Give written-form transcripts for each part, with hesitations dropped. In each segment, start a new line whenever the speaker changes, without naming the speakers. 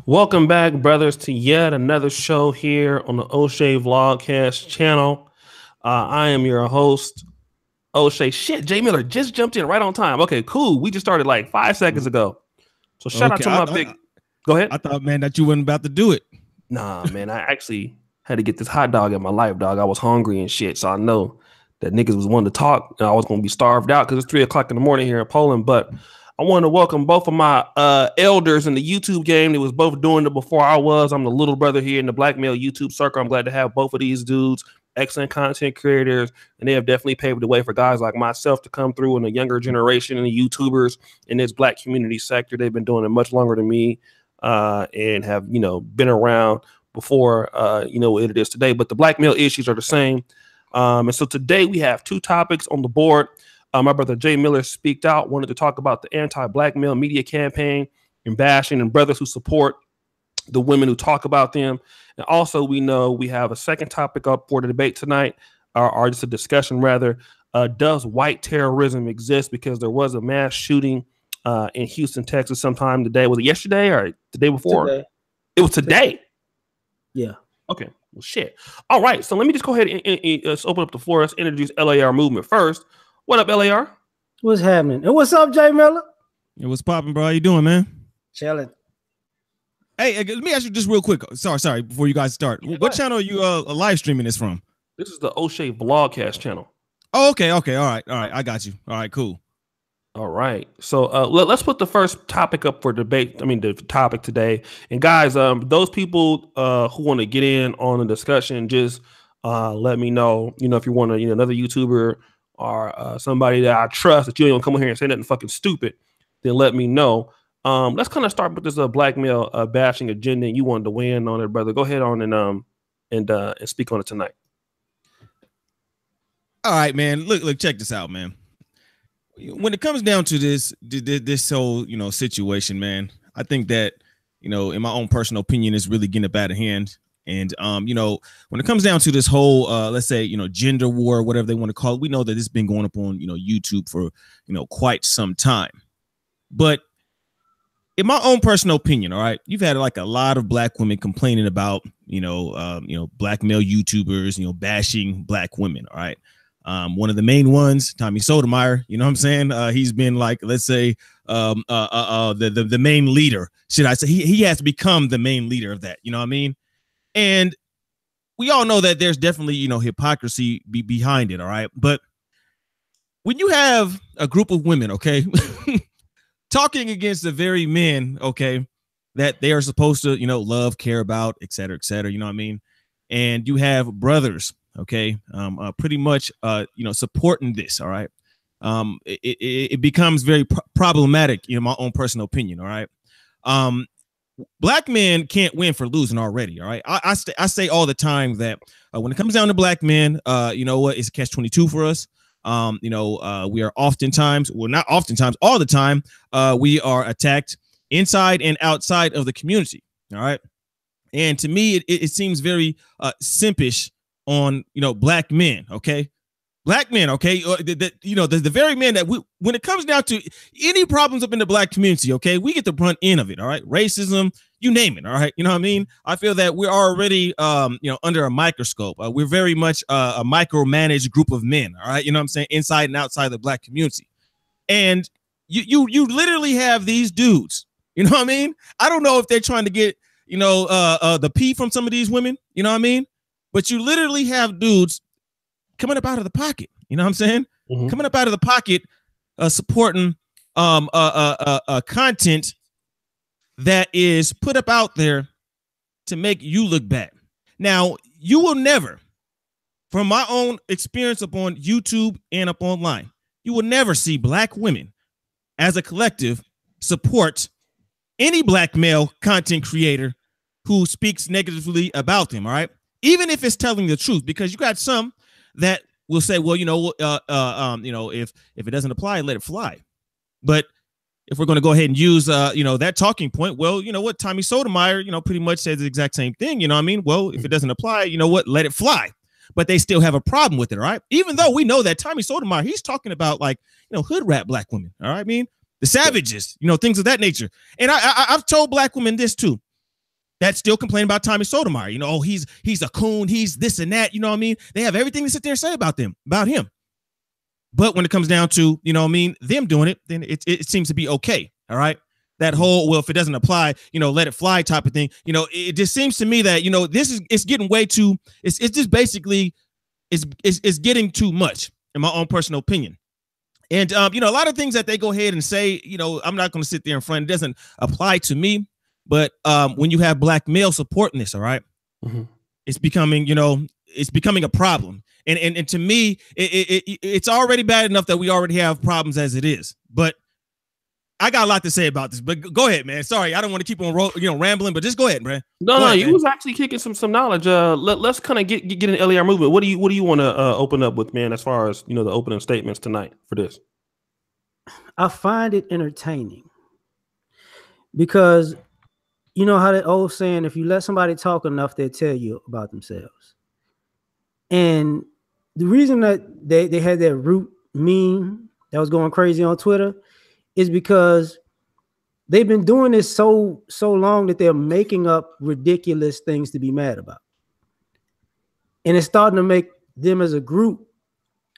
Welcome back, brothers, to yet another show here on the O'Shea Vlogcast channel. I am your host, O'Shea. Shit, Jay Miller just jumped in right on time. Okay, cool. We just started like 5 seconds ago. So shout out to my big. Go ahead.
I thought, man, that you weren't about to do it.
Nah, man, I actually had to get this hot dog in my life, dog. I was hungry and shit, so I know that niggas was wanting to talk, and I was gonna be starved out because it's 3 o'clock in the morning here in Poland. But I want to welcome both of my elders in the YouTube game. They was both doing it before I was. I'm the little brother here in the Black Male YouTube circle. I'm glad to have both of these dudes, excellent content creators, and they have definitely paved the way for guys like myself to come through in the younger generation and the YouTubers in this Black community sector. They've been doing it much longer than me and have, been around before, what it is today. But the Black male issues are the same. And so today we have two topics on the board. My brother Jay Miller speaked out, wanted to talk about the anti-Black male media campaign and bashing and brothers who support the women who talk about them. And also, we know we have a second topic up for the debate tonight, or just a discussion rather. Does white terrorism exist? Because there was a mass shooting in Houston, Texas sometime today. Was it yesterday or the day before?
Today.
It was today.
Yeah.
Okay. Well, shit. All right. So let me just go ahead and let's open up the floor. Let's introduce LAR movement first. What up, LAR?
What's happening? And what's up, Jay Miller?
Hey, what's popping, bro? How you doing, man?
Chilling.
Hey, let me ask you just real quick. Sorry, before you guys start. What channel are you live streaming this from?
This is the O'Shea Vlogcast channel.
Oh, okay. All right. I got you. All right, cool.
All right. So let's put the first topic up for debate. I mean, the topic today. And guys, those people who want to get in on the discussion, just let me know. If you want to, another YouTuber or somebody that I trust that you ain't gonna come in here and say nothing fucking stupid, then let me know. Let's kind of start with this black male bashing agenda. And you wanted to weigh in on it, brother. Go ahead on and speak on it tonight.
All right, man. Look, check this out, man. When it comes down to this whole, situation, man, I think that, in my own personal opinion, is really getting out of hand. And, when it comes down to this whole, let's say, gender war, whatever they want to call it, we know that it's been going up on, YouTube for, quite some time. But in my own personal opinion, all right, you've had like a lot of Black women complaining about, Black male YouTubers, bashing Black women. All right. One of the main ones, Tommy Sotomayor, you know what I'm saying? He's been like, let's say, the main leader. Should I say he has to become the main leader of that? You know what I mean? And we all know that there's definitely, hypocrisy behind it. All right. But when you have a group of women, okay, talking against the very men, okay, that they are supposed to, love, care about, et cetera, you know what I mean? And you have brothers, okay, pretty much, supporting this. All right. It becomes very problematic, in my own personal opinion. All right. Black men can't win for losing already. All right. I say all the time that when it comes down to Black men, it's a catch-22 for us. We are oftentimes, well, not oftentimes, all the time, we are attacked inside and outside of the community. All right. And to me, it seems very simpish on, Black men. Okay. Black men, okay, the very men that when it comes down to any problems up in the Black community, okay, we get the brunt end of it, all right, racism, you name it, all right, you know what I mean? I feel that we're already, under a microscope. We're very much a micromanaged group of men, all right, you know what I'm saying, inside and outside the Black community, and you literally have these dudes, you know what I mean? I don't know if they're trying to get, the pee from some of these women, you know what I mean? But you literally have dudes coming up out of the pocket, you know what I'm saying? Mm-hmm. Coming up out of the pocket, supporting content that is put up out there to make you look bad. Now, you will never, from my own experience upon YouTube and up online, you will never see Black women as a collective support any Black male content creator who speaks negatively about them, all right? Even if it's telling the truth, because you got some that will say, well, if it doesn't apply, let it fly. But if we're going to go ahead and use, that talking point, well, you know what, Tommy Sotomayor, pretty much says the exact same thing. You know what I mean? Well, if it doesn't apply, you know what, let it fly. But they still have a problem with it. All right. Even though we know that Tommy Sotomayor, he's talking about like, hood rat Black women. All right. I mean, the savages, things of that nature. And I've told Black women this too. that still complain about Tommy Sotomayor. You know, oh, he's a coon, he's this and that. You know what I mean? They have everything to sit there and say about him. But when it comes down to, you know what I mean, them doing it, then it seems to be okay. All right. That whole, well, if it doesn't apply, you know, let it fly type of thing. You know, it just seems to me that, you know, it's getting way too, it's just basically, it's getting too much in my own personal opinion. And, you know, a lot of things that they go ahead and say, you know, I'm not going to sit there in front. It doesn't apply to me. But when you have black males supporting this, all right, it's becoming, you know, it's becoming a problem. And to me, it's already bad enough that we already have problems as it is. But I got a lot to say about this. But go ahead, man. Sorry, I don't want to keep on rambling, but just go ahead, man.
No, you was actually kicking some knowledge. Let's kind of get in LAR movement. What do you want to open up with, man? As far as, you know, the opening statements tonight for this,
I find it entertaining because you know how that old saying, if you let somebody talk enough, they'll tell you about themselves. And the reason that they had that root meme that was going crazy on Twitter is because they've been doing this so long that they're making up ridiculous things to be mad about. And it's starting to make them as a group,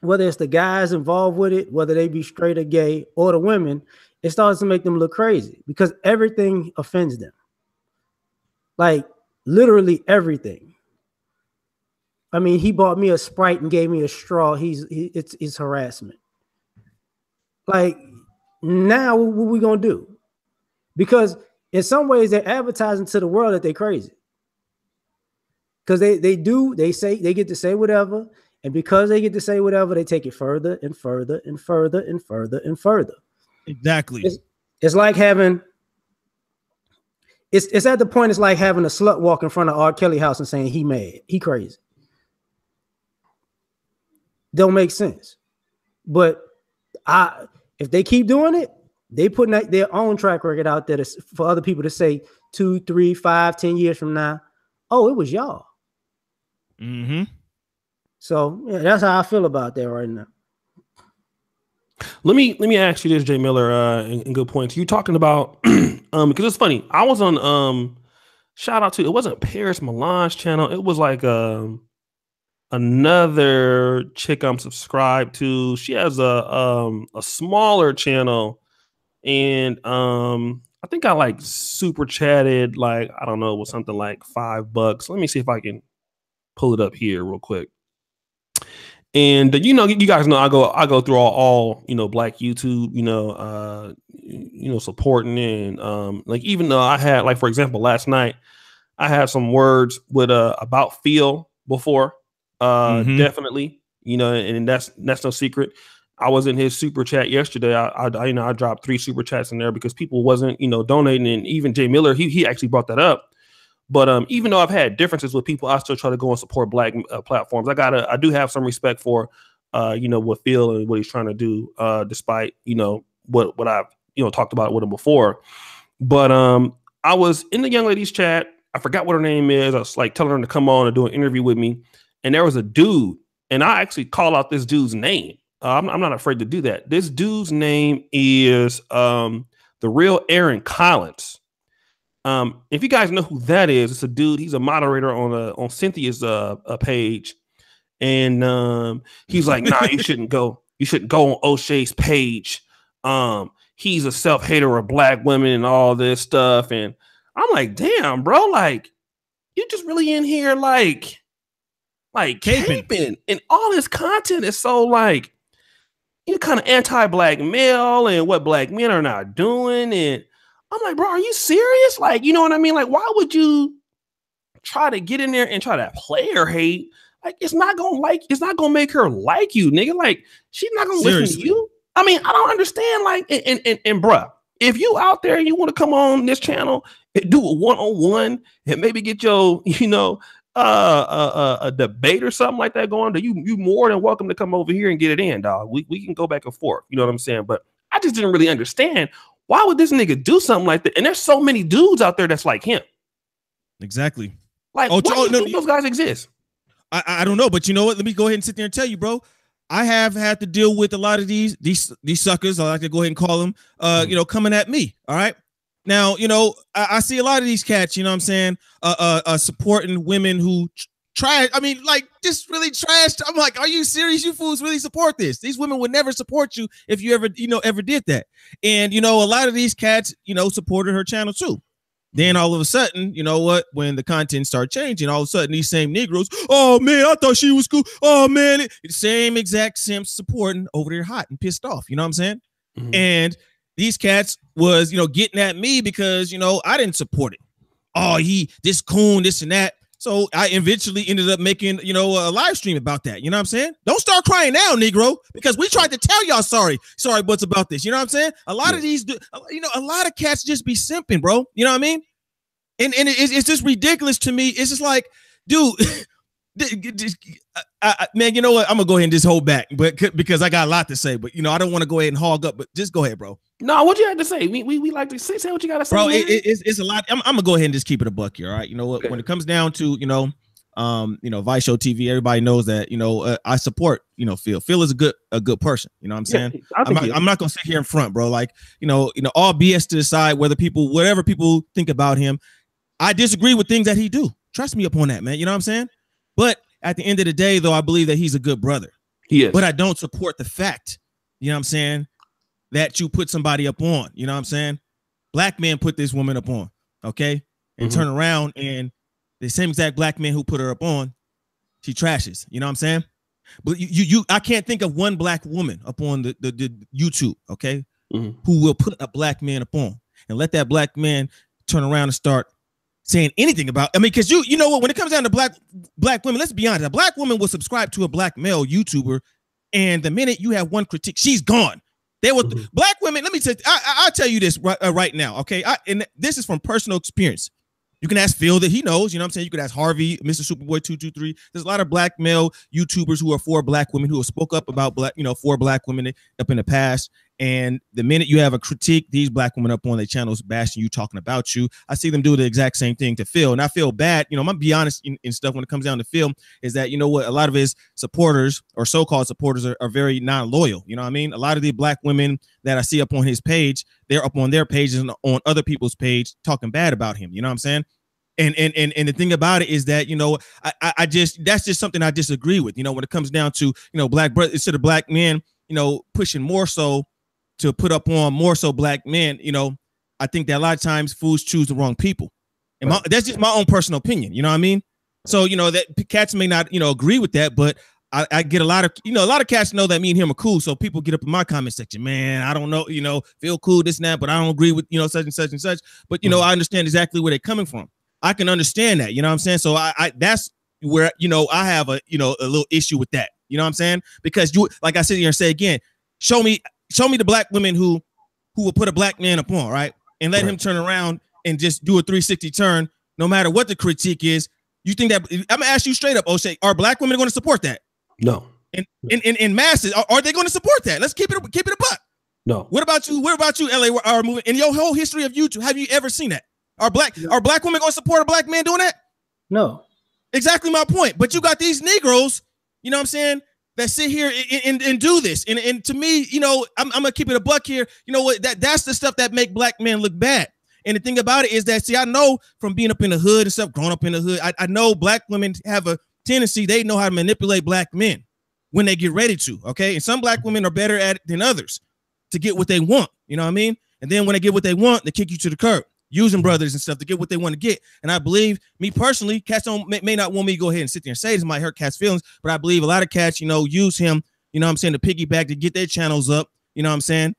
whether it's the guys involved with it, whether they be straight or gay, or the women, it starts to make them look crazy because everything offends them. Like literally everything. I mean, he bought me a Sprite and gave me a straw. It's harassment. Like, now what we gonna do? Because in some ways they're advertising to the world that they're crazy. Because they say they get to say whatever, and because they get to say whatever, they take it further and further and further and further and further.
Exactly.
It's like having. It's at the point it's like having a slut walk in front of R. Kelly house and saying he mad, he crazy. Don't make sense. But if they keep doing it, they putting their own track record out there for other people to say 2, 3, 5, 10 years from now, oh, it was y'all.
Mm-hmm.
So yeah, that's how I feel about that right now.
Let me ask you this, Jay Miller, and good points. You talking about because it's funny. I was on shout out to, it wasn't Paris Milan's channel. It was like another chick I'm subscribed to. She has a smaller channel, and I think I like super chatted, like, I don't know, it was something like $5. Let me see if I can pull it up here real quick. And you know, you guys know I go through all you know, black YouTube, you know, supporting, and like, even though I had, like, for example, last night I had some words with about Phil before. Definitely, you know, and that's no secret. I was in his super chat yesterday. I dropped 3 super chats in there because people wasn't, you know, donating, and even Jay Miller, he actually brought that up. But even though I've had differences with people, I still try to go and support black platforms. I do have some respect for you know, what Phil and what he's trying to do, despite, you know, what I've, you know, talked about with him before. But I was in the young lady's chat. I forgot what her name is. I was like telling her to come on and do an interview with me. And there was a dude, and I actually call out this dude's name. I'm not afraid to do that. This dude's name is the real Aaron Collins. If you guys know who that is, it's a dude. He's a moderator on Cynthia's page, and he's like, "Nah, you shouldn't go. You shouldn't go on O'Shea's page. He's a self-hater of black women and all this stuff." And I'm like, "Damn, bro! Like, you just really in here like caping, and all this content is so like, you're kind of anti-black male and what black men are not doing." And I'm like, bro, are you serious? Like, you know what I mean? Like, why would you try to get in there and try to play her hate? Like, it's not gonna make her like you, nigga. Like, she's not gonna listen to you. I mean, I don't understand. Like, and bruh, if you out there and you want to come on this channel and do a one-on-one and maybe get your, you know, a debate or something like that going, you more than welcome to come over here and get it in, dog. We can go back and forth. You know what I'm saying? But I just didn't really understand, why would this nigga do something like that? And there's so many dudes out there that's like him.
Exactly.
Like, why do you think those guys exist?
I don't know, but you know what? Let me go ahead and sit there and tell you, bro. I have had to deal with a lot of these suckers. I like to go ahead and call them, you know, coming at me. All right. Now, I see a lot of these cats, you know what I'm saying, supporting women who trash. I mean, like, just really trashed. I'm like, are you serious? You fools really support this? These women would never support you if you ever did that. And, a lot of these cats, supported her channel too. Then all of a sudden, you know what? When the content started changing, all of a sudden these same Negroes, oh man, I thought she was cool. Oh man, same exact simps supporting over there hot and pissed off. You know what I'm saying? Mm-hmm. And these cats was, getting at me because, I didn't support it. Oh, this coon, this and that. So I eventually ended up making, a live stream about that. You know what I'm saying? Don't start crying now, Negro, because we tried to tell y'all sorry what's about this. You know what I'm saying? A lot of these, a lot of cats just be simping, bro. You know what I mean? And it's just ridiculous to me. It's just like, dude, man, you know what? I'm gonna go ahead and just hold back, but because I got a lot to say. But I don't want to go ahead and hog up. But just go ahead, bro.
No, what you had to say? We like to say what you gotta say,
bro. It's a lot. I'm gonna go ahead and just keep it a buck here. All right. You know what? Okay. When it comes down to Vice Show TV, everybody knows that I support Phil. Phil is a good person. You know what I'm saying? Yeah, I'm not gonna sit here in front, bro. Like all BS to the side. Whatever people think about him, I disagree with things that he do. Trust me upon that, man. You know what I'm saying? But at the end of the day, though, I believe that he's a good brother.
He is.
But I don't support the fact, you know what I'm saying, that you put somebody up on. You know what I'm saying? Black man put this woman up on, okay? And turn around and the same exact black man who put her up on, she trashes. You know what I'm saying? But I can't think of one black woman up on the YouTube, okay, who will put a black man up on and let that black man turn around and start saying anything about, because you know what, when it comes down to black women, let's be honest, a black woman will subscribe to a black male YouTuber, and the minute you have one critique, she's gone. They will black women. Let me tell you, I'll tell you this right now, okay? And this is from personal experience. You can ask Phil that he knows, you know what I'm saying? You could ask Harvey, Mr. Superboy 223. There's a lot of black male YouTubers who are for black women who have spoke up about for black women up in the past. And the minute you have a critique, these black women up on their channels bashing you, talking about you, I see them do the exact same thing to Phil. And I feel bad. I'm gonna be honest in stuff when it comes down to Phil, is that, a lot of his supporters or so-called supporters are very non-loyal. You know what I mean? A lot of the black women that I see up on his page, they're up on their pages and on other people's page talking bad about him. You know what I'm saying? And the thing about it is that, I just, that's just something I disagree with, when it comes down to, black brother, instead of black men, pushing more so to put up on more so black men, I think that a lot of times fools choose the wrong people. And that's just my own personal opinion. You know what I mean? So, that cats may not, agree with that, but I get a lot of cats know that me and him are cool. So people get up in my comment section, man, I don't know, feel cool, this and that, but I don't agree with, such and such and such. But, I understand exactly where they're coming from. I can understand that, you know what I'm saying? So I that's where, I have a little issue with that. You know what I'm saying? Because like I sit here and say again, show me the black women who will put a black man up on, right? And let him turn around and just do a 360 turn, no matter what the critique is. You think that, I'm gonna ask you straight up, O'Shea, are black women going to support that?
No.
In masses, are they going to support that? Let's keep it a buck.
No.
What about you, LARMOVEMENT? In your whole history of YouTube, have you ever seen that? Are black women going to support a black man doing that?
No.
Exactly my point. But you got these Negroes, you know what I'm saying, that sit here and do this. And to me, I'm gonna keep it a buck here. You know what? That's the stuff that make black men look bad. And the thing about it is that, see, I know from being up in the hood and stuff, growing up in the hood, I know black women have a tendency, they know how to manipulate black men when they get ready to, okay? And some black women are better at it than others to get what they want, you know what I mean? And then when they get what they want, they kick you to the curb, using brothers and stuff to get what they want to get. And I believe, me personally, cats may not want me to go ahead and sit there and say this might hurt cats' feelings, but I believe a lot of cats, use him, you know what I'm saying, to piggyback to get their channels up, you know what I'm saying,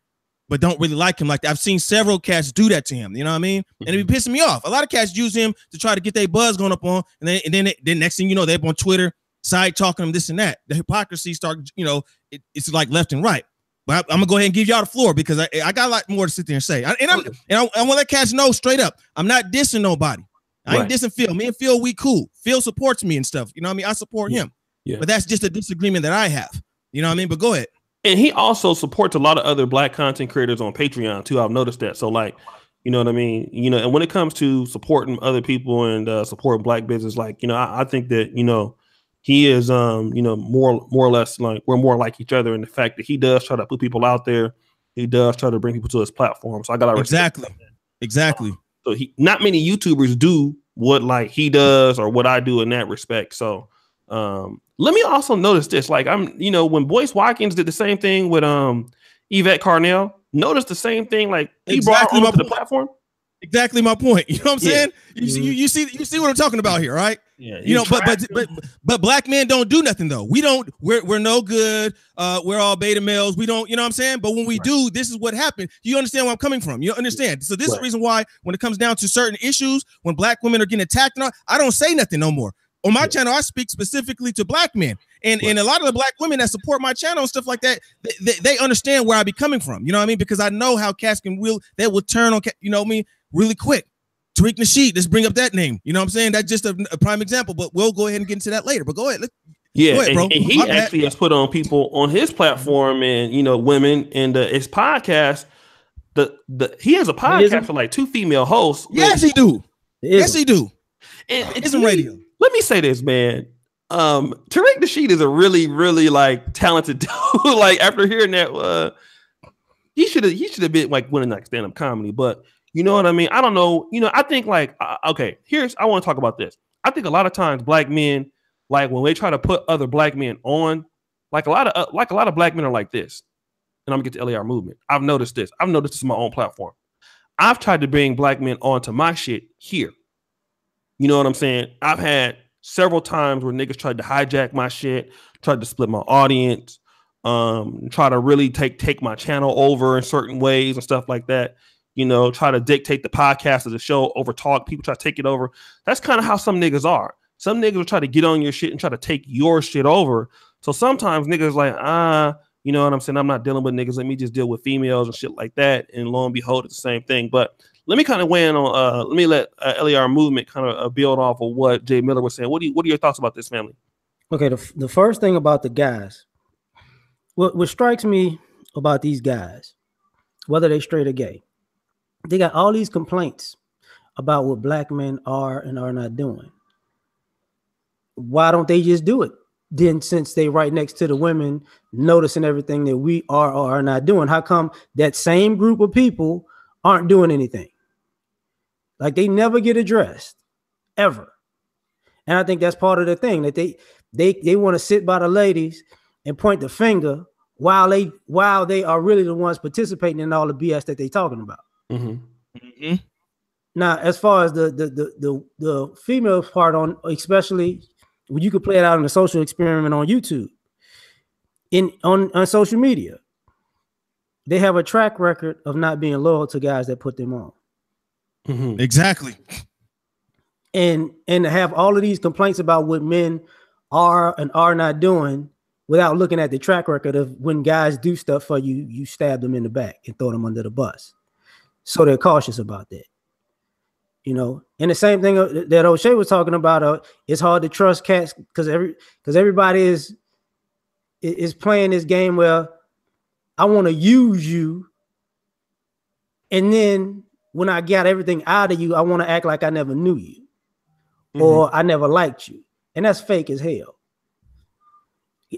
but don't really like him like that. I've seen several cats do that to him, you know what I mean? And it be pissing me off. A lot of cats use him to try to get their buzz going up on, and then next thing you know, they're up on Twitter, side talking them this and that. The hypocrisy start, it's like left and right. But I'm gonna go ahead and give y'all the floor because I got a lot more to sit there and say. I want to let cats know straight up, I'm not dissing nobody. I ain't dissing Phil. Me and Phil, we cool. Phil supports me and stuff. You know what I mean? I support him. Yeah. But that's just a disagreement that I have. You know what I mean? But go ahead.
And he also supports a lot of other black content creators on Patreon too. I've noticed that. So like, you know what I mean? And when it comes to supporting other people and supporting black business, like, I think that, he is, more or less like we're more like each other in the fact that he does try to put people out there. He does try to bring people to his platform. So I got to
exactly. Exactly.
So not many YouTubers do what like he does or what I do in that respect. So let me also notice this. Like when Boyce Watkins did the same thing with Yvette Carnell, notice the same thing. Like he brought her onto the platform.
Exactly my point. You know what I'm saying? You see what I'm talking about here, right?
Yeah.
But black men don't do nothing though. We're no good. We're all beta males. We don't, you know what I'm saying? But when we do, this is what happened. You understand where I'm coming from? You understand? So this is the reason why when it comes down to certain issues, when black women are getting attacked, I don't say nothing no more. On my channel, I speak specifically to black men. And a lot of the black women that support my channel and stuff like that, they understand where I be coming from. You know what I mean? Because I know how cats will turn on, you know what I mean, really quick. Tariq Nasheed, let's bring up that name. You know what I'm saying? That's just a prime example, but we'll go ahead and get into that later. But go ahead. Go ahead, bro.
And he actually has put on people on his platform and, women and his podcast. He has a podcast for like 2 female hosts.
Yes, he do. Yes, he do.
And
it's a radio.
Let me say this, man. Tariq Nasheed is a really, really like talented dude. Like after hearing that, he should have been like winning like stand-up comedy, but you know what I mean? I don't know. I think like, I want to talk about this. I think a lot of times black men, like when they try to put other black men on, like a lot of black men are like this. And I'm gonna get to LAR movement. I've noticed this. I've noticed this on my own platform. I've tried to bring black men onto my shit here. You know what I'm saying? I've had several times where niggas tried to hijack my shit, tried to split my audience, try to really take my channel over in certain ways and stuff like that. Try to dictate the podcast of the show, over talk. People try to take it over. That's kind of how some niggas are. Some niggas will try to get on your shit and try to take your shit over. So sometimes niggas like, you know what I'm saying? I'm not dealing with niggas. Let me just deal with females and shit like that. And lo and behold, it's the same thing. But let me kind of weigh in on, let me let LAR movement kind of build off of what Jay Miller was saying. What are your thoughts about this, family?
Okay, the first thing about the guys, what strikes me about these guys, whether they straight or gay, they got all these complaints about what black men are and are not doing. Why don't they just do it? Then since they right next to the women noticing everything that we are or are not doing, how come that same group of people aren't doing anything? Like they never get addressed ever. And I think that's part of the thing, that they want to sit by the ladies and point the finger while they are really the ones participating in all the BS that they talking about.
Mm-hmm.
Mm-hmm.
Now, as far as the female part on, especially when you could play it out in a social experiment on YouTube, on social media, they have a track record of not being loyal to guys that put them on.
Mm-hmm. Exactly.
And to have all of these complaints about what men are and are not doing without looking at the track record of when guys do stuff for you, you stab them in the back and throw them under the bus. So they're cautious about that. And the same thing that O'Shea was talking about, it's hard to trust cats because everybody is playing this game where I want to use you, and then when I got everything out of you, I want to act like I never knew you, or I never liked you, and that's fake as hell.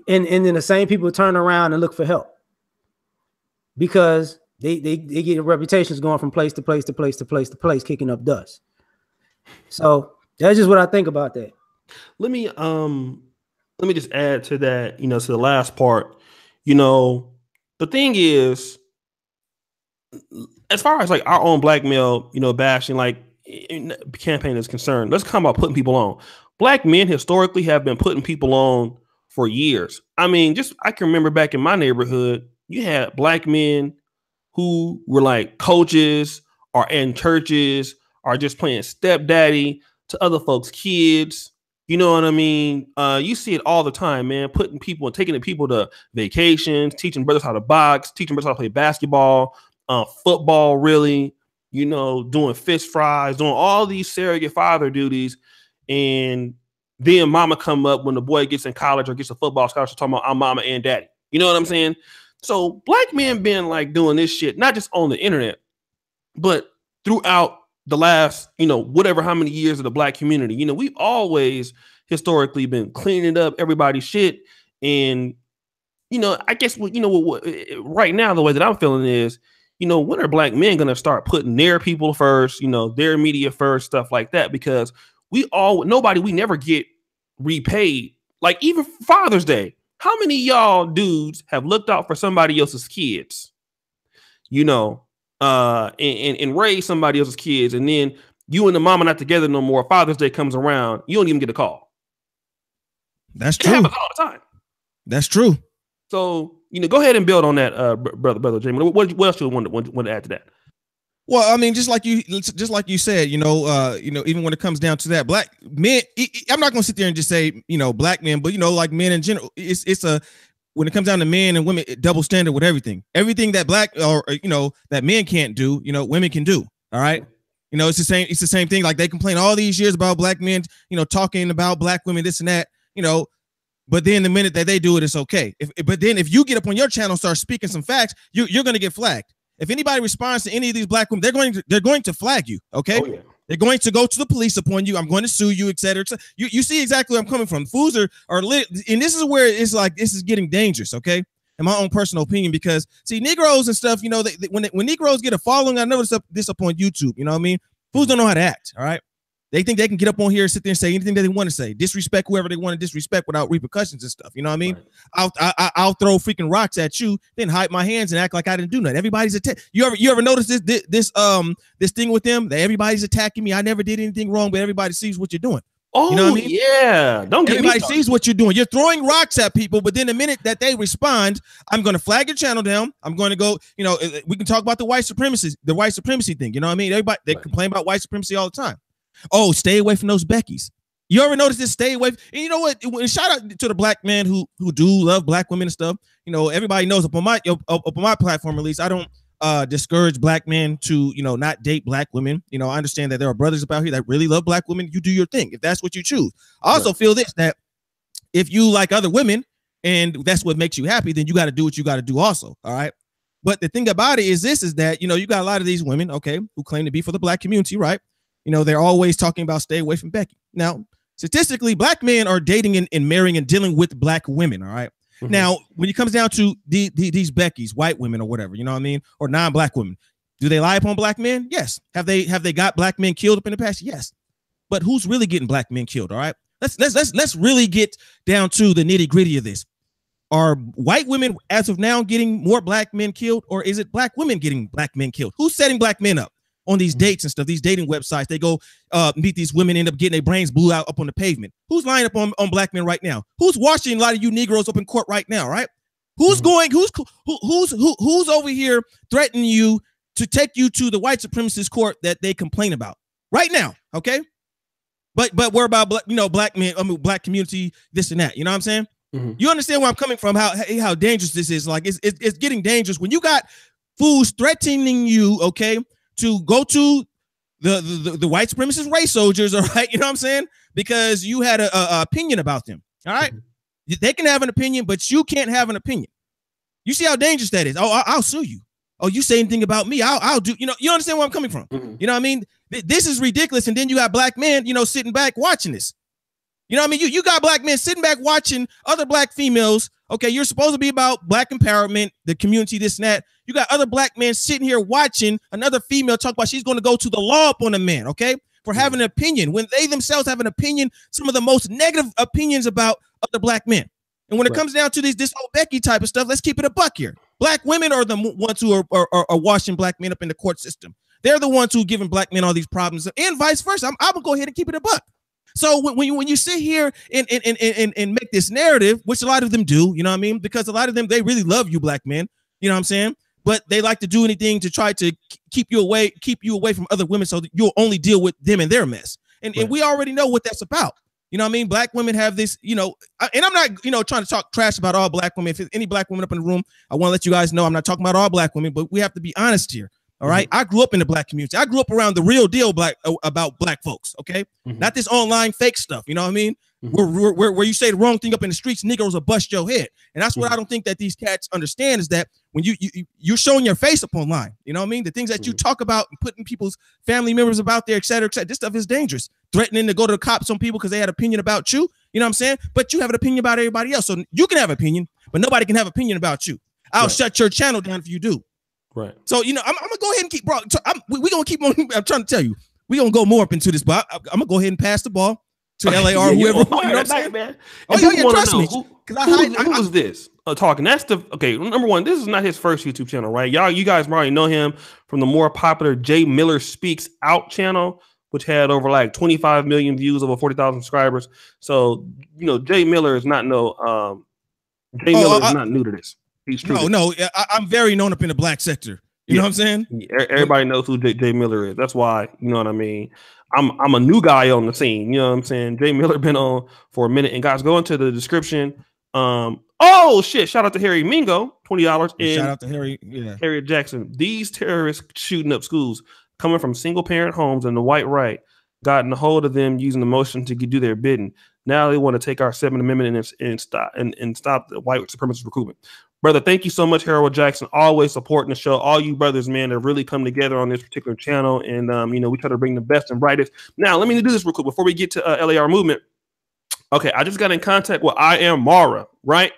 And then the same people turn around and look for help because they get reputations going from place to place to place to place to place, kicking up dust. So that's just what I think about that.
Let me just add to that, to the last part. The thing is, as far as like our own black male, bashing like campaign is concerned, let's come about putting people on. Black men historically have been putting people on for years. I mean, I can remember back in my neighborhood, you had black men who were like coaches or in churches or just playing stepdaddy to other folks' kids. You know what I mean? You see it all the time, man. Taking people to vacations, teaching brothers how to box, teaching brothers how to play basketball, football, really, doing fish fries, doing all these surrogate father duties. And then mama come up when the boy gets in college or gets a football scholarship talking about I'm mama and daddy. You know what I'm saying? So black men been like doing this shit, not just on the internet, but throughout the last, whatever, how many years of the black community. We've always historically been cleaning up everybody's shit. And, I guess, right now, the way that I'm feeling is, when are black men going to start putting their people first, their media first, stuff like that? Because we never get repaid. Like even Father's Day, how many of y'all dudes have looked out for somebody else's kids, and raised somebody else's kids, and then you and the mama not together no more. Father's Day comes around, you don't even get a call.
That's true.
It happens all the time.
That's true.
So, go ahead and build on that, brother Jamie. What else you want to add to that?
Well, I mean, just like you said, even when it comes down to that, black men, I'm not going to sit there and just say, black men, but, like men in general, when it comes down to men and women, double standard with everything that black or, that men can't do, women can do. All right. It's the same thing. Like they complain all these years about black men, talking about black women, this and that, but then the minute that they do it, it's okay. But then if you get up on your channel and start speaking some facts, you're going to get flagged. If anybody responds to any of these black women, they're going to flag you. Okay. Oh, yeah. They're going to go to the police upon you. I'm going to sue you, et cetera. You see exactly where I'm coming from. Fools are lit. And this is where it's like, this is getting dangerous. Okay. In my own personal opinion, because see, Negroes and stuff, when Negroes get a following, I noticed this up on YouTube, you know what I mean? Fools don't know how to act. All right. They think they can get up on here and sit there and say anything that they want to say, disrespect whoever they want to disrespect without repercussions and stuff. You know what I mean? Right. I'll throw freaking rocks at you, then hide my hands and act like I didn't do nothing. Everybody's you ever notice this thing with them that everybody's attacking me? I never did anything wrong, but everybody sees what you're doing.
Oh, you know what I mean? Yeah.
Everybody sees what you're doing. You're throwing rocks at people, but then the minute that they respond, I'm going to flag your channel down. I'm going to go, we can talk about the white supremacy thing. You know what I mean? Everybody, they complain about white supremacy all the time. Oh, stay away from those Beckys. You ever notice this? Stay away. And you know what? Shout out to the black men who do love black women and stuff. Everybody knows up on my platform, at least, I don't discourage black men to, not date black women. I understand that there are brothers about here that really love black women. You do your thing if that's what you choose. I also feel this, that if you like other women and that's what makes you happy, then you got to do what you got to do also. All right. But the thing about it is that, you got a lot of these women, okay, who claim to be for the black community, right? They're always talking about stay away from Becky. Now, statistically, black men are dating and marrying and dealing with black women. All right. Mm-hmm. Now, when it comes down to these Beckys, white women or whatever, you know what I mean? Or non-black women, do they lie upon black men? Yes. Have they got black men killed up in the past? Yes. But who's really getting black men killed? All right. Let's really get down to the nitty gritty of this. Are white women as of now getting more black men killed, or is it black women getting black men killed? Who's setting black men up on these dates and stuff, these dating websites? They go meet these women, end up getting their brains blew out up on the pavement. Who's lying up on black men right now? Who's watching a lot of you Negroes up in court right now, right? Who's going, who's over here threatening you to take you to the white supremacist court that they complain about right now, okay? But we're about black men, black community, this and that, you know what I'm saying? Mm-hmm. You understand where I'm coming from, how dangerous this is. Like it's getting dangerous when you got fools threatening you, okay, to go to the white supremacist race soldiers, all right, you know what I'm saying? Because you had a opinion about them, all right? Mm-hmm. They can have an opinion, but you can't have an opinion. You see how dangerous that is? Oh, I'll sue you. Oh, you say anything about me, I'll do, you understand where I'm coming from? Mm-hmm. You know what I mean? This is ridiculous. And then you got black men, sitting back watching this. You know what I mean? You got black men sitting back watching other black females. Okay, you're supposed to be about black empowerment, the community, this and that. You got other black men sitting here watching another female talk about she's going to go to the law upon a man, okay, for having an opinion when they themselves have an opinion, some of the most negative opinions about other black men. And when it comes down to this whole Becky type of stuff, let's keep it a buck here. Black women are the ones who are washing black men up in the court system. They're the ones who are giving black men all these problems, and vice versa. I'm gonna go ahead and keep it a buck. So when you sit here and make this narrative, which a lot of them do, you know what I mean? Because a lot of them, they really love you black men, you know what I'm saying? But they like to do anything to try to keep you away from other women so that you'll only deal with them and their mess. And we already know what that's about. You know what I mean? Black women have this, and I'm not, trying to talk trash about all black women. If there's any black women up in the room, I want to let you guys know I'm not talking about all black women, but we have to be honest here. All right. Mm-hmm. I grew up in the black community. I grew up around the real deal about black folks. OK, not this online fake stuff. You know what I mean? Where you say the wrong thing up in the streets, Negroes will bust your head. And that's what I don't think that these cats understand, is that when you're showing your face up online, you know what I mean? The things that you talk about and putting people's family members about there, et cetera, this stuff is dangerous. Threatening to go to the cops on people because they had an opinion about you. You know what I'm saying? But you have an opinion about everybody else. So you can have an opinion, but nobody can have an opinion about you. I'll shut your channel down if you do.
Right.
So, I'm gonna go ahead and keep, bro. We're gonna keep on. I'm trying to tell you, we're gonna go more up into this, but I'm gonna go ahead and pass the ball to LAR, whoever. You know what I'm saying,
man?
Oh, yeah, trust me.
Who was this talking? That's okay. Number one, this is not his first YouTube channel, right? You guys probably know him from the more popular J Miller Speaks Out channel, which had over like 25 million views, over 40,000 subscribers. So, J Miller is not Miller is not new to this. He's true.
No, I'm very known up in the black sector. You know what I'm saying?
Everybody knows who J Miller is. That's why, you know what I mean? I'm a new guy on the scene. You know what I'm saying? J Miller been on for a minute. And guys, go into the description. Oh shit! Shout out to Harry Mingo, $20. And
shout out to Harry,
Harriet Jackson. These terrorists shooting up schools, coming from single parent homes and the white right, gotten a hold of them using the motion to do their bidding. Now they want to take our 7th Amendment and stop the white supremacist recruitment. Brother, thank you so much, Harold Jackson. Always supporting the show. All you brothers, man, have really come together on this particular channel. And, we try to bring the best and brightest. Now, let me do this real quick before we get to LAR movement. Okay, I just got in contact with I Am Mara, right?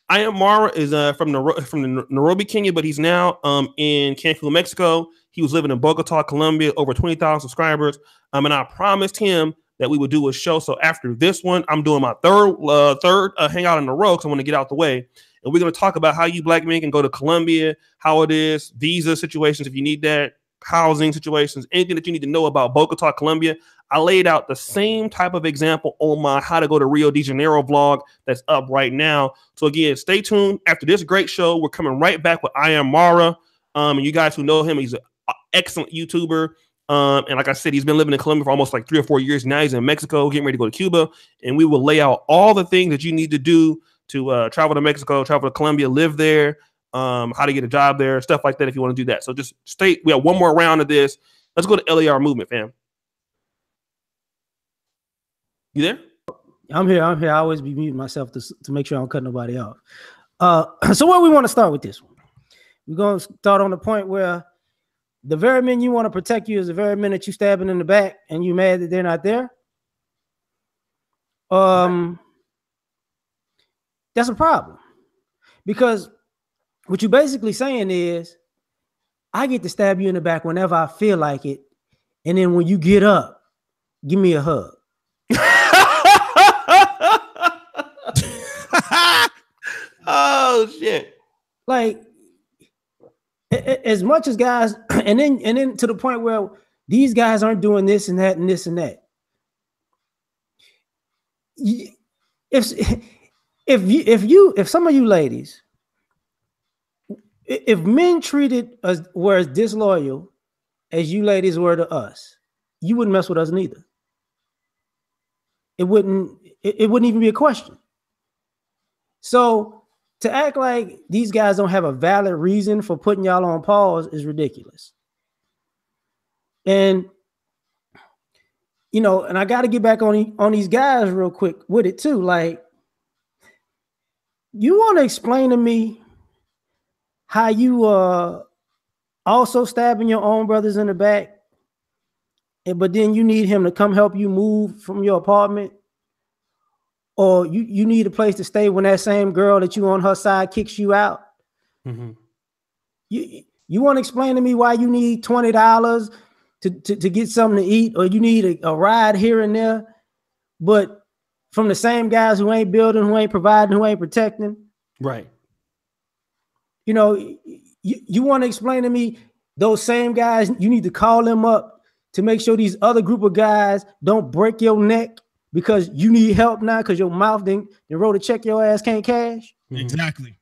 I Am Mara is from Nairobi, Kenya, but he's now in Cancun, Mexico. He was living in Bogota, Colombia, over 20,000 subscribers. And I promised him that we would do a show. So after this one, I'm doing my third hangout in a row because I want to get out the way. And we're going to talk about how you black men can go to Colombia, how it is, visa situations if you need that, housing situations, anything that you need to know about Bogota, Colombia. I laid out the same type of example on my How to Go to Rio de Janeiro vlog that's up right now. So again, stay tuned. After this great show, we're coming right back with I Am Mara. And you guys who know him, he's an excellent YouTuber. And like I said, he's been living in Colombia for almost like 3 or 4 years. Now he's in Mexico, getting ready to go to Cuba. And we will lay out all the things that you need to do to travel to Mexico, travel to Colombia, live there, how to get a job there, stuff like that if you want to do that. So just stay. We have one more round of this. Let's go to LAR movement, fam. You there?
I'm here. I always be muting myself to make sure I don't cut nobody off. So where we want to start with this one? We're going to start on the point where the very men you want to protect you is the very men that you stabbing in the back and you mad that they're not there. That's a problem, because what you're basically saying is I get to stab you in the back whenever I feel like it. And then when you get up, give me a hug.
Oh shit.
Like, as much as guys, and then to the point where these guys aren't doing this and that and this and that. If some of you ladies, if men were as disloyal as you ladies were to us, you wouldn't mess with us neither. It wouldn't even be a question. So to act like these guys don't have a valid reason for putting y'all on pause is ridiculous. And and I got to get back on these guys real quick with it too. Like, you want to explain to me how you also stabbing your own brothers in the back, but then you need him to come help you move from your apartment, or you need a place to stay when that same girl that you on her side kicks you out? Mm-hmm. You want to explain to me why you need $20 to get something to eat, or you need a ride here and there, but from the same guys who ain't building, who ain't providing, who ain't protecting?
Right.
You want to explain to me those same guys, you need to call them up to make sure these other group of guys don't break your neck because you need help now because your mouth then wrote a check your ass can't cash?
Exactly.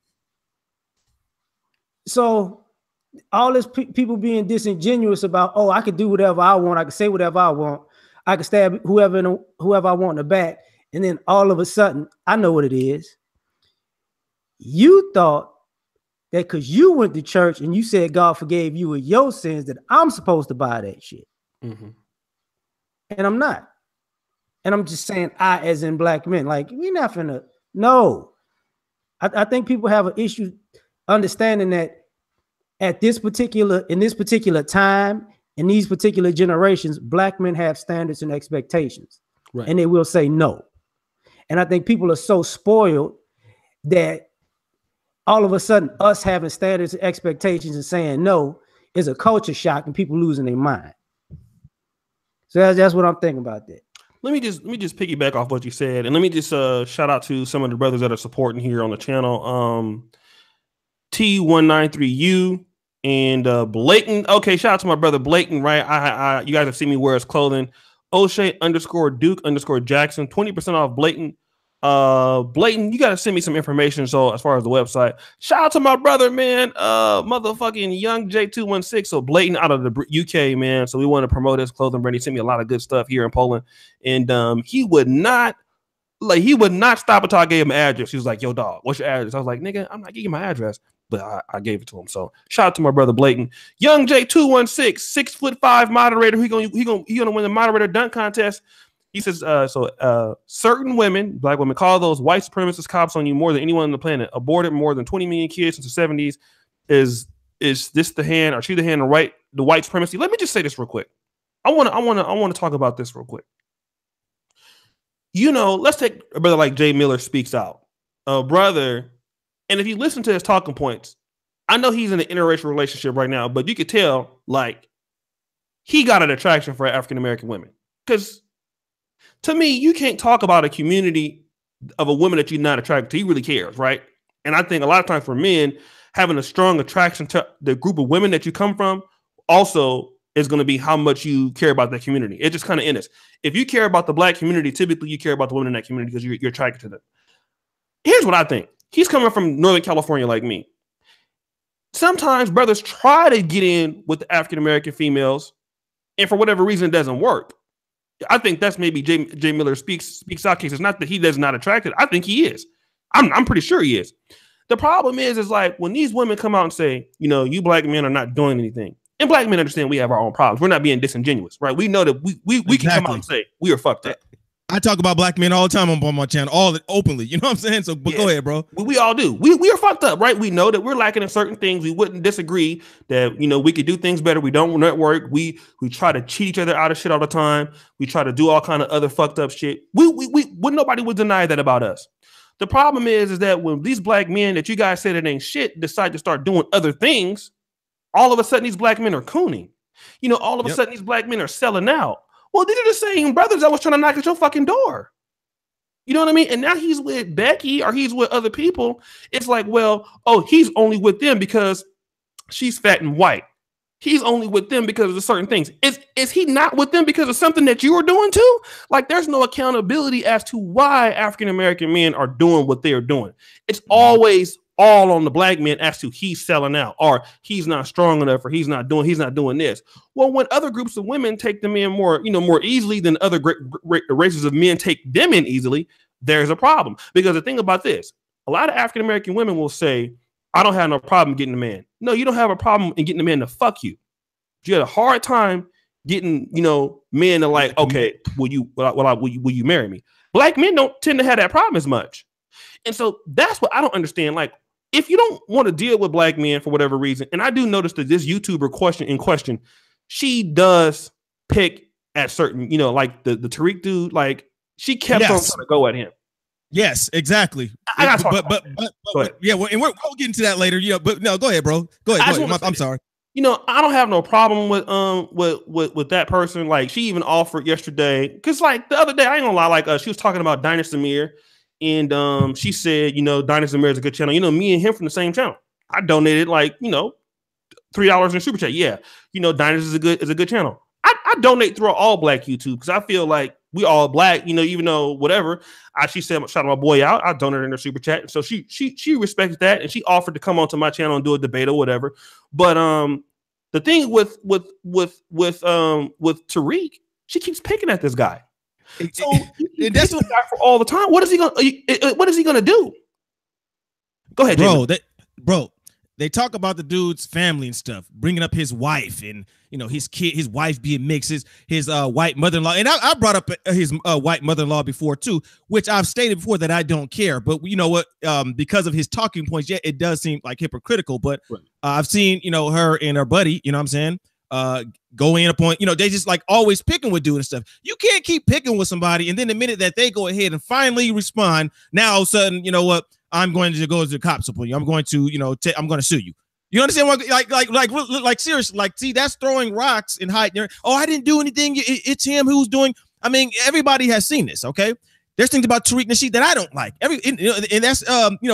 So all this people being disingenuous about, oh, I could do whatever I want, I can say whatever I want, I can stab whoever I want in the back, and then all of a sudden, I know what it is. You thought that because you went to church and you said God forgave you of your sins, that I'm supposed to buy that shit. Mm-hmm. And I'm not. And I'm just saying I as in black men. Like, we're not finna. No. I think people have an issue understanding that in this particular time, in these particular generations, black men have standards and expectations. Right. And they will say no. And I think people are so spoiled that all of a sudden us having standards and expectations and saying no is a culture shock and people losing their mind. So that's what I'm thinking about that.
Let me just piggyback off what you said, and let me just shout out to some of the brothers that are supporting here on the channel. T193U and Blatant. Okay, shout out to my brother Blatant. Right, I you guys have seen me wear his clothing. O'Shea_Duke_Jackson, 20% off Blatant. Blatant, you gotta send me some information. So as far as the website, shout out to my brother, man, motherfucking Young J216. So Blatant out of the UK, man. So we want to promote his clothing brand. He sent me a lot of good stuff here in Poland, and he would not stop until I gave him an address. He was like, "Yo, dog, what's your address?" I was like, "Nigga, I'm not giving you my address," but I gave it to him. So shout out to my brother Blatant. Young J216, 6'5" moderator. He gonna win the moderator dunk contest. He says, certain women, black women, call those white supremacist cops on you more than anyone on the planet. Aborted more than 20 million kids since the 70s. Is this the hand, or she the hand, the white supremacy? Let me just say this real quick. I want to talk about this real quick. You know, let's take a brother like Jay Miller Speaks Out. A brother, and if you listen to his talking points, I know he's in an interracial relationship right now, but you could tell, like, he got an attraction for African American women. Because to me, you can't talk about a community of a woman that you're not attracted to. He really cares, right? And I think a lot of times for men, having a strong attraction to the group of women that you come from also is going to be how much you care about that community. It just kind of is. If you care about the black community, typically you care about the women in that community because you're attracted to them. Here's what I think. He's coming from Northern California like me. Sometimes brothers try to get in with the African American females, and for whatever reason, it doesn't work. I think that's maybe Jay Miller speaks out case. It's not that he does not attracted. I think he is. I'm pretty sure he is. The problem is like when these women come out and say, you know, you black men are not doing anything. And black men understand we have our own problems. We're not being disingenuous, right? We know that we exactly. Can come out and say we are fucked up.
I talk about black men all the time on my channel, all openly. You know what I'm saying? So, but yeah. Go ahead, bro.
We all do. We are fucked up, right? We know that we're lacking in certain things. We wouldn't disagree that, you know, we could do things better. We don't network. We try to cheat each other out of shit all the time. We try to do all kind of other fucked up shit. Nobody would deny that about us. The problem is that when these black men that you guys said it ain't shit decide to start doing other things, all of a sudden these black men are cooning. You know, all of a sudden these black men are selling out. Well, these are the same brothers that was trying to knock at your fucking door. You know what I mean? And now he's with Becky or he's with other people. It's like, well, oh, he's only with them because she's fat and white. He's only with them because of certain things. Is he not with them because of something that you are doing too? Like, there's no accountability as to why African-American men are doing what they're doing. It's always all on the black man as to he's selling out or he's not strong enough or he's not doing this. Well, when other groups of women take them in more easily than other great races of men take them in easily, there's a problem. Because the thing about this, a lot of African-American women will say, I don't have no problem getting a man. No, you don't have a problem in getting a man to fuck you. You had a hard time getting, men to like, okay, will you marry me? Black men don't tend to have that problem as much. And so that's what I don't understand. Like, if you don't want to deal with black men for whatever reason, and I do notice that this YouTuber question, she does pick at certain, like the Tariq dude, like she kept on trying to go at him.
Yes, exactly. But yeah, well, and we'll get into that later. Yeah, but no, go ahead, bro. Go ahead. I'm sorry.
I don't have no problem with that person. Like, she even offered yesterday, because like the other day, I ain't gonna lie, like she was talking about Dinah Samir. And she said, Dinah Samir is a good channel. Me and him from the same channel. I donated like, $3 in super chat. Yeah, Dinah is a good channel. I donate through all black YouTube because I feel like we all black, even though whatever. She said, shout my boy out. I donated in her super chat. And so she respected that, and she offered to come onto my channel and do a debate or whatever. But the thing with Tariq, she keeps picking at this guy. So that's what for all the time. What is he gonna do? Go ahead,
bro. They talk about the dude's family and stuff, bringing up his wife and his wife being mixed, his white mother-in-law. And I brought up his white mother-in-law before too, which I've stated before that I don't care. But you know what? Because of his talking points, yeah, it does seem like hypocritical. But right. I've seen her and her buddy, you know what I'm saying, go in upon, they just like always picking with dude and stuff. You can't keep picking with somebody, and then the minute that they go ahead and finally respond, now all of a sudden, I'm going to go to the cops upon you. I'm going to, I'm going to sue you. You understand what, like seriously, like, see, that's throwing rocks and hiding. Oh, I didn't do anything. It's him who's doing. I mean, everybody has seen this. Okay. There's things about Tariq Nasheed that I don't like. And that's,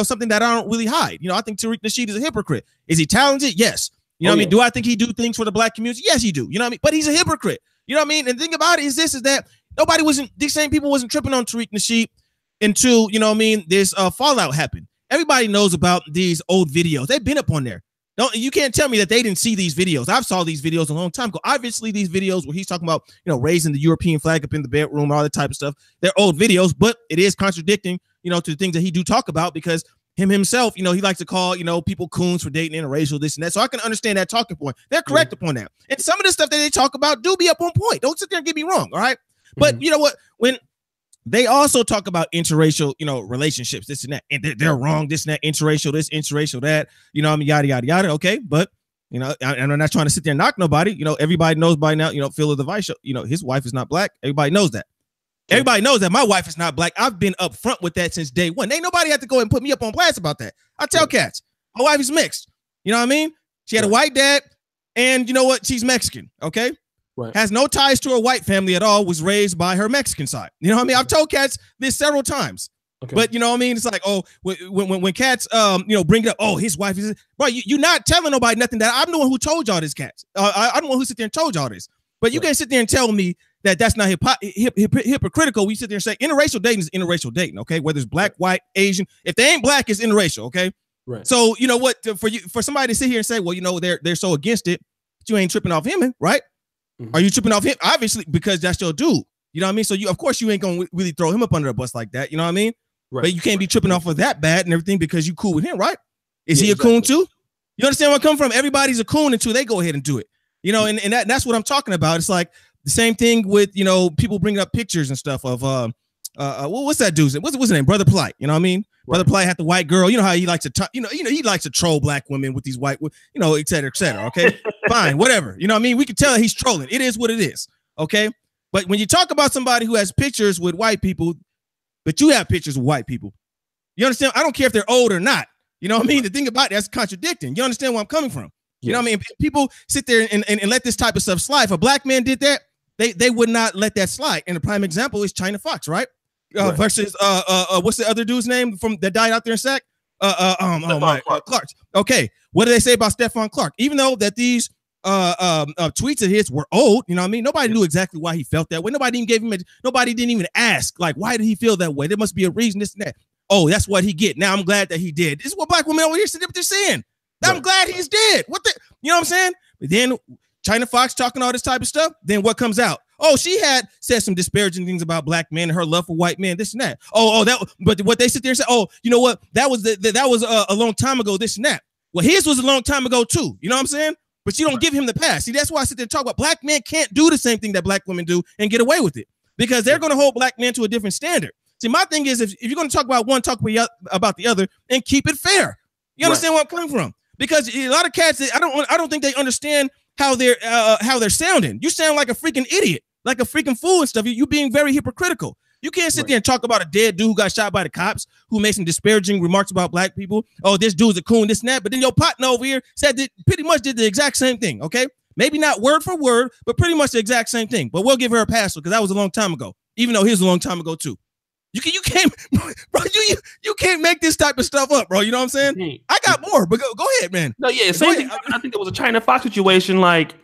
something that I don't really hide. I think Tariq Nasheed is a hypocrite. Is he talented? Yes. You know what I mean? Do I think he do things for the black community? Yes, he do. You know what I mean? But he's a hypocrite. You know what I mean? And the thing about it is that these same people wasn't tripping on Tariq Nasheed until, this fallout happened. Everybody knows about these old videos. They've been up on there. You can't tell me that they didn't see these videos. I've saw these videos a long time ago. Obviously, these videos where he's talking about, raising the European flag up in the bedroom, all that type of stuff. They're old videos, but it is contradicting, to the things that he do talk about, because himself, he likes to call, people coons for dating interracial, this and that. So I can understand that talking point. They're correct upon that. And some of the stuff that they talk about do be up on point. Don't sit there and get me wrong. All right. But you know what? When they also talk about interracial, relationships, this and that, and they're wrong, this and that, interracial, this, interracial, that, yada, yada, yada. Okay. But, I'm not trying to sit there and knock nobody. Everybody knows by now, Phil of the Vice show, his wife is not black. Everybody knows that. Everybody knows that my wife is not black. I've been up front with that since day one. Ain't nobody had to go and put me up on blast about that. I tell cats, my wife is mixed. You know what I mean? She had a white dad, and you know what? She's Mexican. Okay. Right. Has no ties to a white family at all, was raised by her Mexican side. You know what I mean? I've told cats this several times. Okay. But you know what I mean? It's like, oh, when cats bring it up, oh, his wife is, bro, you're not telling nobody nothing. That I'm the one who told y'all this, cats. I'm the one who sit there and told y'all this. But you can't sit there and tell me that that's not hypocritical. We sit there and say interracial dating is interracial dating, okay? Whether it's black, white, Asian, if they ain't black, it's interracial, okay? Right. So you know what? For somebody to sit here and say, well, they're so against it, but you ain't tripping off him, right? Mm-hmm. Are you tripping off him? Obviously, because that's your dude. You know what I mean? So of course, you ain't gonna really throw him up under the bus like that. You know what I mean? Right. But you can't be tripping off of that bad and everything because you cool with him, right? Is he a coon too? You understand where I come from? Everybody's a coon until they go ahead and do it. And that's what I'm talking about. It's like the same thing with people bringing up pictures and stuff of what's that dude's name? What's his name? Brother Plight. You know what I mean? Right. Brother Plight had the white girl. You know how he likes to he likes to troll black women with these white, et cetera, et cetera. Okay, fine, whatever. You know what I mean? We can tell that he's trolling. It is what it is. Okay, but when you talk about somebody who has pictures with white people, but you have pictures with white people, you understand? I don't care if they're old or not. You know what I mean? The thing about that's contradicting. You understand where I'm coming from? You know what I mean? If people sit there and let this type of stuff slide. If a black man did that, they would not let that slide. And the prime example is China Fox, right? Versus what's the other dude's name that died out there in Sac? Clark. Okay, what do they say about Stephon Clark? Even though that these tweets of his were old, you know what I mean? Nobody knew exactly why he felt that way. Nobody didn't even ask, like, why did he feel that way? There must be a reason, this and that. Oh, that's what he get. Now I'm glad that he did. This is what black women over here they're saying. I'm glad he's dead. You know what I'm saying? But then China Fox talking all this type of stuff. Then what comes out? Oh, she had said some disparaging things about black men and her love for white men, this and that. But what they sit there and say, oh, you know what? That was a long time ago, this and that. Well, his was a long time ago too. You know what I'm saying? But you don't give him the pass. See, that's why I sit there and talk about black men can't do the same thing that black women do and get away with it because they're going to hold black men to a different standard. See, my thing is if you're going to talk about one, talk about the other and keep it fair. You understand where I'm coming from? Because a lot of cats, I don't think they understand how they're sounding. You sound like a freaking idiot, like a freaking fool and stuff. You being very hypocritical. You can't sit there and talk about a dead dude who got shot by the cops, who made some disparaging remarks about black people. Oh, this dude's a coon, this and that. But then your partner over here said that pretty much did the exact same thing. Okay, maybe not word for word, but pretty much the exact same thing. But we'll give her a pass because that was a long time ago, even though his was a long time ago too. You can't, bro. You can't make this type of stuff up, bro. You know what I'm saying? I got more, but go ahead, man.
No, yeah, same thing. I think it was a China Fox situation. Like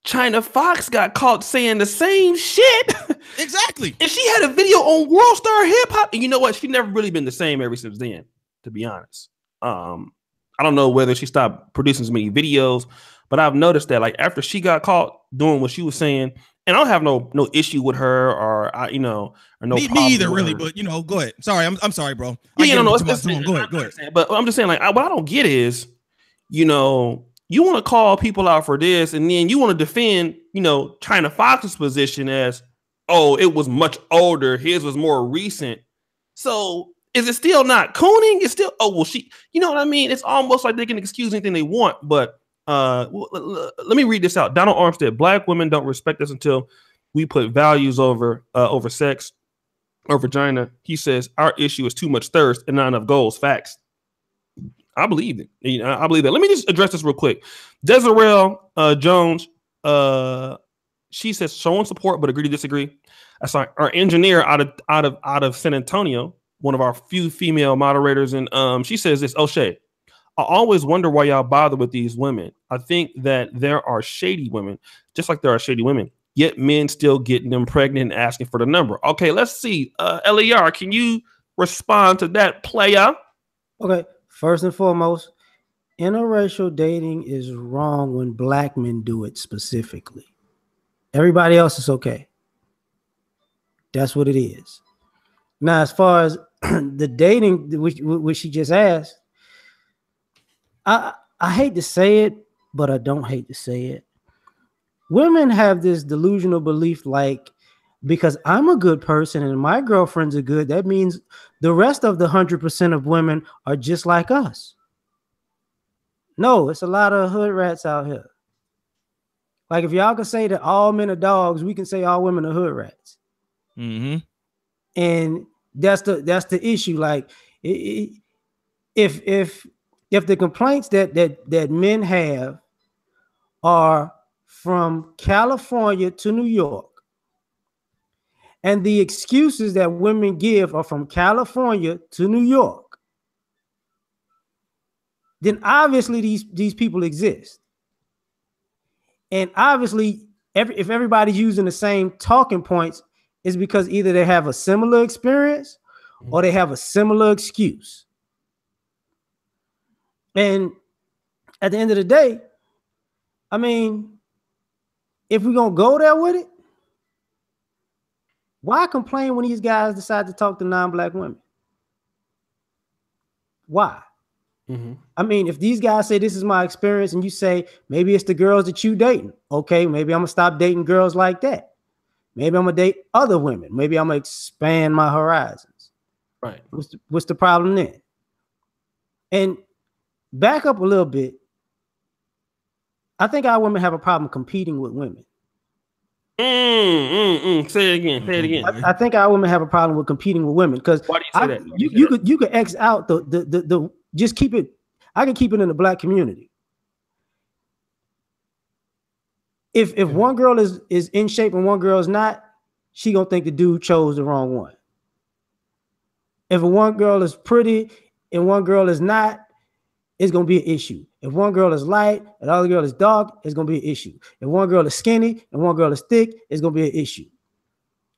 China Fox got caught saying the same shit.
Exactly.
And she had a video on World Star Hip Hop. And you know what? She's never really been the same ever since then, to be honest. I don't know whether she stopped producing as many videos, but I've noticed that like after she got caught doing what she was saying. And I don't have no issue with her or no.
Me either, really. But go ahead. Sorry, I'm sorry, bro.
No.
Go ahead.
But I'm just saying, like, what I don't get is, you want to call people out for this, and then you want to defend, China Fox's position as, oh, it was much older, his was more recent. So is it still not cooning? It's still, oh, well, she, you know what I mean? It's almost like they can excuse anything they want, but. Let me read this out. Donald Armstead: Black women don't respect us until we put values over sex. or vagina. He says our issue is too much thirst and not enough goals. Facts. I believe it. You know, I believe that. Let me just address this real quick. Desiree Jones, she says showing support but agree to disagree. That's our engineer out of San Antonio, one of our few female moderators, and she says this. O'Shea, I always wonder why y'all bother with these women. I think that there are shady women, just like there are shady women. Yet men still getting them pregnant and asking for the number. Okay, let's see. LAR, can you respond to that, player?
Okay, first and foremost, interracial dating is wrong when black men do it specifically. Everybody else is okay. That's what it is. Now, as far as the dating, which she just asked, I hate to say it, but I don't hate to say it. Women have this delusional belief like, because I'm a good person and my girlfriends are good, that means the rest of the 100% of women are just like us. No, it's a lot of hood rats out here. Like if y'all can say that all men are dogs, we can say all women are hood rats.
Mm-hmm.
And that's the issue. Like if the complaints that men have are from California to New York, and the excuses that women give are from California to New York, then obviously these people exist. And obviously, if everybody's using the same talking points, it's because either they have a similar experience or they have a similar excuse. And at the end of the day, I mean, if we're going to go there with it, why complain when these guys decide to talk to non-black women? Why? Mm-hmm. I mean, if these guys say this is my experience and you say maybe it's the girls that you dating, okay, maybe I'm gonna stop dating girls like that. Maybe I'm gonna date other women. Maybe I'm gonna expand my horizons.
Right.
What's the problem then? And back up a little bit. I think our women have a problem competing with women.
Say it again. Say it again.
I think our women have a problem with competing with women because
why do you say that?
You could X out the just keep it. I can keep it in the black community. If one girl is in shape and one girl is not, she gonna think the dude chose the wrong one. If one girl is pretty and one girl is not, it's gonna be an issue. If one girl is light and the other girl is dark, it's gonna be an issue. If one girl is skinny and one girl is thick, it's gonna be an issue.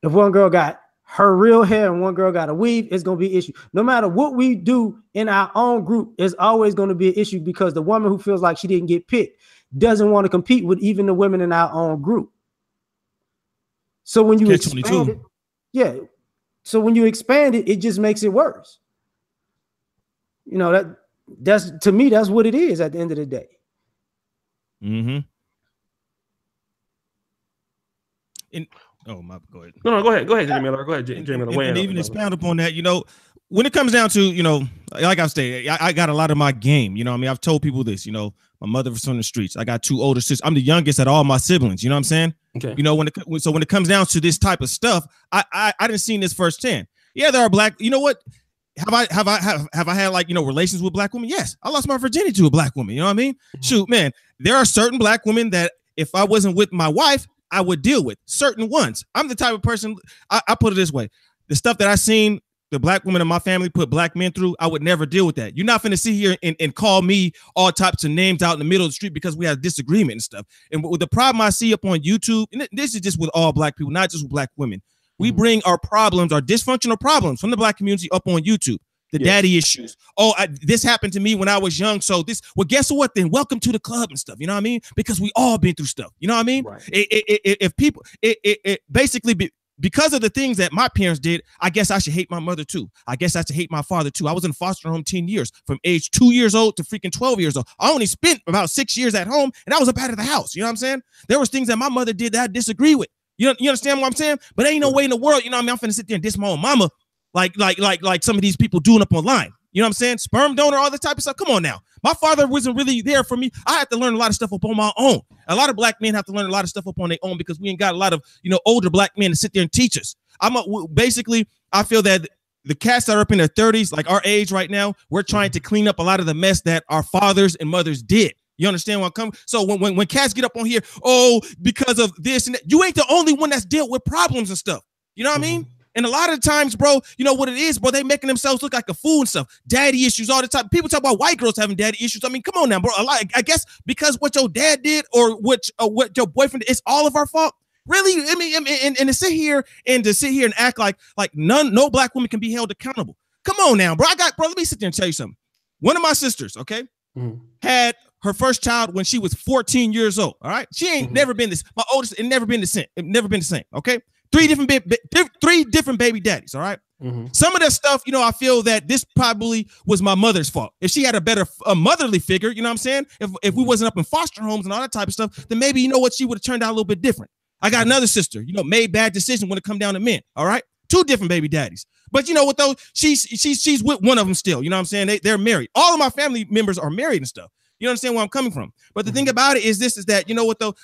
If one girl got her real hair and one girl got a weave, it's gonna be an issue. No matter what we do in our own group, it's always gonna be an issue because the woman who feels like she didn't get picked doesn't want to compete with even the women in our own group. So when you expand it, yeah. So when you expand it, it just makes it worse. You know, that's to me, that's what it is at the end of the day.
Mm-hmm. Go ahead.
No, go ahead, J Miller. Go ahead, J Miller.
And even expound upon that, you know, when it comes down to, you know, like I've stated, I got a lot of my game. You know what I mean? I've told people this, you know, my mother was from the streets. I got 2 older sisters. I'm the youngest at all my siblings. You know what I'm saying?
Okay.
You know, when it comes down to this type of stuff, I didn't see this firsthand. Yeah, there are black. You know what? Have I had like, you know, relations with black women? Yes, I lost my virginity to a black woman. You know what I mean? Mm-hmm. Shoot, man, there are certain black women that if I wasn't with my wife, I would deal with certain ones. I'm the type of person. I put it this way: the stuff that I seen the black women in my family put black men through, I would never deal with that. You're not finna sit here and call me all types of names out in the middle of the street because we have disagreement and stuff. And with the problem I see up on YouTube, and this is just with all black people, not just with black women. We bring our problems, our dysfunctional problems from the black community up on YouTube. The daddy issues. Oh, this happened to me when I was young. So well, guess what then? Welcome to the club and stuff. You know what I mean? Because we all been through stuff. You know what I mean? Right. If people, basically because of the things that my parents did, I guess I should hate my mother too. I guess I should hate my father too. I was in foster home 10 years, from age 2 years old to freaking 12 years old. I only spent about 6 years at home and I was up out of the house. You know what I'm saying? There was things that my mother did that I disagree with. You understand what I'm saying? But ain't no way in the world, you know what I mean? I'm finna sit there and diss my own mama like some of these people doing up online. You know what I'm saying? Sperm donor, all this type of stuff. Come on now. My father wasn't really there for me. I had to learn a lot of stuff up on my own. A lot of black men have to learn a lot of stuff up on their own because we ain't got a lot of, you know, older black men to sit there and teach us. Basically, I feel that the cats that are up in their 30s, like our age right now, we're trying to clean up a lot of the mess that our fathers and mothers did. You understand where I'm coming? So when cats get up on here, oh, because of this and that, you ain't the only one that's dealt with problems and stuff. You know what I mean? And a lot of times, bro, you know what it is, bro? They making themselves look like a fool and stuff. Daddy issues all the time. People talk about white girls having daddy issues. I mean, come on now, bro. I guess because what your dad did or what your boyfriend did, it's all of our fault. Really? I mean, and to sit here and act like no black woman can be held accountable. Come on now, bro. Let me sit there and tell you something. One of my sisters, okay, had her first child when she was 14 years old. All right, she ain't never been this. My oldest, it never been the same. Okay. Three different baby daddies, all right? Some of that stuff, you know, I feel that this probably was my mother's fault. If she had a better motherly figure, you know what I'm saying? If we wasn't up in foster homes and all that type of stuff, then maybe, you know what, she would have turned out a little bit different. I got another sister, you know, made bad decisions when it come down to men, all right? 2 different baby daddies. But you know what, though? She's with one of them still, you know what I'm saying? They're married. All of my family members are married and stuff. You understand where I'm coming from? But the thing about it is that, you know what, though?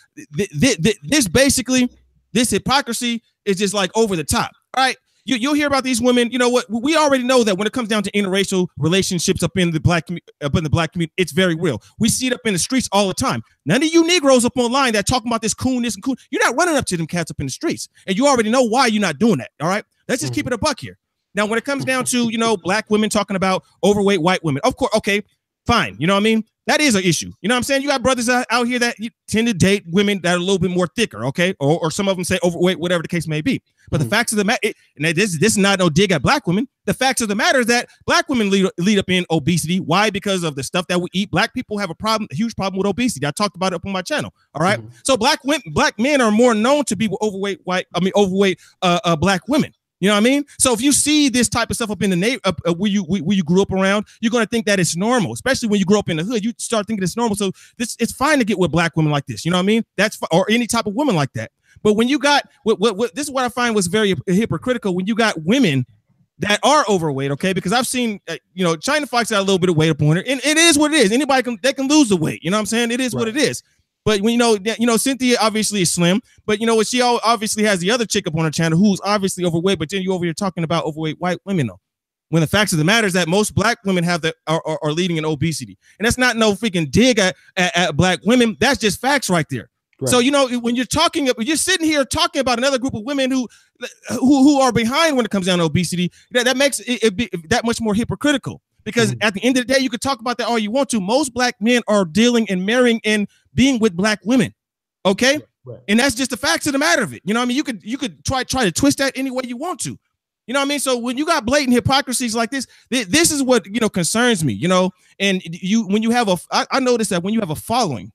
This hypocrisy is just like over the top. All right. You'll hear about these women. You know what? We already know that when it comes down to interracial relationships up in the black community, it's very real. We see it up in the streets all the time. None of you Negroes up online that talking about this coolness and cool. You're not running up to them cats up in the streets. And you already know why you're not doing that. All right. Let's just keep it a buck here. Now, when it comes down to, you know, black women talking about overweight white women, of course, okay, fine. You know what I mean? That is an issue. You know what I'm saying? You got brothers out here that tend to date women that are a little bit more thicker, okay? Or some of them say overweight, whatever the case may be. But the facts of the matter, and this is not no dig at black women. The facts of the matter is that black women lead up in obesity. Why? Because of the stuff that we eat. Black people have a huge problem with obesity. I talked about it up on my channel. All right. So black men are more known to be overweight black women. You know what I mean? So if you see this type of stuff up in the where you grew up around, you're going to think that it's normal, especially when you grow up in the hood. You start thinking it's normal. So it's fine to get with black women like this. You know what I mean? Or any type of woman like that. But when you got this is what I find was very hypocritical when you got women that are overweight. Okay, because I've seen you know, China Fox got a little bit of weight up on her, and it is what it is. Anybody can lose the weight. You know what I'm saying? It is what it is. But when you know, Cynthia obviously is slim, but you know what, she obviously has the other chick up on her channel who's obviously overweight. But then you over here talking about overweight white women, though. When the facts of the matter is that most black women are leading in obesity, and that's not no freaking dig at black women. That's just facts right there. Right. So you know, when you're sitting here talking about another group of women who are behind when it comes down to obesity, that makes it be that much more hypocritical. Because at the end of the day, you could talk about that all you want to. Most black men are dealing and marrying and being with black women. Okay. Right. And that's just the facts of the matter of it. You know what I mean? You could try to twist that any way you want to. You know what I mean? So when you got blatant hypocrisies like this is what, you know, concerns me, you know, and when you have I noticed that when you have a following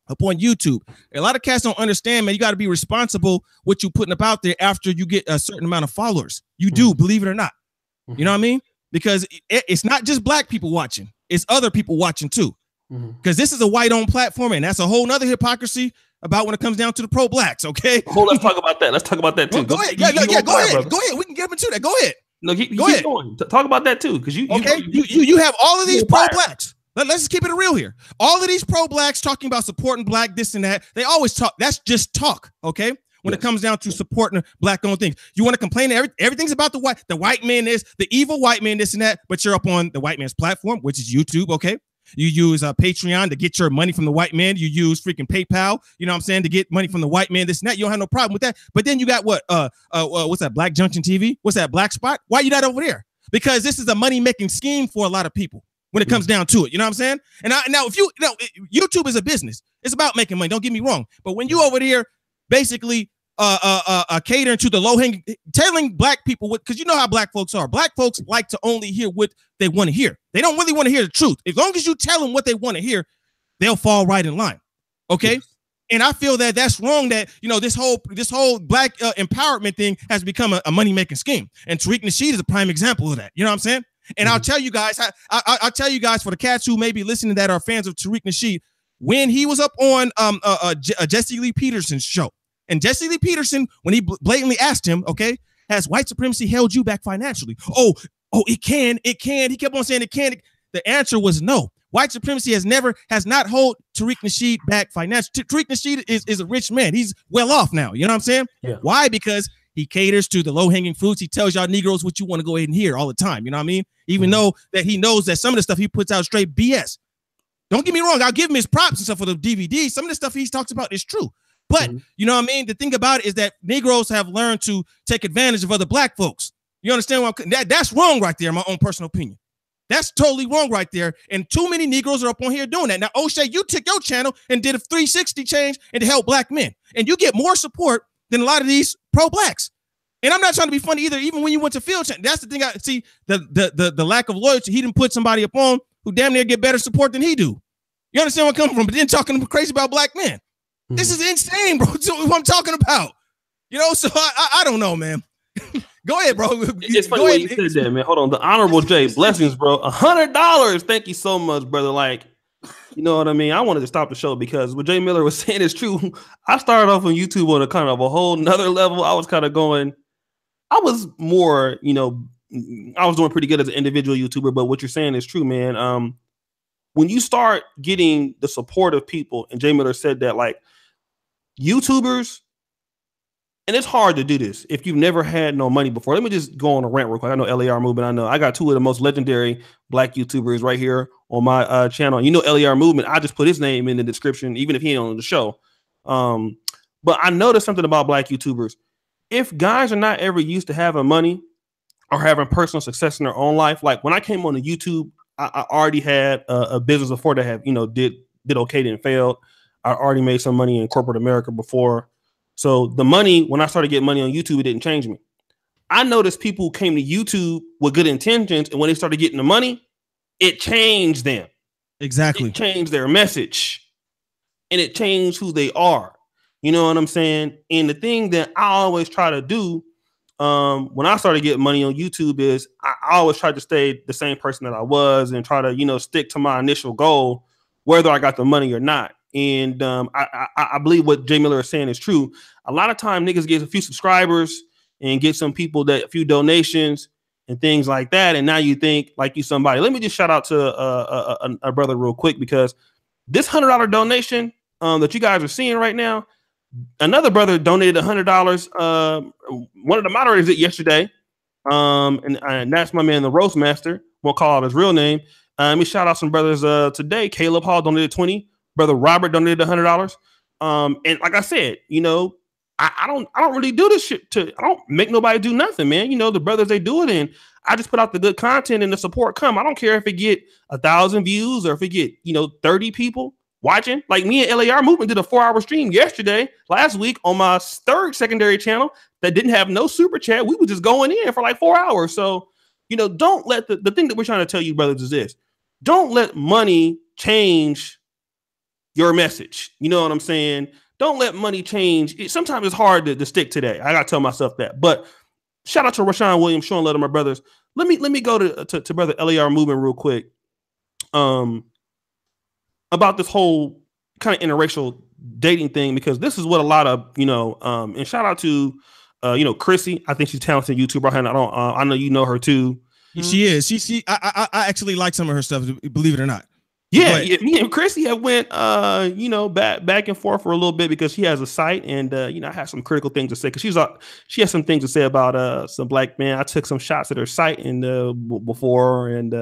up on YouTube, a lot of cats don't understand, man, you got to be responsible what you putting up out there after you get a certain amount of followers. You do, believe it or not. You know what I mean? Because it's not just black people watching, it's other people watching too. Because this is a white-owned platform, and that's a whole nother hypocrisy about when it comes down to the pro-blacks, okay?
Let's talk about that. Let's talk about that too.
Go ahead. Go ahead. Go ahead. We can get into that. Go ahead.
No, go ahead. Going. Talk about that too, because you
have all of these pro-blacks. Let's just keep it real here. All of these pro-blacks talking about supporting black this and that. They always talk. That's just talk, okay? When it comes down to supporting black-owned things, you want to complain that everything's about the white man is the evil white man, this and that, but you're up on the white man's platform, which is YouTube, okay? You use Patreon to get your money from the white man. You use freaking PayPal, you know what I'm saying, to get money from the white man, this and that. You don't have no problem with that. But then you got what's that, Black Junction TV? What's that, Black Spot? Why you not over there? Because this is a money-making scheme for a lot of people when it comes down to it. You know what I'm saying? And now if YouTube is a business. It's about making money. Don't get me wrong. But when you over there basically catering to the low-hanging, telling black people what, because you know how black folks are. Black folks like to only hear what they want to hear. They don't really want to hear the truth. As long as you tell them what they want to hear, they'll fall right in line. Okay. Yes. And I feel that that's wrong, that, you know, this whole black empowerment thing has become a money-making scheme. And Tariq Nasheed is a prime example of that. You know what I'm saying? And I'll tell you guys, I'll tell you guys, for the cats who may be listening that are fans of Tariq Nasheed, when he was up on Jesse Lee Peterson's show, and Jesse Lee Peterson, when he blatantly asked him, okay, has white supremacy held you back financially? Oh, it can. He kept on saying it can. The answer was no. White supremacy has not held Tariq Nasheed back financially. Tariq Nasheed is a rich man. He's well off now. You know what I'm saying? Yeah. Why? Because He caters to the low-hanging fruits. He tells y'all Negroes what you want to go ahead and hear all the time. You know what I mean? Even though that he knows that some of the stuff he puts out straight BS. Don't get me wrong. I'll give him his props and stuff for the DVD. Some of the stuff he talks about is true. But, you know what I mean? The thing about it is that Negroes have learned to take advantage of other black folks. You understand what that's wrong right there, in my own personal opinion. That's totally wrong right there. And too many Negroes are up on here doing that. Now, O'Shea, you took your channel and did a 360 change and to help black men. And you get more support than a lot of these pro-blacks. And I'm not trying to be funny either. Even when you went to field change, that's the thing. I see the lack of loyalty. He didn't put somebody up on who damn near get better support than he do. You understand where I'm coming from? But then talking crazy about black men. This is insane, bro. That's what I'm talking about. You know, so I don't know, man. Go ahead, bro.
It's funny when you said that, man. Hold on. The Honorable Jay, blessings, bro. $100. Thank you so much, brother. Like, you know what I mean? I wanted to stop the show because what Jay Miller was saying is true. I started off on YouTube on a kind of a whole nother level. I was kind of going, I was more, you know, I was doing pretty good as an individual YouTuber, but what you're saying is true, man. When you start getting the support of people, and Jay Miller said that, like, YouTubers, and it's hard to do this if you've never had no money before. Let me just go on a rant real quick. I know LAR Movement. I know I got two of the most legendary black YouTubers right here on my channel. You know, LAR Movement, I just put his name in the description, even if he ain't on the show. But I noticed something about black YouTubers. If guys are not ever used to having money or having personal success in their own life, like when I came on the YouTube, I already had a business before that have, you know, did okay and failed. I already made some money in corporate America before. So the money, when I started getting money on YouTube, it didn't change me. I noticed people who came to YouTube with good intentions, and when they started getting the money, it changed them.
Exactly.
It changed their message, and it changed who they are. You know what I'm saying? And the thing that I always try to do when I started getting money on YouTube is I always tried to stay the same person that I was and try to, you know, stick to my initial goal, whether I got the money or not. And I believe what Jay Miller is saying is true. A lot of time niggas get a few subscribers and get some people that a few donations and things like that. And now you think like you somebody. Let me just shout out to a brother real quick, because this $100 donation that you guys are seeing right now, another brother donated $100. One of the moderators did yesterday. And that's my man, the Roast Master. Won't call out his real name. Let me shout out some brothers today. Caleb Hall donated 20. Brother Robert donated $100. And like I said, you know, I don't really do this shit I don't make nobody do nothing, man. You know, the brothers, they do it, and I just put out the good content and the support come. I don't care if it get 1,000 views or if it get, you know, 30 people watching. Like me and LAR Movement did a 4-hour stream last week on my third secondary channel that didn't have no super chat. We were just going in for like 4 hours. So, you know, don't let the thing that we're trying to tell you, brothers, is this. Don't let money change your message. You know what I'm saying? Don't let money change. Sometimes it's hard to stick today. I gotta tell myself that. But shout out to Rashawn Williams, Sean Love, my brothers. Let me go to brother LAR Movement real quick. About this whole kind of interracial dating thing, because this is what a lot of, you know, and shout out to you know, Chrissy. I think she's a talented YouTuber. I know you know her too.
She is. I actually like some of her stuff, believe it or not.
Yeah, me and Chrissy have went, you know, back and forth for a little bit because she has a site, and you know, I have some critical things to say because she has some things to say about some black men. I took some shots at her site and before, and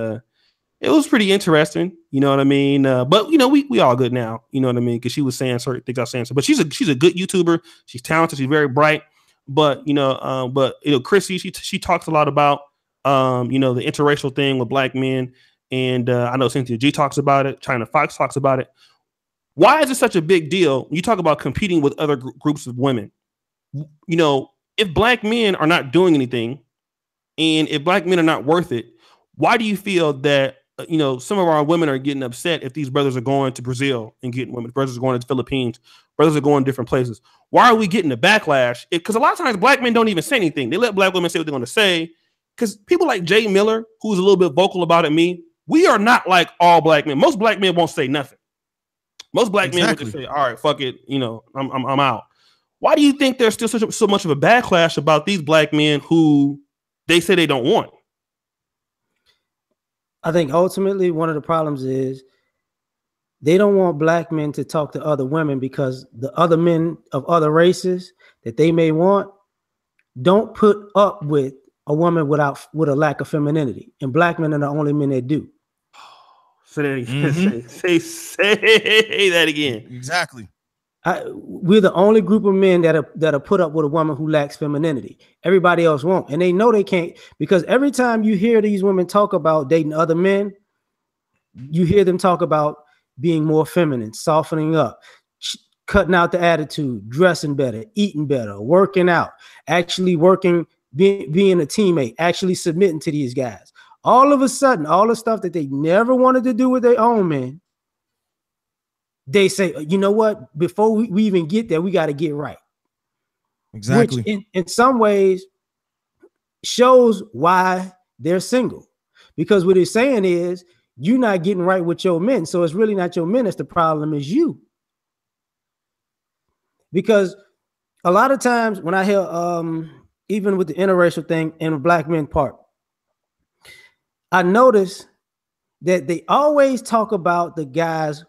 it was pretty interesting. You know what I mean? But you know, we all good now. You know what I mean? Because she was saying certain things I was saying. But she's a good YouTuber. She's talented. She's very bright. But you know, Chrissy, she talks a lot about you know, the interracial thing with black men. And I know Cynthia G talks about it. China Fox talks about it. Why is it such a big deal? You talk about competing with other groups of women. You know, if black men are not doing anything, and if black men are not worth it, why do you feel that, you know, some of our women are getting upset if these brothers are going to Brazil and getting women? Brothers are going to the Philippines. Brothers are going to different places. Why are we getting the backlash? Because a lot of times black men don't even say anything. They let black women say what they're going to say. Because people like Jay Miller, who's a little bit vocal about it, we are not like all black men. Most black men won't say nothing. Most black men will just say, all right, fuck it. You know, I'm out. Why do you think there's still so much of a backlash about these black men who they say they don't want?
I think ultimately one of the problems is they don't want black men to talk to other women because the other men of other races that they may want don't put up with a woman with a lack of femininity, and black men are the only men that do.
Say that again. Say that again.
Exactly.
We're the only group of men that are put up with a woman who lacks femininity. Everybody else won't, and they know they can't, because every time you hear these women talk about dating other men, you hear them talk about being more feminine, softening up, cutting out the attitude, dressing better, eating better, working out, actually working, being a teammate, actually submitting to these guys. All of a sudden, all the stuff that they never wanted to do with their own men, they say, you know what? Before we even get there, we got to get right.
Exactly.
Which in some ways shows why they're single. Because what it's saying is you're not getting right with your men. So it's really not your men. It's the problem is you. Because a lot of times when I hear, even with the interracial thing and black men part, I notice that they always talk about the guys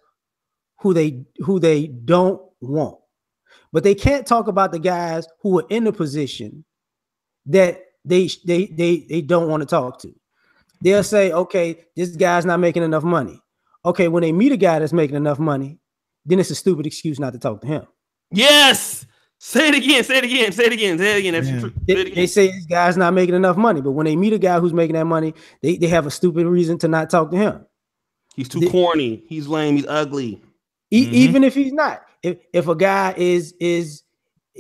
who they don't want, but they can't talk about the guys who are in the position that they don't want to talk to. They'll say, okay, this guy's not making enough money. Okay, when they meet a guy that's making enough money, then it's a stupid excuse not to talk to him.
Yes. Say it again. Say it again. Say it again. Say it again. That's true.
They say this guy's not making enough money, but when they meet a guy who's making that money, they have a stupid reason to not talk to him.
He's too corny. He's lame. He's ugly.
Even if he's not. If a guy is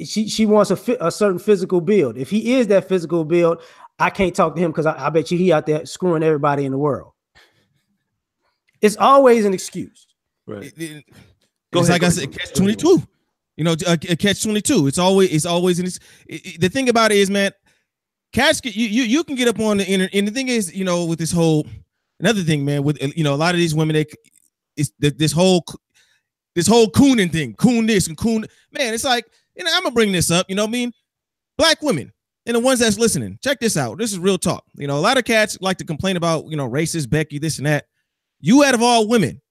she wants a certain physical build. If he is that physical build, I can't talk to him because I bet you he out there screwing everybody in the world. It's always an excuse.
Right.
It's like I said, catch 22. You know, a catch 22. It's always in this. The thing about it is, man, cats you can get up on the internet, and the thing is, you know, with this whole another thing, man, with a lot of these women, this whole cooning thing, coon this and coon, man, it's like, I'm gonna bring this up, you know what I mean? Black women and the ones that's listening, check this out. This is real talk. A lot of cats like to complain about, racist Becky, this and that. You out of all women,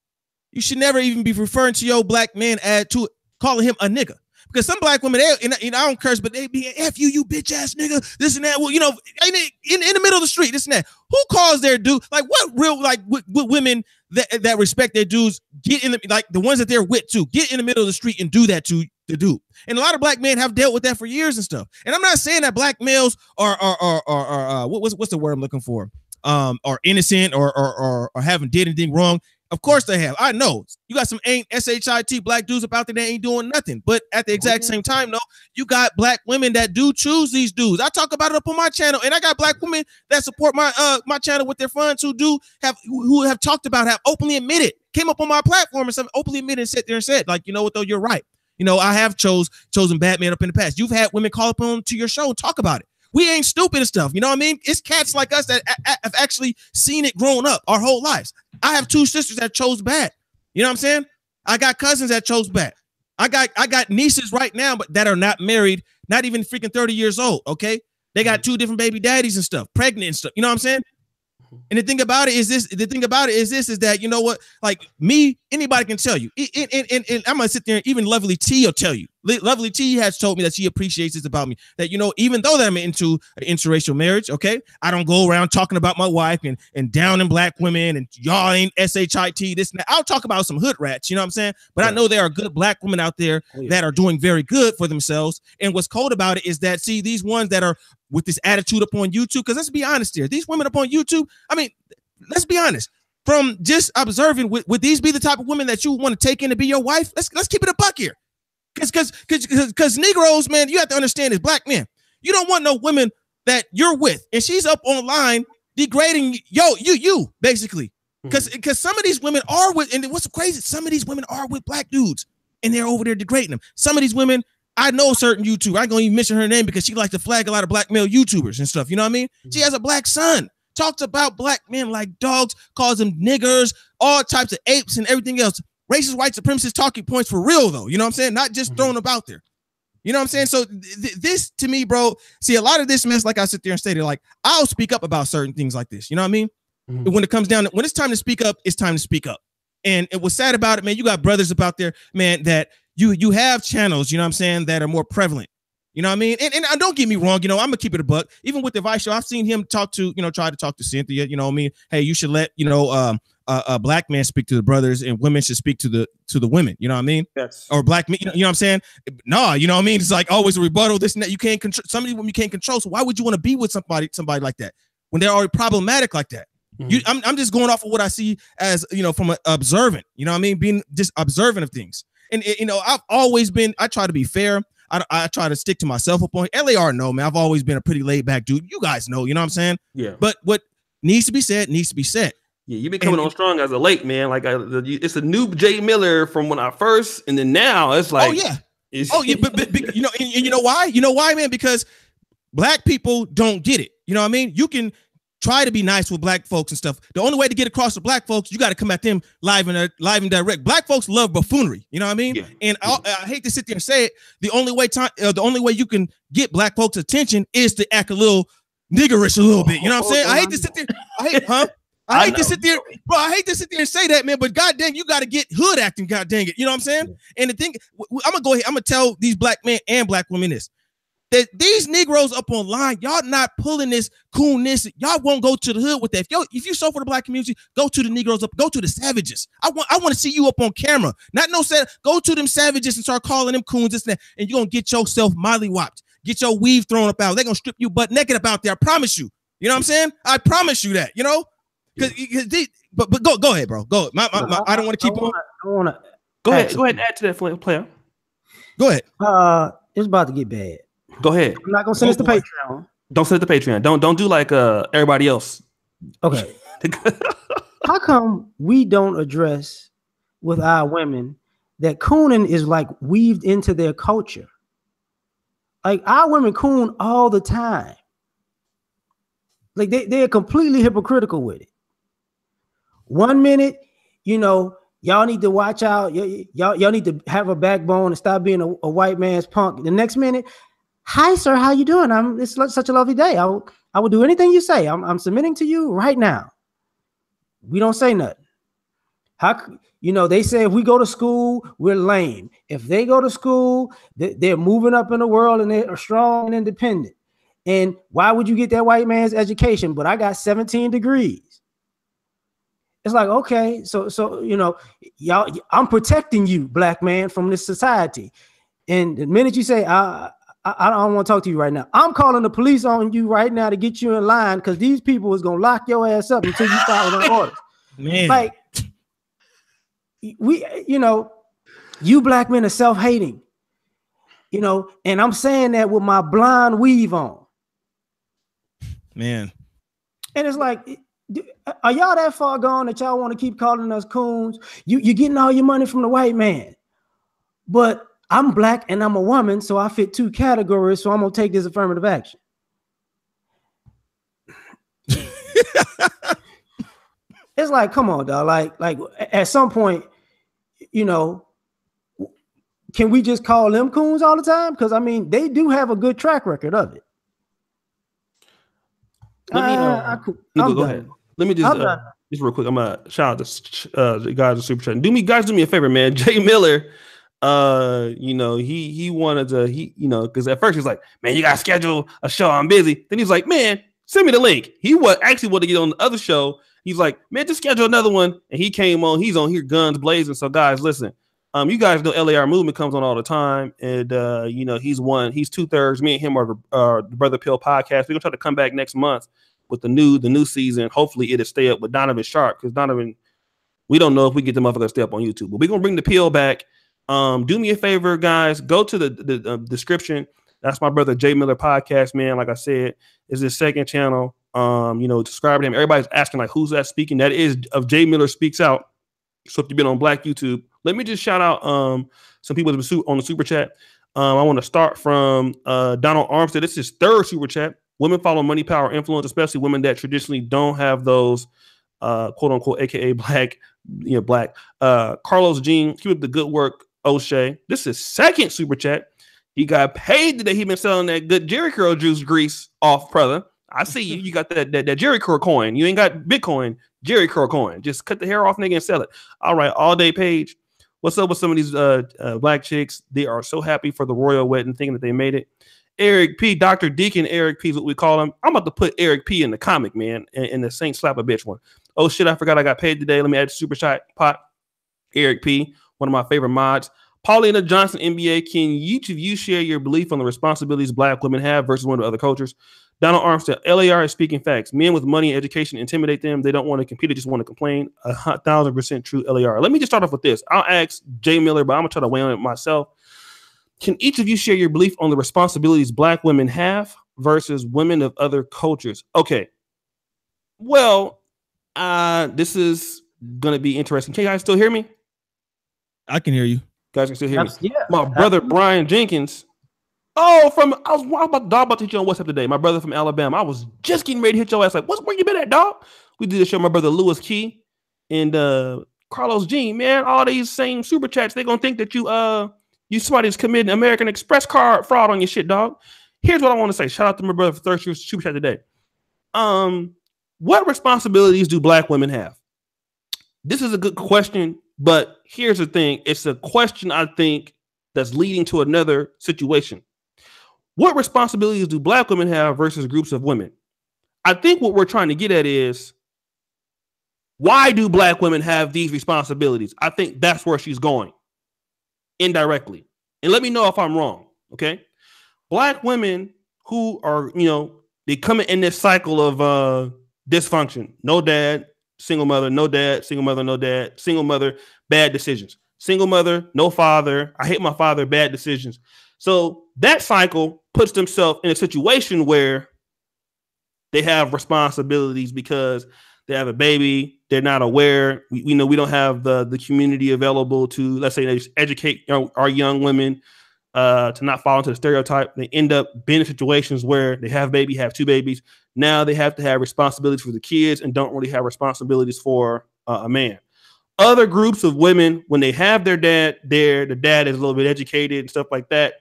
you should never even be referring to your black man calling him a nigga. Because some black women, I don't curse, but they be F you bitch ass nigga, this and that. Well, in the middle of the street, this and that. Who calls their dude? Like, what real, like, what women that respect their dudes get in the ones that they're with too, get in the middle of the street and do that to the dude. And a lot of black men have dealt with that for years and stuff. And I'm not saying that black males are what's the word I'm looking for? Are innocent or haven't did anything wrong. Of course they have. I know you got some ain't shit black dudes up out there that ain't doing nothing. But at the exact same time, though, you got black women that do choose these dudes. I talk about it up on my channel, and I got black women that support my channel with their funds who have talked about, have openly admitted, came up on my platform and openly admitted and sat there and said, like, you know what, though, you're right. I have chosen Batman up in the past. You've had women call up on to your show and talk about it. We ain't stupid and stuff. You know what I mean? It's cats like us that have actually seen it growing up our whole lives. I have two sisters that chose bad. You know what I'm saying? I got cousins that chose bad. I got nieces right now, but that are not married, not even freaking 30 years old. Okay. They got two different baby daddies and stuff, pregnant and stuff. You know what I'm saying? And the thing about it is that, you know what, like me, anybody can tell you, and I'm going to sit there, and even Lovely T will tell you. Lovely T has told me that she appreciates this about me, that, even though that I'm into an interracial marriage, okay, I don't go around talking about my wife and downing black women and y'all ain't shit, this and that. I'll talk about some hood rats, you know what I'm saying? But I know there are good black women out there that are doing very good for themselves. And what's cold about it is that, see, these ones that are with this attitude up on YouTube, because let's be honest here, these women up on YouTube, I mean, let's be honest, from just observing, would these be the type of women that you want to take in to be your wife? Let's keep it a buck here. Because Negroes, man, you have to understand, as black men, you don't want no women that you're with and she's up online degrading you basically. Because some of these women are with, and what's crazy, some of these women are with black dudes and they're over there degrading them. Some of these women, I know a certain YouTuber, I ain't gonna even mention her name because she likes to flag a lot of black male YouTubers and stuff. You know what I mean? She has a black son, talks about black men like dogs, calls them niggers, all types of apes and everything else. Racist, white supremacist talking points for real, though. You know what I'm saying? Not just thrown about there. You know what I'm saying? So this, to me, bro, see, a lot of this mess, like I sit there and stated, like, I'll speak up about certain things like this. You know what I mean? When it comes down to, when it's time to speak up, it's time to speak up. And what's sad about it, man, you got brothers up out there, man, that you have channels, you know what I'm saying, that are more prevalent. You know what I mean? And don't get me wrong, I'm gonna keep it a buck. Even with the Vice show, I've seen him try to talk to Cynthia. You know what I mean? Hey, you should let a black man speak to the brothers, and women should speak to the women. You know what I mean?
Yes.
Or black men. You know what I'm saying? No, you know what I mean? It's like always a rebuttal. This and that. You can't control somebody when you can't control. So why would you want to be with somebody like that when they're already problematic like that? Mm-hmm. I'm just going off of what I see as from an observant. You know what I mean? Being just observant of things. And I try to be fair. I try to stick to myself up on LAR. No, man, I've always been a pretty laid back dude. You guys know, you know what I'm saying?
Yeah.
But what needs to be said needs to be said.
Yeah, you've been coming on strong as a late man. Like it's a new Jay Miller from when I first, and then now it's like,
oh yeah, but you know why? You know why, man? Because black people don't get it. You know what I mean? You can try to be nice with black folks and stuff. The only way to get across to black folks, you got to come at them live and direct. Black folks love buffoonery. You know what I mean? Yeah. And I hate to sit there and say it. The only way you can get black folks' attention is to act a little niggerish a little bit. You know what I'm saying? I hate to sit there. I hate to sit there, bro. I hate to sit there and say that, man. But god dang, you got to get hood acting. God dang it. You know what I'm saying? And the thing, I'm gonna go ahead. I'm gonna tell these black men and black women this. That these Negroes up online, y'all not pulling this coolness. Y'all won't go to the hood with that. If you so for the black community, go to the Negroes up, go to the savages. I want to see you up on camera. Go to them savages and start calling them coons, this and that, and you're gonna get yourself mollywopped, get your weave thrown up out. They're gonna strip you butt naked up out there. I promise you. You know what I'm saying? I promise you that, but go ahead, bro. Go. I don't want to keep on.
I want to
go ahead and add to that player.
Go ahead.
It's about to get bad.
Go ahead.
I'm not gonna send this to Patreon.
Don't send it to Patreon. Don't do like everybody else.
Okay. How come we don't address with our women that cooning is like weaved into their culture? Like our women coon all the time. Like they're completely hypocritical with it. 1 minute, y'all need to watch out. Y'all need to have a backbone and stop being a white man's punk. The next minute, hi, sir, how you doing? It's such a lovely day. I will do anything you say. I'm submitting to you right now. We don't say nothing. They say if we go to school, we're lame. If they go to school, they're moving up in the world and they are strong and independent. And why would you get that white man's education? But I got 17 degrees. It's like, okay, so y'all, I'm protecting you, black man, from this society. And the minute you say, I don't want to talk to you right now, I'm calling the police on you right now to get you in line because these people is gonna lock your ass up until you follow their orders.
Man,
like you black men are self-hating, and I'm saying that with my blonde weave on.
Man,
and it's like, are y'all that far gone that y'all want to keep calling us coons? You're getting all your money from the white man, but I'm black and I'm a woman, so I fit 2 categories. So I'm gonna take this affirmative action. It's like, come on, dog. Like at some point, can we just call them coons all the time? Because they do have a good track record of it.
Go ahead. Let me just real quick. I'm gonna shout out to the guys in Super Chat. Do me a favor, man. Jay Miller, he wanted to, because at first he's like, man, you gotta schedule a show. I'm busy. Then he's like, man, send me the link. He actually wanted to get on the other show. He's like, man, just schedule another one. And he came on. He's on here, guns blazing. So guys, listen. You guys know LAR Movement comes on all the time, and he's 2/3. Me and him are the Brother Pill podcast. We're gonna try to come back next month with the new season. Hopefully it'll stay up with Donovan Sharp, because Donovan, we don't know if we get the motherfucker to stay up on YouTube, but we're gonna bring the Pill back. Do me a favor, guys. Go to the description. That's my brother JmillerPodcast, man. Like I said, is his second channel. Subscribe to him. Everybody's asking like, who's that speaking? That is of Jay Miller Speaks Out. So if you've been on Black YouTube, let me just shout out some people on the super chat. I want to start from Donald Armstead. This is his 3rd super chat. Women follow money, power, influence, especially women that traditionally don't have those quote unquote, aka black, black. Carlos Jean, keep up the good work, O'Shea. This is 2nd super chat. He got paid today. He been selling that good Jerry curl juice grease off, brother. I see you. You got that Jerry curl coin. You ain't got Bitcoin. Jerry curl coin. Just cut the hair off, nigga, and sell it. All right, all day page. What's up with some of these black chicks? They are so happy for the royal wedding, thinking that they made it. Eric P, Dr. Deacon Eric P is what we call him. I'm about to put Eric P in the comic, man, in the Saint Slap a Bitch one. Oh shit, I forgot I got paid today. Let me add the super chat pot. Eric P, one of my favorite mods. Paulina Johnson, NBA. Can each of you share your belief on the responsibilities Black women have versus one of the other cultures? Donald Armstead, LAR is speaking facts. Men with money and education intimidate them. They don't want to compete. They just want to complain. 1,000% true, LAR. Let me just start off with this. I'll ask Jay Miller, but I'm going to try to weigh on it myself. Can each of you share your belief on the responsibilities Black women have versus women of other cultures? Okay. Well, this is going to be interesting. Can you guys still hear me?
I can hear you.
Guys can still hear me.
Yeah,
my brother Brian Jenkins. I was about to hit you on WhatsApp today. My brother from Alabama. I was just getting ready to hit your ass. Like, where you been at, dog? We did a show. My brother Lewis Key and Carlos Jean. Man, all these same super chats. They gonna think that you somebody's committing American Express card fraud on your shit, dog. Here's what I want to say. Shout out to my brother for third super chat today. What responsibilities do Black women have? This is a good question. But here's the thing. It's a question, I think, that's leading to another situation. What responsibilities do Black women have versus groups of women? I think what we're trying to get at is, why do Black women have these responsibilities? I think that's where she's going, indirectly. And let me know if I'm wrong, okay? Black women who are, they come in this cycle of dysfunction. No dad. Single mother, no dad, single mother, no dad, single mother, bad decisions. Single mother, no father. I hate my father, bad decisions. So that cycle puts themselves in a situation where they have responsibilities because they have a baby. They're not aware. We know we don't have the community available to, let's say, they educate our young women to not fall into the stereotype. They end up being in situations where they have two babies. Now they have to have responsibilities for the kids and don't really have responsibilities for a man. Other groups of women, when they have their dad there, the dad is a little bit educated and stuff like that.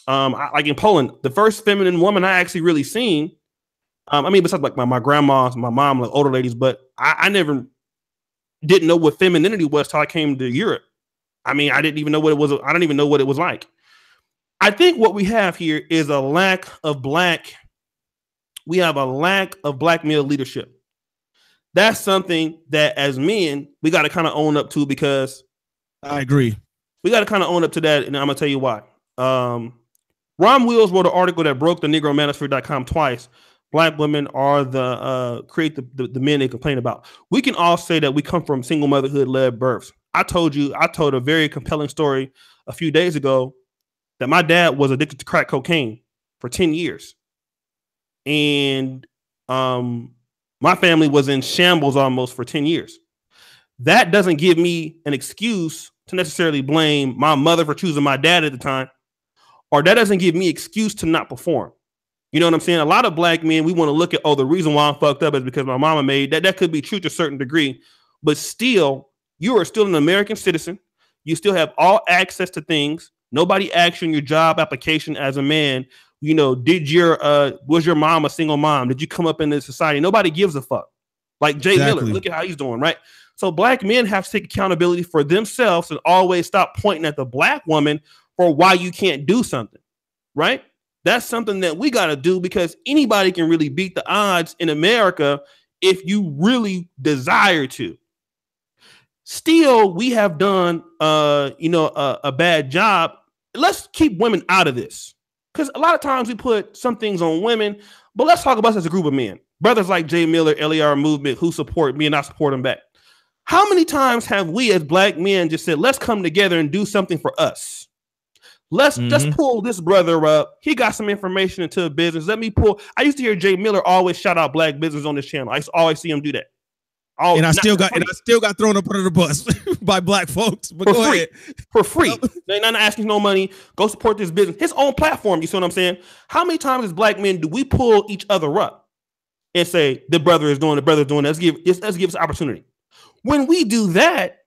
Like in Poland, the first feminine woman I actually really seen, besides like my grandma, my mom, like older ladies, but I never didn't know what femininity was till I came to Europe. I didn't even know what it was. I don't even know what it was like. I think what we have here is a lack of Black male leadership. That's something that as men, we got to kind of own up to, because
I agree.
We got to kind of own up to that. And I'm going to tell you why. Ron Wheels wrote an article that broke the NegroManosphere.com twice. Black women are the men they complain about. We can all say that we come from single motherhood led births. I told a very compelling story a few days ago that my dad was addicted to crack cocaine for 10 years. And my family was in shambles almost for 10 years. That doesn't give me an excuse to necessarily blame my mother for choosing my dad at the time, or that doesn't give me excuse to not perform. You know what I'm saying? A lot of Black men, we want to look at, the reason why I'm fucked up is because my mama made that. That could be true to a certain degree, but still, you are still an American citizen. You still have all access to things. Nobody asks you in your job application as a man, was your mom a single mom? Did you come up in this society? Nobody gives a fuck. Like Jay Miller, look at how he's doing, right? So Black men have to take accountability for themselves and always stop pointing at the Black woman for why you can't do something, right? That's something that we got to do, because anybody can really beat the odds in America if you really desire to. Still, we have done, a bad job. Let's keep women out of this, because a lot of times we put some things on women, but let's talk about us as a group of men. Brothers like Jay Miller, LAR Movement, who support me and I support them back. How many times have we as Black men just said, let's come together and do something for us? Let's just pull this brother up. He got some information into a business. I used to hear Jay Miller always shout out Black business on this channel. I used to always see him do that.
I still got thrown up under the bus by Black folks. But go ahead.
For free. They're not asking no money. Go support this business. His own platform. You see what I'm saying? How many times as Black men do we pull each other up and say, the brother is doing that. Let's give us opportunity. When we do that,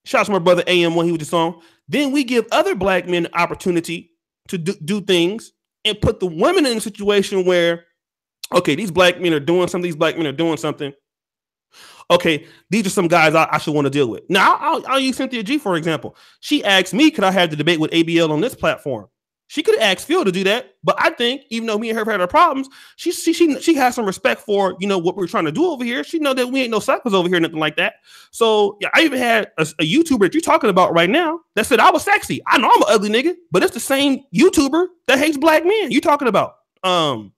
shout out to my brother AM when he was just on, then we give other Black men the opportunity to do things and put the women in a situation where, okay, these Black men are doing something. Okay, these are some guys I should want to deal with. Now, I'll use Cynthia G, for example. She asked me, could I have the debate with ABL on this platform? She could have asked Phil to do that, but I think even though me and her had our problems, she has some respect for what we're trying to do over here. She know that we ain't no suckers over here, nothing like that. So yeah, I even had a YouTuber that you're talking about right now that said I was sexy. I know I'm an ugly nigga, but it's the same YouTuber that hates black men. You talking about?
Who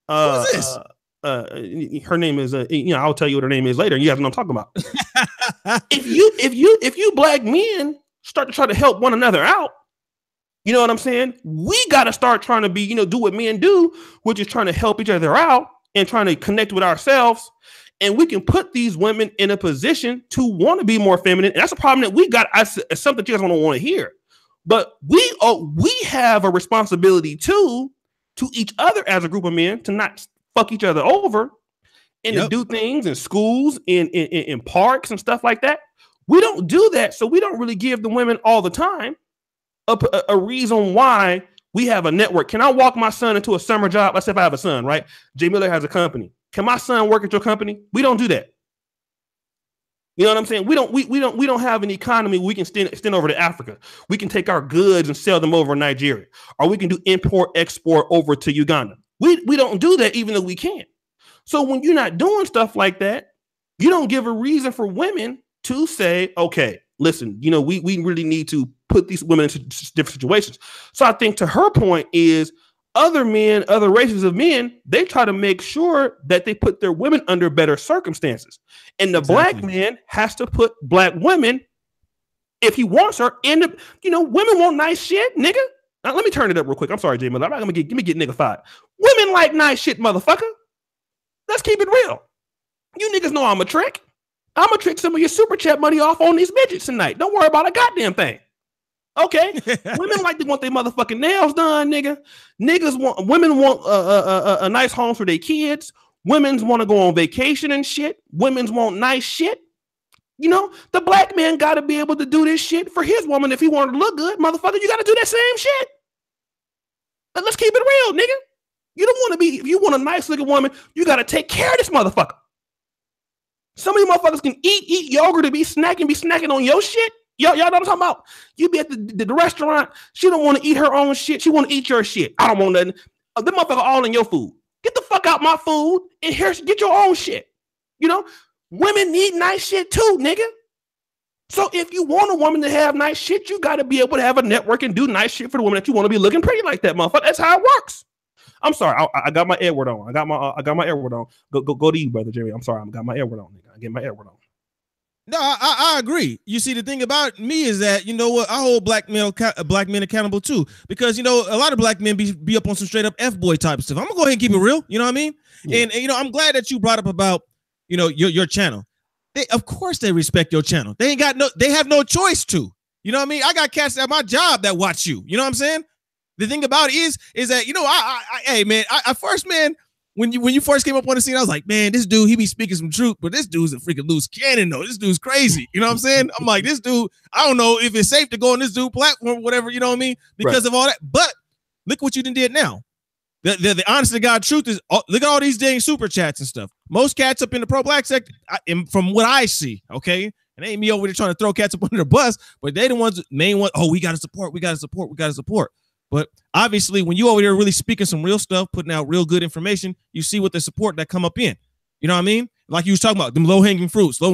is this?
Her name is I'll tell you what her name is later. You guys know what I'm talking about. if you black men start to try to help one another out. You know what I'm saying? We got to start trying to be, do what men do, which is trying to help each other out and trying to connect with ourselves. And we can put these women in a position to want to be more feminine. And that's a problem that we got. It's something you guys don't want to hear. But we have a responsibility to each other as a group of men to not fuck each other over and to do things in schools, in parks and stuff like that. We don't do that. So we don't really give the women all the time a reason why we have a network. Can I walk my son into a summer job? Let's say if I have a son, right? J Miller has a company. Can my son work at your company? We don't do that. You know what I'm saying? We don't have an economy we can extend over to Africa. We can take our goods and sell them over in Nigeria, or we can do import export over to Uganda. We don't do that, even though we can. So when you're not doing stuff like that, you don't give a reason for women to say, okay, listen, we really need to put these women into different situations. So I think to her point is other men, other races of men, they try to make sure that they put their women under better circumstances. And the black man has to put black women, if he wants her, in the, women want nice shit, nigga. Now, let me turn it up real quick. I'm sorry, J Miller. I'm not going to get nigga fired. Women like nice shit, motherfucker. Let's keep it real. You niggas know I'm a trick. I'm going to trick some of your super chat money off on these midgets tonight. Don't worry about a goddamn thing. Okay, women like to want their motherfucking nails done, nigga. Women want a nice home for their kids. Women's want to go on vacation and shit. Women's want nice shit. The black man got to be able to do this shit for his woman if he wanted to look good, motherfucker. You got to do that same shit. Let's keep it real, nigga. You don't want to be. If you want a nice looking woman, you got to take care of this motherfucker. Some of you motherfuckers can eat yogurt and be snacking on your shit. Y'all know what I'm talking about? You be at the restaurant. She don't want to eat her own shit. She want to eat your shit. I don't want nothing. Them motherfuckers all in your food. Get the fuck out my food and get your own shit. Women need nice shit too, nigga. So if you want a woman to have nice shit, you got to be able to have a network and do nice shit for the woman that you want to be looking pretty like that, motherfucker. That's how it works. I'm sorry. I got my Edward on. I got my Edward on. Go to you, brother Jerry. I'm sorry. I got my Edward on, nigga. I get my Edward on.
No, I agree. You see, the thing about me is that, I hold black men accountable too, because, a lot of black men be up on some straight up F-boy type stuff. I'm gonna go ahead and keep it real. You know what I mean? Yeah. And I'm glad that you brought up about, your channel. Of course they respect your channel. They have no choice to, you know what I mean? I got cats at my job that watch you. You know what I'm saying? The thing about it is that, hey man, I first, man, when you first came up on the scene, I was like, man, this dude, he be speaking some truth, but this dude's a freaking loose cannon, though. This dude's crazy. You know what I'm saying? I'm like, this dude, I don't know if it's safe to go on this dude platform, whatever, you know what I mean? Because of all that. But look what you did now. The honest to God truth is, look at all these dang super chats and stuff. Most cats up in the pro-black sector, from what I see, okay? And ain't me over there trying to throw cats up under the bus, but they the main ones, we got to support. But obviously, when you over there really speaking some real stuff, putting out real good information, you see what the support that come up in. You know what I mean? Like you was talking about, them low-hanging fruits, you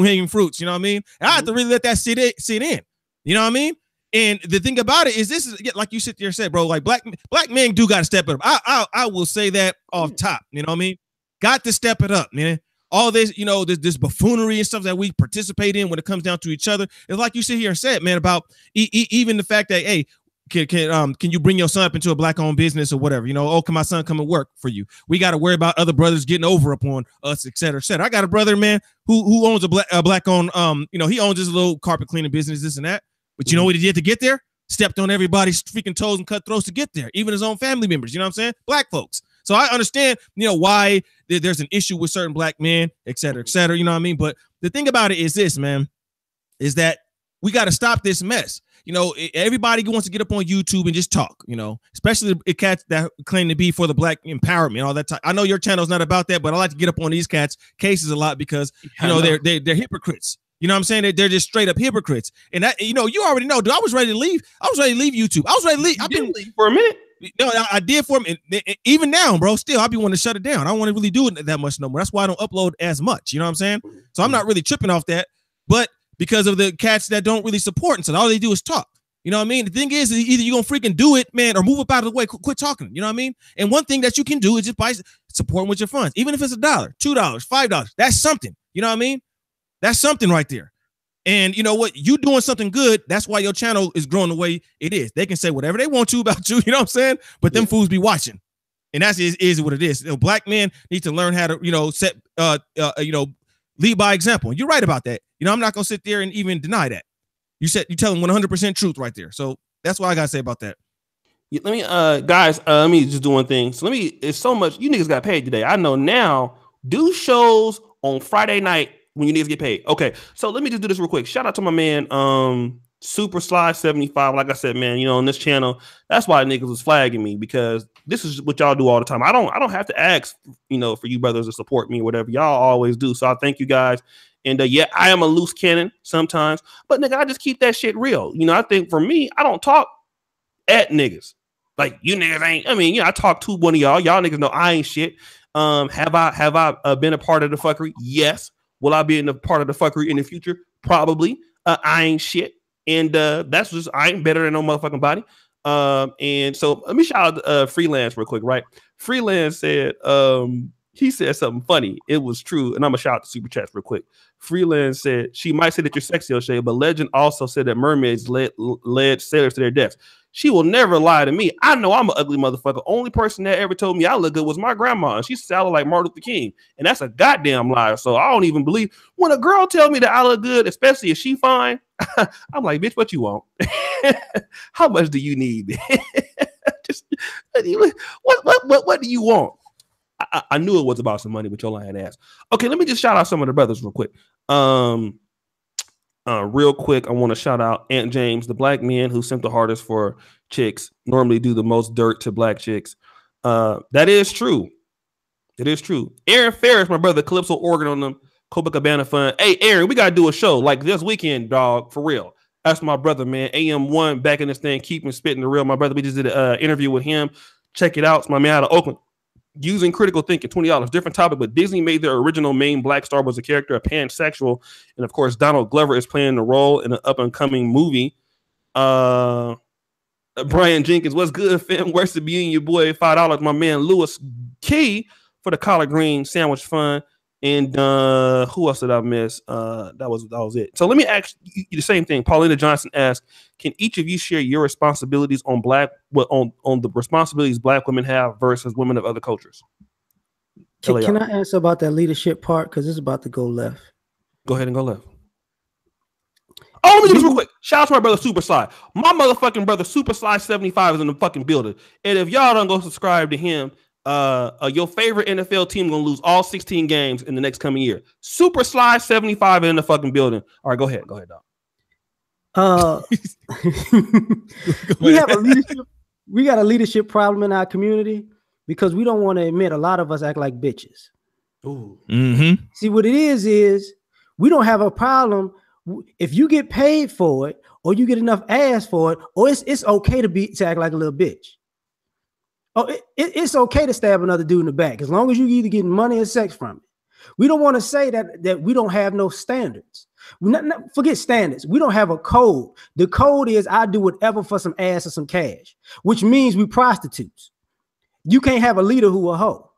know what I mean? And I have to really let that sit in. You know what I mean? And the thing about it is, this is like you sit there and said, bro, like black men do got to step it up. I will say that off top. You know what I mean? Got to step it up, man. All this, this buffoonery and stuff that we participate in when it comes down to each other. It's like you sit here and said, man, about even the fact that, hey, can you bring your son up into a black-owned business or whatever? Can my son come and work for you? We got to worry about other brothers getting over upon us, et cetera, et cetera. I got a brother, man, who owns a black-owned, he owns his little carpet cleaning business, this and that. But you know what he did to get there? Stepped on everybody's freaking toes and cut throats to get there, even his own family members. You know what I'm saying? Black folks. So I understand, why there's an issue with certain black men, et cetera, et cetera. You know what I mean? But the thing about it is this, man, is that we got to stop this mess. Everybody wants to get up on YouTube and just talk, especially the cats that claim to be for the black empowerment, all that time. I know your channel is not about that, but I like to get up on these cats' cases a lot because, they're hypocrites. You know what I'm saying? They're just straight up hypocrites. And that, you already know, dude, I was ready to leave YouTube. I was ready to leave. I've been leave
for a minute.
No, I did for him, and even now, bro. Still, I be wanting to shut it down. I don't want to really do it that much no more. That's why I don't upload as much. You know what I'm saying? So I'm not really tripping off that, but because of the cats that don't really support, and so all they do is talk. You know what I mean? The thing is either you're gonna freaking do it, man, or move up out of the way. Quit talking. You know what I mean? And one thing that you can do is just buy supporting with your funds, even if it's $1, $2, $5. That's something. You know what I mean? That's something right there. And you know what? You doing something good. That's why your channel is growing the way it is. They can say whatever they want to about you. You know what I'm saying? But them fools be watching, and that's is what it is. Black men need to learn how to set lead by example. And you're right about that. I'm not gonna sit there and even deny that. You telling 100% truth right there. So that's what I gotta say about that.
Let me, guys, let me just do one thing. So it's so much. You niggas got paid today. I know now. Do shows on Friday night when you niggas get paid. Okay, so let me just do this real quick. Shout out to my man, Super Sly 75. Like I said, man, on this channel, that's why niggas was flagging me, because this is what y'all do all the time. I don't have to ask, for you brothers to support me or whatever. Y'all always do. So I thank you guys. And yeah, I am a loose cannon sometimes, but nigga, I just keep that shit real. I think for me, I don't talk at niggas. Like, you niggas ain't. I talk to one of y'all. Y'all niggas know I ain't shit. Have I been a part of the fuckery? Yes. Will I be in a part of the fuckery in the future? Probably. I ain't shit. And that's just, I ain't better than no motherfucking body. And so let me shout out Freelance real quick, right? Freelance said, he said something funny. It was true. And I'm gonna shout out the super chats real quick. Freelance said, she might say that you're sexy, O'Shea, but legend also said that mermaids led sailors to their deaths. She will never lie to me. I know I'm an ugly motherfucker. Only person that ever told me I look good was my grandma. And she sounded like Martin Luther King. And that's a goddamn lie. So I don't even believe when a girl tell me that I look good, especially if she fine. I'm like, bitch, what you want? How much do you need? Just what do you want? I knew it was about some money, but y'all had asked. Okay, let me just shout out some of the brothers real quick. Real quick, I want to shout out Aunt James, the black men who simp the hardest for chicks, normally do the most dirt to black chicks. That is true. It is true. Aaron Ferris, my brother, Calypso Organ on them, Copacabana Fund. Hey, Aaron, we got to do a show like this weekend, dog, for real. That's my brother, man. AM1 back in this thing, keeping spitting the real. My brother, we just did an interview with him. Check it out. It's my man out of Oakland. Using critical thinking, $20. Different topic, but Disney made their original main black star was a character, a pansexual, and of course Donald Glover is playing the role in an up-and-coming movie. Brian Jenkins, what's good, fam? Where's the being your boy? $5. My man Lewis Key for the collard green sandwich fun. And who else did I miss? That was it. So let me ask you the same thing. Paulina Johnson asked, can each of you share your responsibilities on the responsibilities black women have versus women of other cultures?
Can I answer about that leadership part? Because it's about to go left.
Go ahead and go left. Oh, let me do this real quick. Shout out to my brother Super Sly. My motherfucking brother Super Sly 75 is in the fucking building. And if y'all don't go subscribe to him, your favorite NFL team gonna lose all 16 games in the next coming year. Super Sly 75 in the fucking building. All right, go ahead, dog.
We got a leadership problem in our community because we don't want to admit a lot of us act like bitches.
Ooh.
Mm-hmm.
See, what it is we don't have a problem if you get paid for it or you get enough ass for it, or it's okay to act like a little bitch. Oh, it's okay to stab another dude in the back as long as you either getting money or sex from it. We don't want to say that we don't have no standards. Forget standards. We don't have a code. The code is I do whatever for some ass or some cash, which means we prostitutes. You can't have a leader who a hoe.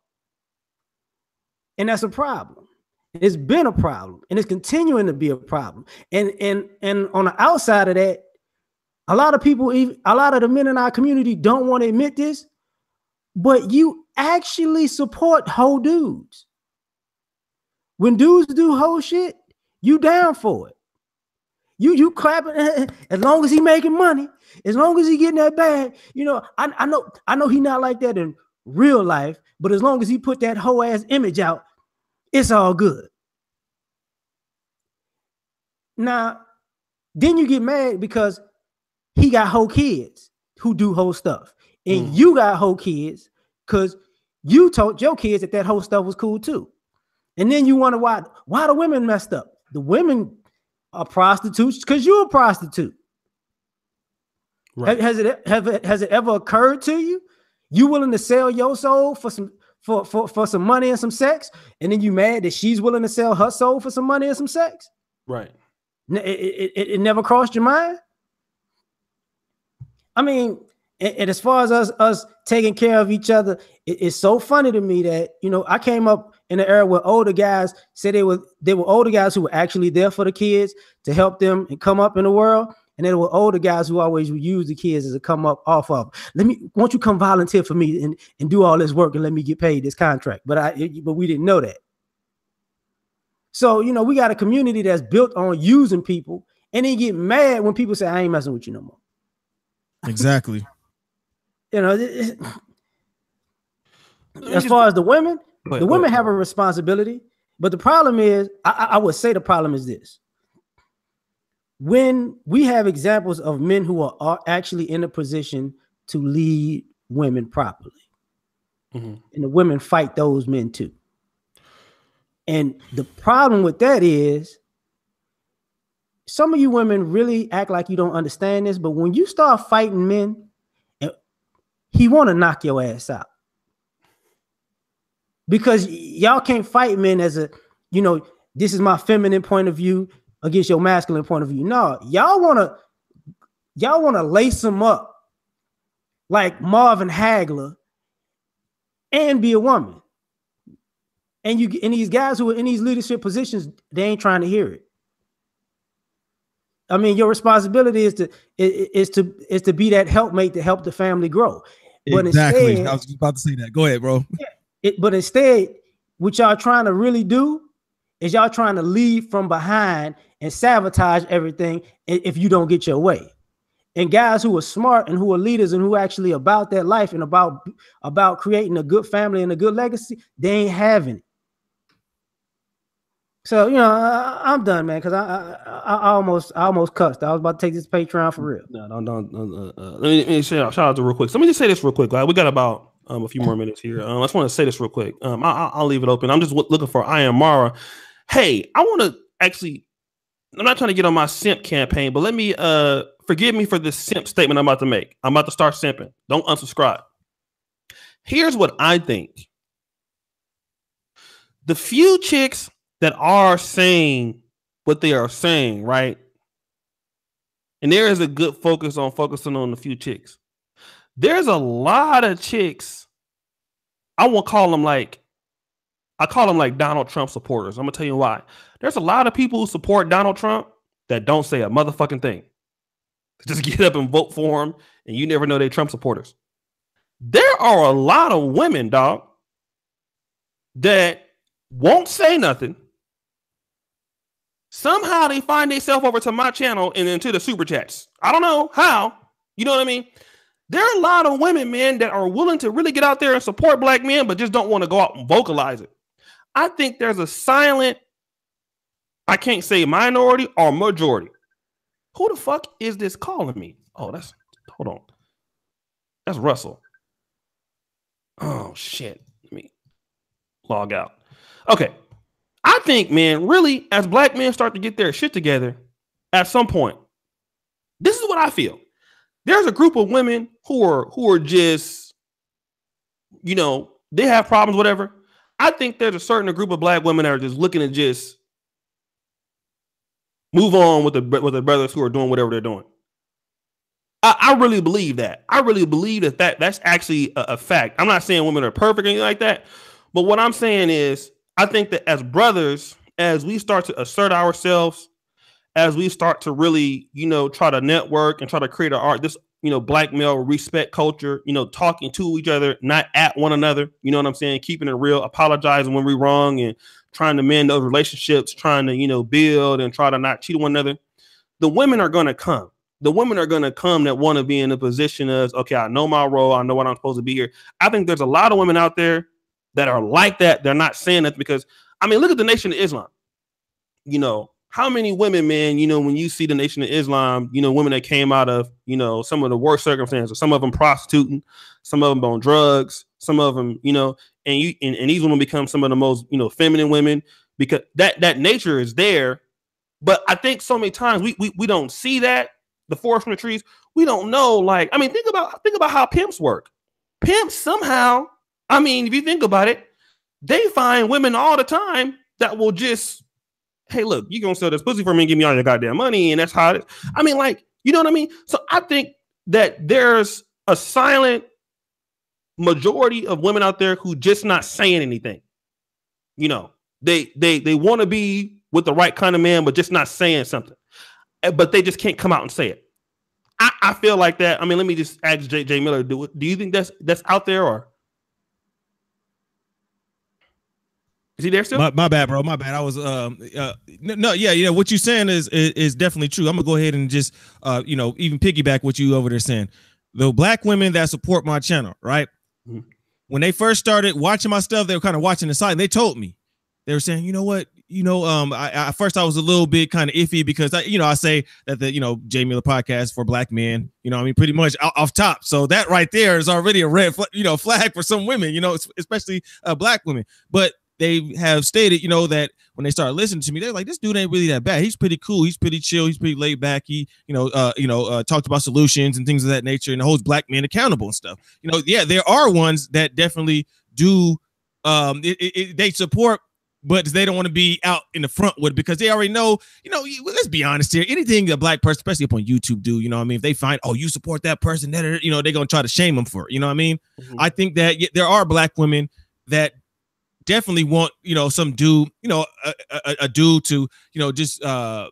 And that's a problem. It's been a problem and it's continuing to be a problem. And on the outside of that, a lot of the men in our community don't want to admit this, but you actually support hoe dudes. When dudes do hoe shit, you down for it. You clapping as long as he making money, as long as he getting that bag. I know he not like that in real life, but as long as he put that hoe ass image out, it's all good. Now, then you get mad because he got hoe kids who do hoe stuff, and you got hoe kids because you told your kids that hoe stuff was cool too. And then you wonder why the women messed up. The women are prostitutes because you're a prostitute. Right. Has it ever occurred to you You willing to sell your soul for some money and some sex, and then you mad that she's willing to sell her soul for some money and some sex?
Right.
It never crossed your mind. I mean, and as far as us taking care of each other, it's so funny to me that, you know, I came up in an era where older guys said they were older guys who were actually there for the kids to help them and come up in the world. And there were older guys who always would use the kids as a come up off of. Won't you come volunteer for me and do all this work and let me get paid this contract? But we didn't know that. So, you know, we got a community that's built on using people, and then get mad when people say, I ain't messing with you no more.
Exactly.
You know, as far as the women, women have a responsibility. But the problem is, I would say the problem is this. When we have examples of men who are actually in a position to lead women properly, and the women fight those men too. And the problem with that is, some of you women really act like you don't understand this, but when you start fighting men, he want to knock your ass out. Because y'all can't fight men as a, you know, this is my feminine point of view against your masculine point of view. No, y'all want to lace them up like Marvin Hagler and be a woman. And these guys who are in these leadership positions, they ain't trying to hear it. I mean, your responsibility is to be that helpmate to help the family grow. But
exactly.
Instead,
I was just about to say that. Go ahead, bro.
But instead, what y'all trying to really do is y'all trying to lead from behind and sabotage everything if you don't get your way. And guys who are smart and who are leaders and who are actually about that life and about creating a good family and a good legacy, they ain't having it. So, you know, I'm done, man, because I almost cussed. I was about to take this Patreon for real.
No, don't. Let me shout out to real quick. So let me just say this real quick. We got about a few more minutes here. I just want to say this real quick. I'll leave it open. I'm just looking for I Am Mara. Hey, I want to actually, I'm not trying to get on my simp campaign, but let me forgive me for this simp statement I'm about to make. I'm about to start simping. Don't unsubscribe. Here's what I think. The few chicks that are saying what they are saying, right? And there is a good focusing on the few chicks. There's a lot of chicks. I call them like Donald Trump supporters. I'm gonna tell you why. There's a lot of people who support Donald Trump that don't say a motherfucking thing. Just get up and vote for him, and you never know they're Trump supporters. There are a lot of women, dog, that won't say nothing. Somehow they find themselves over to my channel and into the super chats. I don't know how. You know what I mean? There are a lot of women, man, that are willing to really get out there and support black men, but just don't want to go out and vocalize it. I think there's a silent, I can't say minority or majority. Who the fuck is this calling me? Oh, hold on. That's Russell. Oh, shit. Let me log out. Okay. I think, man, really, as black men start to get their shit together at some point, this is what I feel. There's a group of women who are just, you know, they have problems, whatever. I think there's a certain group of black women that are just looking to just move on with the brothers who are doing whatever they're doing. I really believe that. I really believe that's actually a fact. I'm not saying women are perfect or anything like that, but what I'm saying is I think that as brothers, as we start to assert ourselves, as we start to really, you know, try to network and try to create this, you know, black male respect culture, you know, talking to each other, not at one another, you know what I'm saying? Keeping it real, apologizing when we're wrong and trying to mend those relationships, trying to, you know, build and try to not cheat on one another. The women are going to come. The women are going to come that want to be in a position of, okay, I know my role. I know what I'm supposed to be here. I think there's a lot of women out there that are like that. They're not saying that because, I mean, look at the Nation of Islam. You know, how many women, man, you know, when you see the Nation of Islam, you know, women that came out of, you know, some of the worst circumstances, some of them prostituting, some of them on drugs, some of them, you know, and these women become some of the most, you know, feminine women because that nature is there. But I think so many times we don't see that, the forest from the trees. We don't know, like, I mean, think about how pimps work. pimps somehow, I mean, if you think about it, they find women all the time that will just, hey, look, you gonna sell this pussy for me and give me all your goddamn money, and that's how it is. I mean, like, you know what I mean? So I think that there's a silent majority of women out there who just not saying anything. You know, they want to be with the right kind of man, but just not saying something. But they just can't come out and say it. I feel like that. I mean, let me just ask J Miller, do you think that's out there, or is he there still?
My bad, bro. My bad. I was yeah. What you're saying is definitely true. I'm gonna go ahead and just even piggyback what you over there saying. The black women that support my channel, right? Mm-hmm. When they first started watching my stuff, they were kind of watching the side. And they told me, they were saying, you know what, at first I was a little bit kind of iffy because I say that the JmillerPodcast for black men, pretty much off top. So that right there is already a red flag for some women, especially black women. But they have stated, that when they start listening to me, they're like, this dude ain't really that bad. He's pretty cool. He's pretty chill. He's pretty laid back. He, talked about solutions and things of that nature and holds black men accountable and stuff. Yeah, there are ones that definitely do. They support, but they don't want to be out in the front with it because they already know, let's be honest here. Anything a black person, especially up on YouTube, do, if they find, oh, you support that person, they're going to try to shame them for it. You know what I mean? Mm-hmm. I think that there are black women that definitely want, some dude, a dude to, just to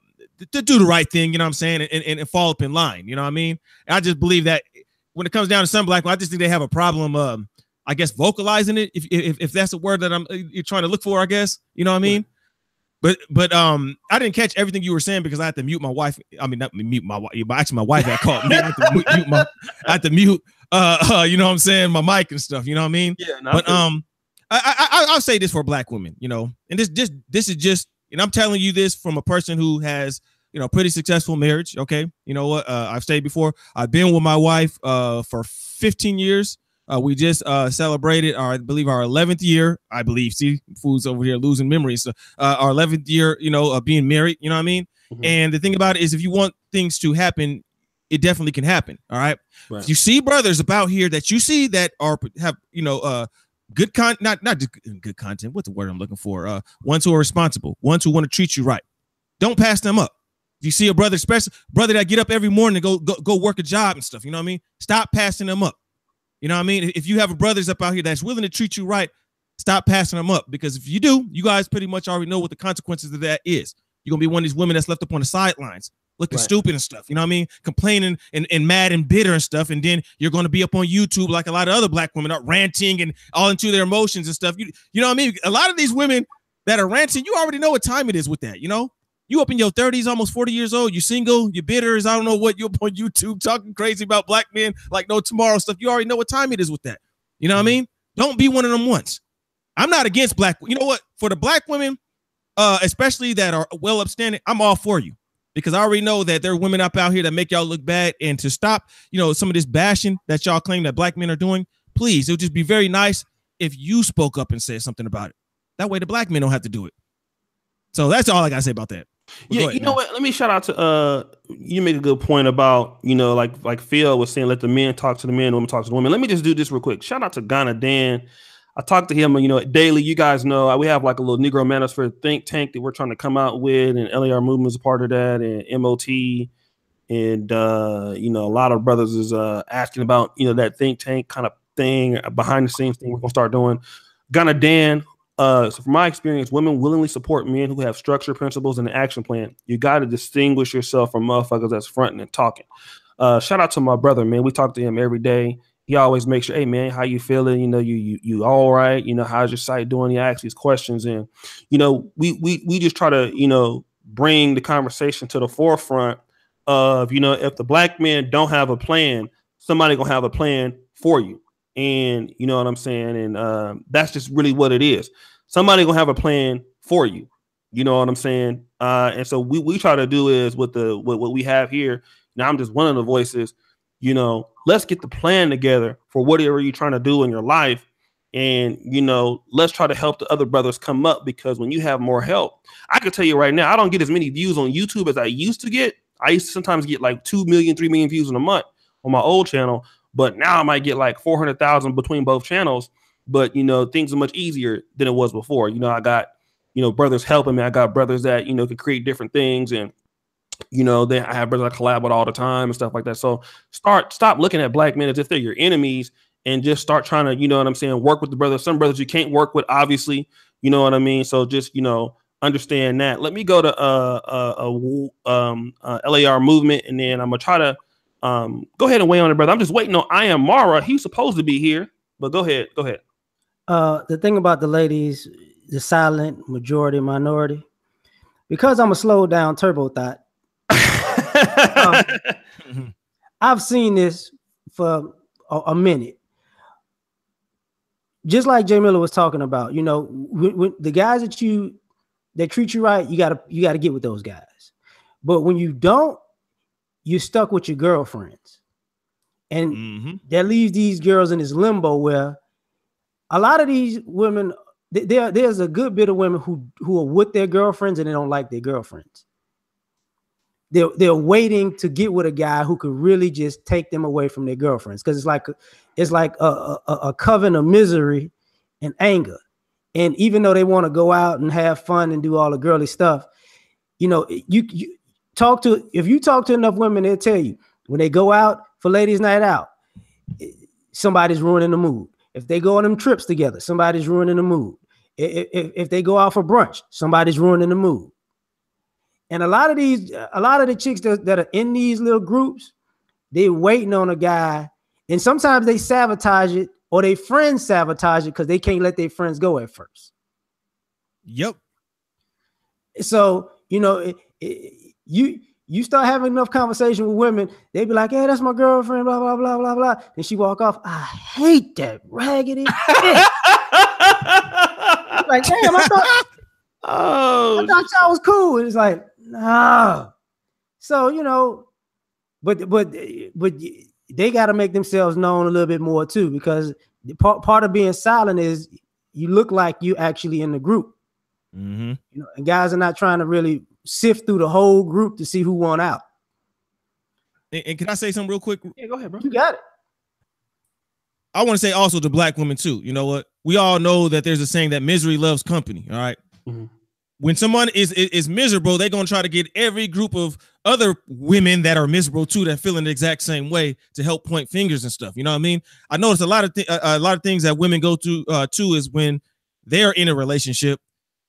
do the right thing, you know what I'm saying? And fall up in line. You know what I mean? And I just believe that when it comes down to some black women, I just think they have a problem, I guess, vocalizing it, if that's a word that you're trying to look for, I guess, you know what I mean? But I didn't catch everything you were saying because I had to mute my wife. I mean, not mute my wife, but actually my wife had called me. I had to mute, you know what I'm saying, my mic and stuff, you know what I mean? Yeah. No, but I'll say this for black women, and this is just, and I'm telling you this from a person who has, pretty successful marriage. Okay. You know what? I've stated before, I've been with my wife for 15 years. We just celebrated I believe our 11th year. I believe. See, fools over here losing memories. So, our 11th year, of being married. You know what I mean? Mm-hmm. And the thing about it is, if you want things to happen, it definitely can happen. All right. If you see brothers about here that you see that have good content, not just good content. What's the word I'm looking for? Ones who are responsible, ones who want to treat you right. Don't pass them up. If you see a brother, especially brother that get up every morning to go work a job and stuff, you know what I mean? Stop passing them up. You know what I mean? If you have brothers up out here that's willing to treat you right, stop passing them up. Because if you do, you guys pretty much already know what the consequences of that is. You're going to be one of these women that's left up on the sidelines, looking stupid and stuff. You know what I mean? Complaining and mad and bitter and stuff. And then you're going to be up on YouTube like a lot of other black women are ranting and all into their emotions and stuff. You know what I mean? A lot of these women that are ranting, you already know what time it is with that, You up in your 30s, almost 40 years old, you single, you're bitter as I don't know what, you're up on YouTube talking crazy about black men like no tomorrow stuff. You already know what time it is with that. You know what I mean? Don't be one of them ones. I'm not against black. You know what? For the black women, especially that are well upstanding, I'm all for you. Because I already know that there are women up out here that make y'all look bad. And to stop, some of this bashing that y'all claim that black men are doing, please, it would just be very nice if you spoke up and said something about it. That way the black men don't have to do it. So that's all I got to say about that. But
yeah, you know what? Let me shout out to you make a good point about, like Phil was saying, let the men talk to the men, women talk to the women. Let me just do this real quick. Shout out to Ghana Dan. I talk to him, daily. You guys know we have like a little Negro Manosphere think tank that we're trying to come out with, and LARMOVEMENT is a part of that, and MOT, and a lot of brothers is asking about that think tank kind of thing, behind the scenes thing we're gonna start doing. Ghana Dan. So from my experience, women willingly support men who have structure, principles, and an action plan. You got to distinguish yourself from motherfuckers that's fronting and talking. Shout out to my brother, man. We talk to him every day. He always makes sure, hey, man, how you feeling? You all right? How's your site doing? He asks these questions. And, we just try to, bring the conversation to the forefront of, if the black men don't have a plan, somebody going to have a plan for you. And you know what I'm saying? And that's just really what it is. Somebody gonna have a plan for you. You know what I'm saying? And so we try to do is with what we have here. Now I'm just one of the voices, let's get the plan together for whatever you're trying to do in your life. And, let's try to help the other brothers come up, because when you have more help, I can tell you right now, I don't get as many views on YouTube as I used to get. I used to sometimes get like 2 million, 3 million views in a month on my old channel. but now I might get like 400,000 between both channels. But things are much easier than it was before. I got brothers helping me. I got brothers that can create different things, and I have brothers I collab with all the time and stuff like that. So stop looking at black men as if they're your enemies, and just start trying to work with the brothers. Some brothers you can't work with, obviously. You know what I mean? So just understand that. Let me go to LAR movement, and then I'm gonna try to go ahead and weigh on it, brother. I'm just waiting on I Am Mara. He's supposed to be here, but go ahead.
The thing about the ladies, the silent majority, minority, because I'm a slow down turbo thought. I've seen this for a minute. Just like Jay Miller was talking about, when the guys that treat you right, you gotta get with those guys. But when you don't, you're stuck with your girlfriends, and that leaves these girls in this limbo where a lot of these women, there's a good bit of women who are with their girlfriends and they don't like their girlfriends. They're waiting to get with a guy who could really just take them away from their girlfriends, because it's like a coven of misery and anger. And even though they want to go out and have fun and do all the girly stuff, if you talk to enough women, they'll tell you when they go out for ladies' night out, somebody's ruining the mood. If they go on them trips together, somebody's ruining the mood. If they go out for brunch, somebody's ruining the mood. And a lot of the chicks that are in these little groups, they're waiting on a guy, and sometimes they sabotage it, or their friends sabotage it because they can't let their friends go at first.
Yep.
So you start having enough conversation with women, they be like, "Hey, that's my girlfriend," blah blah blah blah blah, and she walk off. I hate that raggedy shit. Like, damn, I thought y'all was cool. And it's like, no. So but they got to make themselves known a little bit more too, because part of being silent is you look like you actually in the group. And guys are not trying to really sift through the whole group to see who won out.
And can I say something real quick?
Yeah, go ahead, bro. You got it.
I want to say also to black women too. You know what? We all know that there's a saying that misery loves company. All right. When someone is miserable, they're gonna try to get every group of other women that are miserable too, that feel in the exact same way, to help point fingers and stuff. You know what I mean? I noticed a lot of things that women go to too is when they're in a relationship.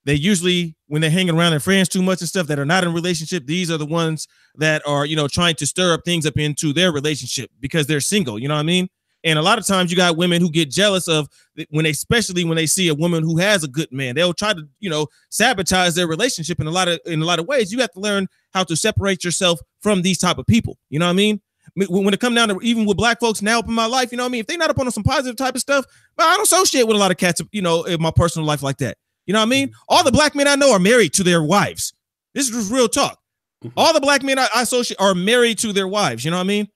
They usually, when they're hanging around their friends too much and stuff that are not in a relationship, these are the ones that are, trying to stir up things up into their relationship because they're single. You know what I mean? And a lot of times you got women who get jealous of especially when they see a woman who has a good man, they'll try to, sabotage their relationship in a lot of ways. You have to learn how to separate yourself from these type of people. You know what I mean? When it comes down to even with black folks now up in my life, you know what I mean? If they're not up on some positive type of stuff, but I don't associate with a lot of cats, in my personal life like that. You know what I mean? All the black men I know are married to their wives. This is just real talk. All the black men I associate are married to their wives. You know what I mean?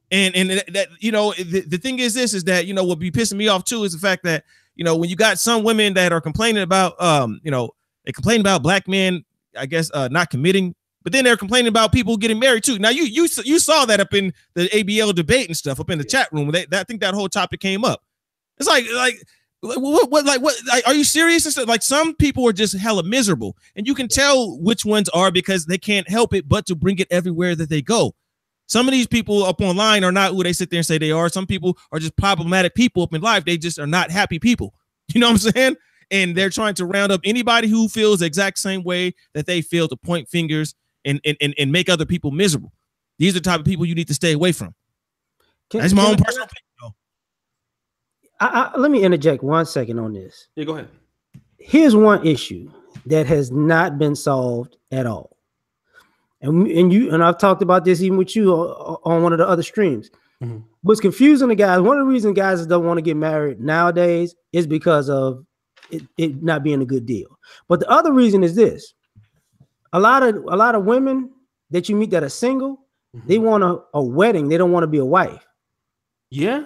And that, the thing is this, is that, what be pissing me off too is the fact that, when you got some women that are complaining about, they complain about black men, I guess, not committing, but then they're complaining about people getting married too. Now you saw that up in the ABL debate and stuff up in the chat room. I think that whole topic came up. It's like, what, are you serious? Like, some people are just hella miserable, and you can tell which ones are because they can't help it but to bring it everywhere that they go. Some of these people up online are not who they sit there and say they are. Some people are just problematic people up in life. They just are not happy people. You know what I'm saying? And they're trying to round up anybody who feels the exact same way that they feel, to point fingers and make other people miserable. These are the type of people you need to stay away from. That's my own personal opinion.
Let me interject 1 second on this.
Yeah, go ahead.
Here's one issue that has not been solved at all. And I've talked about this even with you on one of the other streams. What's confusing the guys, one of the reasons guys don't want to get married nowadays is because of it not being a good deal. But the other reason is this: a lot of women that you meet that are single, they want a wedding. They don't want to be a wife.
Yeah,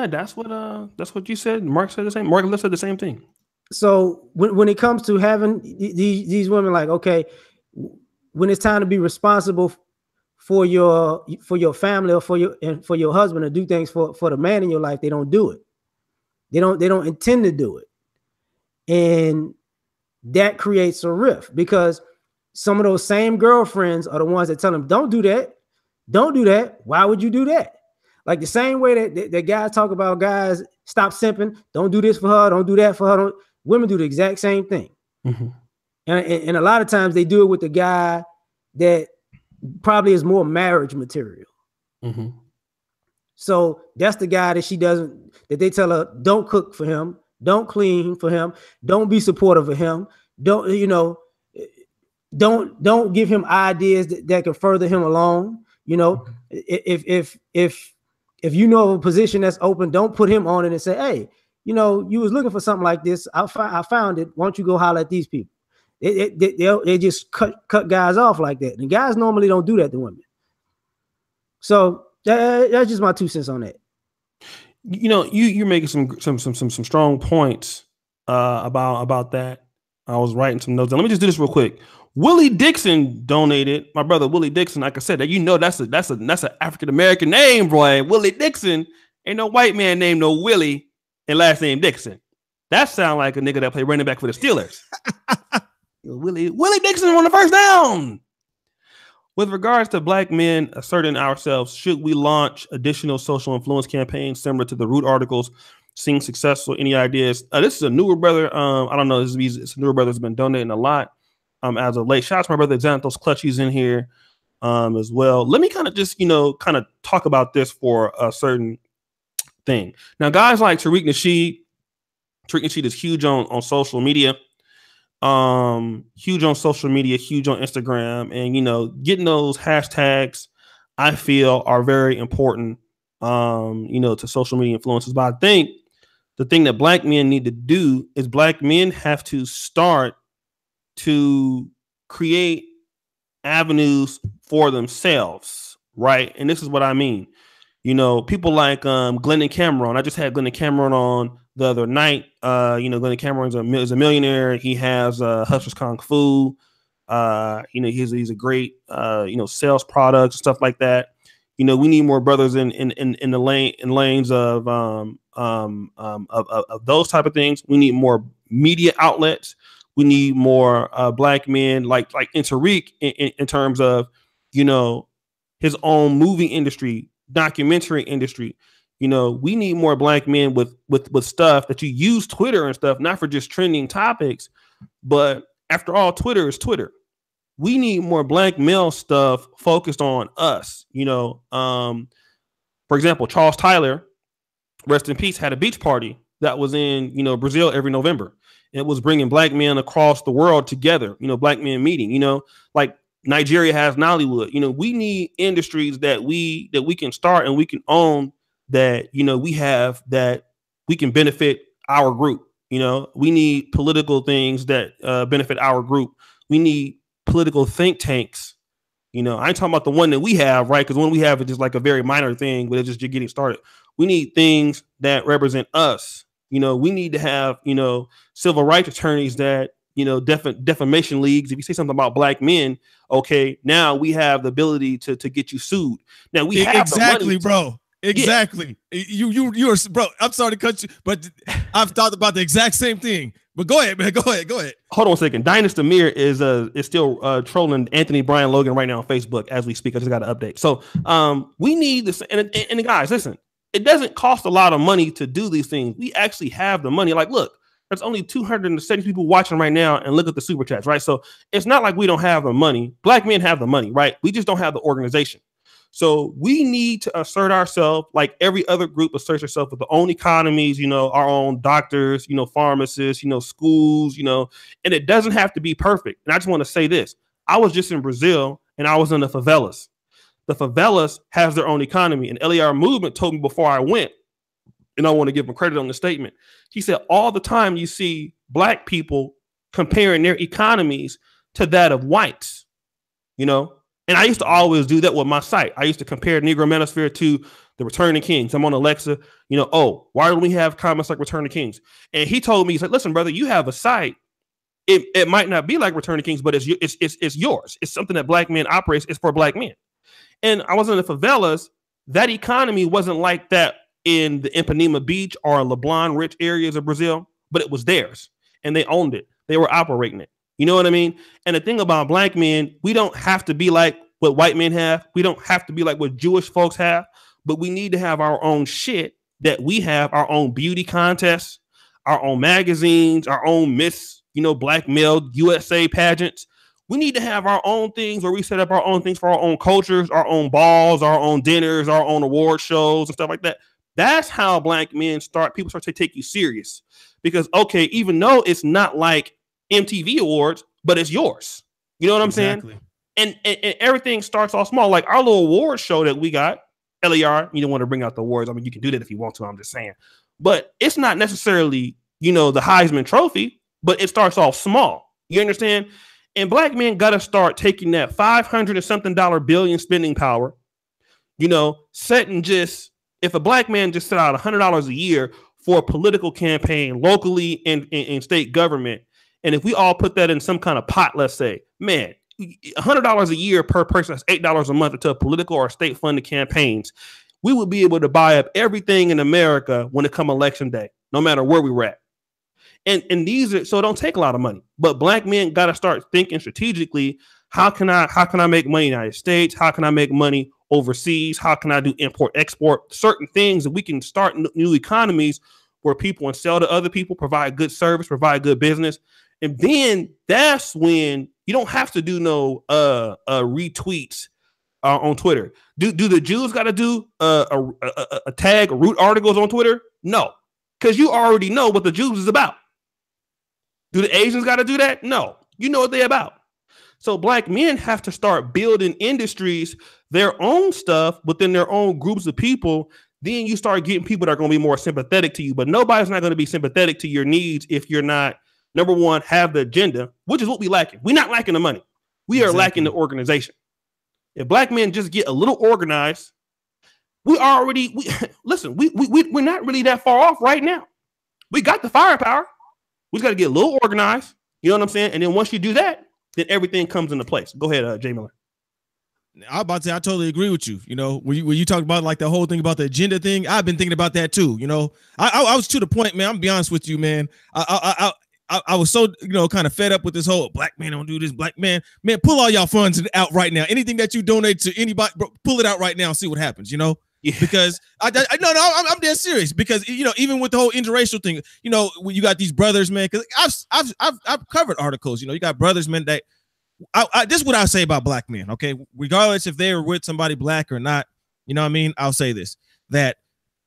that's what you said. Mark said the same. Mark said the same thing.
So when it comes to having these women, like, okay, when it's time to be responsible for your family or for your husband to do things for the man in your life, they don't do it. They don't intend to do it. And that creates a rift because some of those same girlfriends are the ones that tell them, don't do that. Don't do that. Why would you do that? Like the same way that guys talk about guys, stop simping. Don't do this for her. Don't do that for her. Women do the exact same thing. Mm-hmm. And a lot of times they do it with the guy that probably is more marriage material. Mm-hmm. So that's the guy that they tell her, don't cook for him. Don't clean for him. Don't be supportive of him. Don't give him ideas that can further him along. If you know of a position that's open, don't put him on it and say, hey, you was looking for something like this. I found it. Why don't you go holler at these people? They just cut guys off like that. And guys normally don't do that to women. So that's just my 2 cents on that.
You're making some strong points about that. I was writing some notes. Let me just do this real quick. Willie Dixon donated. My brother Willie Dixon, like I said, that's an African American name, boy. Willie Dixon. Ain't no white man named no Willie and last name Dixon. That sound like a nigga that played running back for the Steelers. Willie Dixon on the first down. With regards to black men asserting ourselves, should we launch additional social influence campaigns similar to the Root articles? Seeing successful? Any ideas? This is a newer brother. I don't know. It's a newer brother that's been donating a lot as of late. Shout out to my brother Xanthos Clutchy's in here as well. Let me kind of just talk about this for a certain thing. Now, guys like Tariq Nasheed is huge on social media. Huge on social media, huge on Instagram, and getting those hashtags I feel are very important to social media influencers. But I think the thing that black men need to do is black men have to start to create avenues for themselves, right? And this is what I mean. People like Glennon Cameron. I just had Glennon Cameron on the other night. Glennon Cameron is a millionaire. He has Hustlers Kung Fu. He's a great sales products, stuff like that. We need more brothers in the lanes of those type of things. We need more media outlets. We need more black men like in Tariq in terms of his own movie industry, documentary industry. We need more black men with stuff that you use Twitter and stuff, not for just trending topics, but after all, Twitter is Twitter. We need more black male stuff focused on us. For example, Charles Tyler, rest in peace, had a beach party that was in, Brazil every November. It was bringing black men across the world together, black men meeting, like Nigeria has Nollywood. We need industries that we can start and we can own that, we have that we can benefit our group. We need political things that benefit our group. We need political think tanks. I ain't talking about the one that we have, right? Because when we have it just like a very minor thing, but it's just getting started. We need things that represent us. We need to have, civil rights attorneys that, defamation leagues. If you say something about black men, okay, now we have the ability to get you sued. Now we have
exactly, bro. Exactly. Yeah. You're bro. I'm sorry to cut you, but I've thought about the exact same thing. But go ahead, man. Go ahead. Hold
on a second. Dynasty Mir is still trolling Anthony Brian Logan right now on Facebook as we speak. I just got an update. So we need this. And guys, listen, it doesn't cost a lot of money to do these things. We actually have the money. Like, look, there's only 270 people watching right now, and look at the super chats, right? So it's not like we don't have the money. Black men have the money, right? We just don't have the organization. So we need to assert ourselves like every other group asserts itself with their own economies, our own doctors, pharmacists, schools, and it doesn't have to be perfect. And I just want to say this. I was just in Brazil and I was in the favelas. The favelas has their own economy, and LAR Movement told me before I went, and I want to give him credit on the statement. He said all the time you see black people comparing their economies to that of whites, And I used to always do that with my site. I used to compare Negro Manosphere to the Return of Kings. I'm on Alexa, why don't we have comments like Return of Kings? And he told me, he said, listen, brother, you have a site. It might not be like Return of Kings, but it's yours. It's something that black men operates. It's for black men. And I was in the favelas. That economy wasn't like that in the Ipanema Beach or Leblon rich areas of Brazil, but it was theirs and they owned it. They were operating it. You know what I mean? And the thing about black men, we don't have to be like what white men have. We don't have to be like what Jewish folks have, but we need to have our own shit that we have, our own beauty contests, our own magazines, our own Miss, black male USA pageants. We need to have our own things where we set up our own things for our own cultures, our own balls, our own dinners, our own award shows and stuff like that. That's how black men people start to take you serious. Because, okay, even though it's not like MTV Awards, but it's yours. You know what I'm saying? And everything starts off small. Like our little award show that we got, LAR, you don't want to bring out the awards. I mean, you can do that if you want to, I'm just saying. But it's not necessarily, the Heisman Trophy, but it starts off small. You understand? And black men got to start taking that $500 and something billion spending power, setting if a black man just set out $100 a year for a political campaign locally in state government, and if we all put that in some kind of pot, let's say, man, $100 a year per person, that's $8 a month into political or state funded campaigns, we would be able to buy up everything in America when it come election day, no matter where we were at. And these are, so it don't take a lot of money, but black men got to start thinking strategically. How can I make money in the United States? How can I make money overseas? How can I do import, export, certain things that we can start new economies where people can sell to other people, provide good service, provide good business. And then that's when you don't have to do no retweets on Twitter. Do the Jews got to do a tag root articles on Twitter? No, because you already know what the Jews is about. Do the Asians got to do that? No, you know what they're about. So black men have to start building industries, their own stuff within their own groups of people. Then you start getting people that are going to be more sympathetic to you, but nobody's not going to be sympathetic to your needs if you're not, number one, have the agenda, which is what we lacking. We're not lacking the money. We are lacking the organization. If black men just get a little organized, listen, we're not really that far off right now. We got the firepower. We just got to get a little organized. You know what I'm saying? And then once you do that, then everything comes into place. Go ahead, J. Miller.
I was about to say, I totally agree with you. When you talk about like the whole thing about the agenda thing, I've been thinking about that too. I was to the point, man. I'm gonna be honest with you, man. I was so kind of fed up with this whole black man don't do this, black man. Man, pull all y'all funds out right now. Anything that you donate to anybody, bro, pull it out right now and see what happens. Yeah. Because I'm dead serious. Because even with the whole interracial thing, when you got these brothers, man. Because I've covered articles. You got brothers, man. That this is what I say about black men. Okay, regardless if they were with somebody black or not, what I mean. I'll say this: that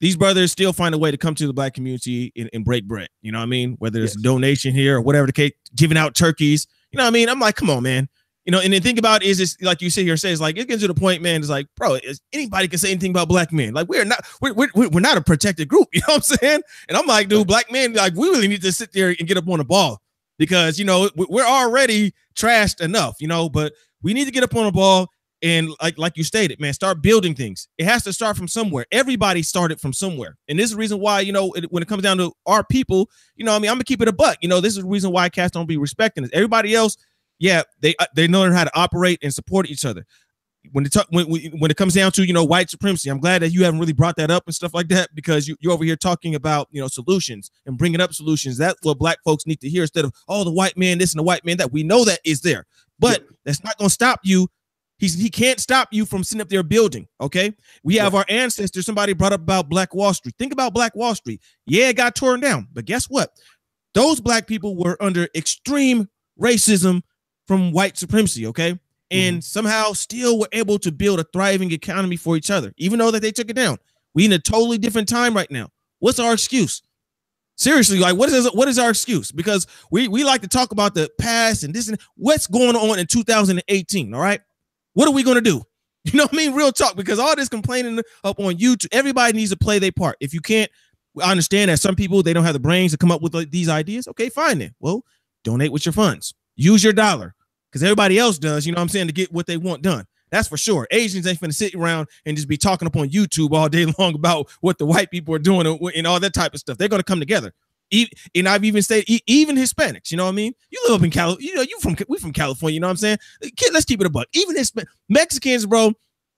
these brothers still find a way to come to the black community and break bread. You know what I mean? Whether it's a donation here or whatever the case, giving out turkeys. You know what I mean? I'm like, come on, man. And then think about it's like you sit here and say, it's like it gets to the point, man. It's like, bro, anybody can say anything about black men. Like we're not a protected group. You know what I'm saying? And I'm like, dude, black men, like we really need to sit there and get up on the ball because we're already trashed enough, but we need to get up on the ball and like you stated, man, start building things. It has to start from somewhere. Everybody started from somewhere, and this is the reason why when it comes down to our people, I'm gonna keep it a buck. This is the reason why cats don't be respecting us. Everybody else. Yeah, they know how to operate and support each other. When it comes down to white supremacy, I'm glad that you haven't really brought that up and stuff like that because you're over here talking about solutions and bringing up solutions. That's what black folks need to hear instead of the white man this and the white man that. We know that is there, but that's not going to stop you. He can't stop you from sitting up there building. Okay, we have our ancestors. Somebody brought up about Black Wall Street. Think about Black Wall Street. Yeah, it got torn down, but guess what? Those black people were under extreme racism from white supremacy, okay? And somehow still were able to build a thriving economy for each other, even though that they took it down. We in a totally different time right now. What's our excuse? Seriously, like what is our excuse? Because we like to talk about the past and this and what's going on in 2018, all right? What are we going to do? You know what I mean? Real talk, because all this complaining up on YouTube, everybody needs to play their part. If you can't, I understand that some people, they don't have the brains to come up with these ideas. Okay, fine then. Well, donate with your funds. Use your dollar because everybody else does, to get what they want done. That's for sure. Asians ain't finna sit around and just be talking up on YouTube all day long about what the white people are doing and all that type of stuff. They're going to come together. And I've even said even Hispanics, you know what I mean? You live up in California, we from California, you know what I'm saying? Let's keep it a buck. Even Mexicans, bro,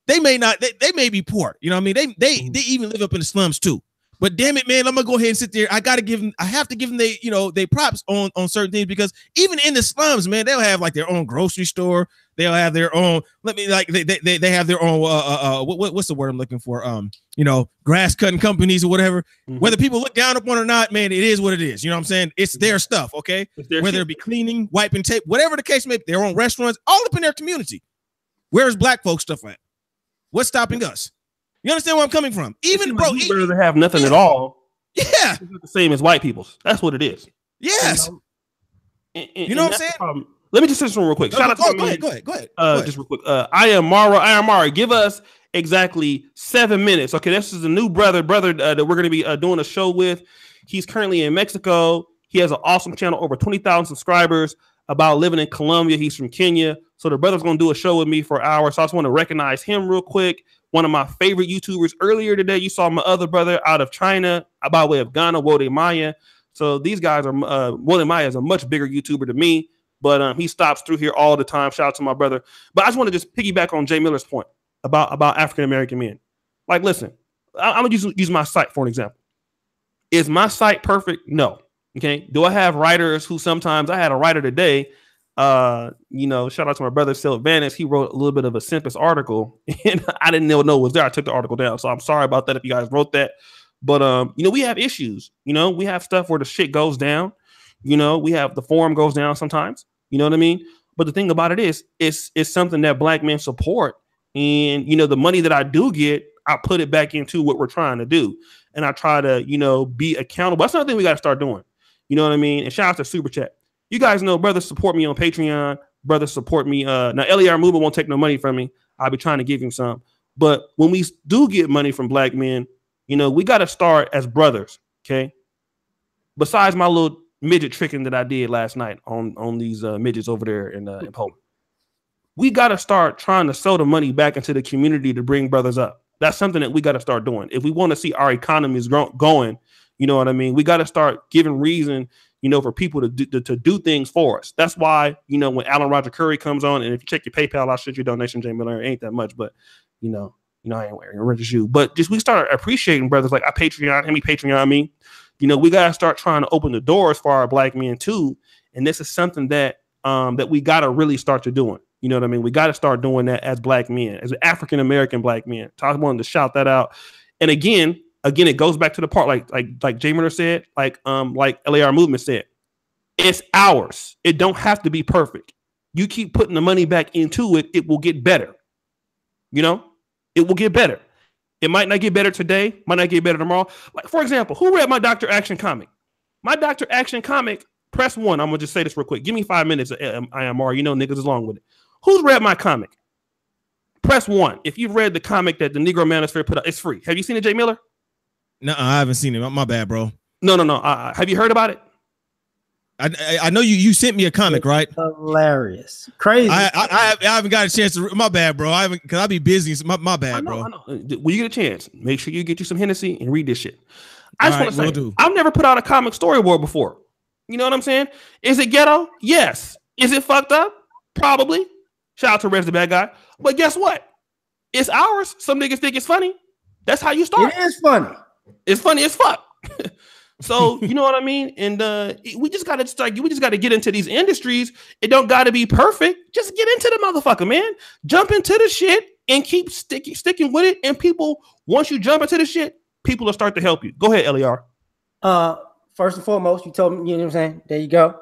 They may not. They may be poor. You know what I mean? They even live up in the slums too. But damn it, man, I'm gonna go ahead and sit there. I have to give them they props on certain things, because even in the slums, man, they'll have like their own grocery store. They'll have their own. They have their own. What's the word I'm looking for? Grass cutting companies or whatever. Mm-hmm. Whether people look down upon it or not, man, it is what it is. You know what I'm saying? It's their stuff, okay? Whether it be cleaning, wiping tape, whatever the case may be, their own restaurants, all up in their community. Where's black folks stuff at? What's stopping us? You understand where I'm coming from? Even bro,
you'd rather have nothing at all.
Yeah,
it's the same as white people's. That's what it is.
Yes, you know what I'm saying.
Let me just say something real quick. Shout out to
go ahead.
Just real quick. I am Mara. Give us exactly 7 minutes. Okay, this is a new brother that we're going to be doing a show with. He's currently in Mexico. He has an awesome channel, over 20,000 subscribers, about living in Colombia. He's from Kenya. So the brother's going to do a show with me for an hour. So I just want to recognize him real quick. One of my favorite YouTubers. Earlier today, you saw my other brother out of China, by way of Ghana, Wode Maya. So these guys are, Wode Maya is a much bigger YouTuber than me, but he stops through here all the time. Shout out to my brother. But I just want to just piggyback on Jay Miller's point about African-American men. Like, listen, I'm going to use my site for an example. Is my site perfect? No. Okay. Do I have writers who sometimes, I had a writer today, shout out to my brother, Sylvanus. He wrote a little bit of a Simpest article, and I didn't know it was there. I took the article down. So I'm sorry about that if you guys wrote that. But, we have issues. We have stuff where the shit goes down. We have the forum goes down sometimes. You know what I mean? But the thing about it is, it's something that black men support. And, the money that I do get, I put it back into what we're trying to do. And I try to, be accountable. That's another thing we got to start doing. You know what I mean? And shout out to Super Chat. You guys know brothers support me on Patreon. Brothers support me. Now, LAR Movement won't take no money from me. I'll be trying to give him some. But when we do get money from black men, we got to start as brothers, okay? Besides my little midget tricking that I did last night on these midgets over there in Poland. We got to start trying to sell the money back into the community to bring brothers up. That's something that we got to start doing. If we want to see our economies going, you know what I mean? We got to start giving reason, for people to do things for us. That's why, when Alan Roger Curry comes on, and if you check your PayPal, I'll shoot your donation, Jay Miller. It ain't that much, but I ain't wearing a rich shoe. But just we start appreciating brothers like I Patreon, me Patreon me. We got to start trying to open the doors for our black men too. And this is something that that we got to really start to doing. You know what I mean? We got to start doing that as black men, as African-American black men. So I wanted to shout that out. And again, it goes back to the part like Jay Miller said, like LAR Movement said, it's ours. It don't have to be perfect. You keep putting the money back into it, it will get better. It will get better. It might not get better today, might not get better tomorrow. Like, for example, who read my Dr. Action comic? My Dr. Action comic, press 1. I'm gonna just say this real quick. Give me 5 minutes. IMR, niggas is long with it. Who's read my comic? Press 1. If you've read the comic that the Negro Manosphere put out, it's free. Have you seen it, Jay Miller?
No, I haven't seen it. My bad, bro.
No. Have you heard about it?
I know you sent me a comic, right?
Hilarious, crazy.
I haven't got a chance to. My bad, bro. I haven't, because I be busy. So my bad, bro.
I know. When you get a chance, make sure you get you some Hennessy and read this shit. I just want to say, I've never put out a comic storyboard before. You know what I'm saying? Is it ghetto? Yes. Is it fucked up? Probably. Shout out to Rez the bad guy. But guess what? It's ours. Some niggas think it's funny. That's how you start.
It is funny.
It's funny as fuck. So you know what I mean? And we just gotta get into these industries. It don't gotta be perfect. Just get into the motherfucker, man. Jump into the shit and keep sticking with it. And people, once you jump into the shit, people will start to help you. Go ahead, LER.
First and foremost, you told me, you know what I'm saying? There you go.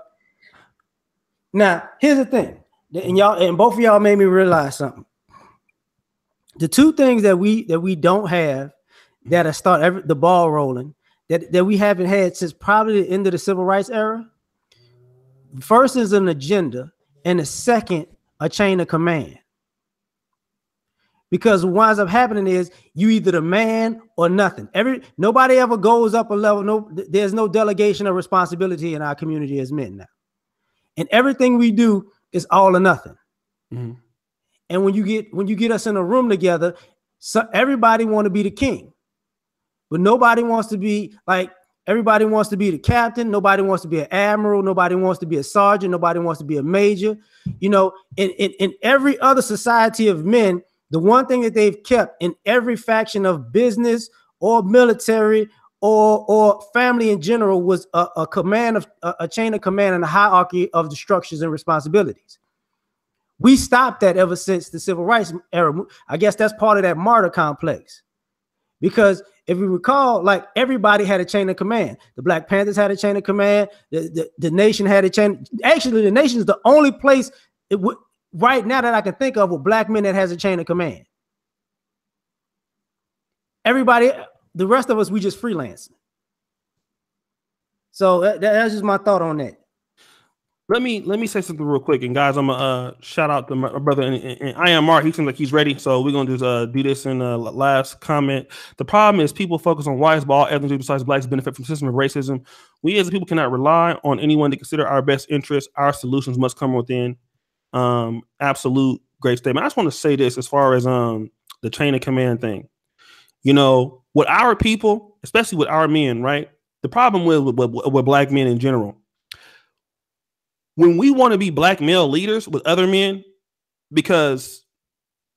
Now, here's the thing. And both of y'all made me realize something. The two things that we don't have that start the ball rolling that we haven't had since probably the end of the civil rights era. First is an agenda, and the second, a chain of command. Because what winds up happening is you either the man or nothing. Nobody ever goes up a level. There's no delegation of responsibility in our community as men now. And everything we do is all or nothing. Mm-hmm. And when you get us in a room together, so everybody want to be the king. But nobody wants to be like, everybody wants to be the captain. Nobody wants to be an admiral. Nobody wants to be a sergeant. Nobody wants to be a major. In every other society of men, the one thing that they've kept in every faction of business or military or family in general was a command of a chain of command and a hierarchy of the structures and responsibilities. We stopped that ever since the civil rights era. I guess that's part of that martyr complex. Because if we recall, like everybody had a chain of command. The Black Panthers had a chain of command. The nation had a chain. Actually, the nation is the only place right now that I can think of with black men that has a chain of command. Everybody, the rest of us, we just freelancing. So that's just my thought on that.
Let me say something real quick, and guys, I'm gonna shout out to my brother and I am Mark. He seems like he's ready, so we're gonna just do this in the last comment. The problem is people focus on whites, but all ethnic besides blacks benefit from the system of racism. We as a people cannot rely on anyone to consider our best interests. Our solutions must come within. Absolute great statement. I just want to say this as far as the chain of command thing. You know, with our people, especially with our men, right? The problem with black men in general. When we want to be black male leaders with other men, because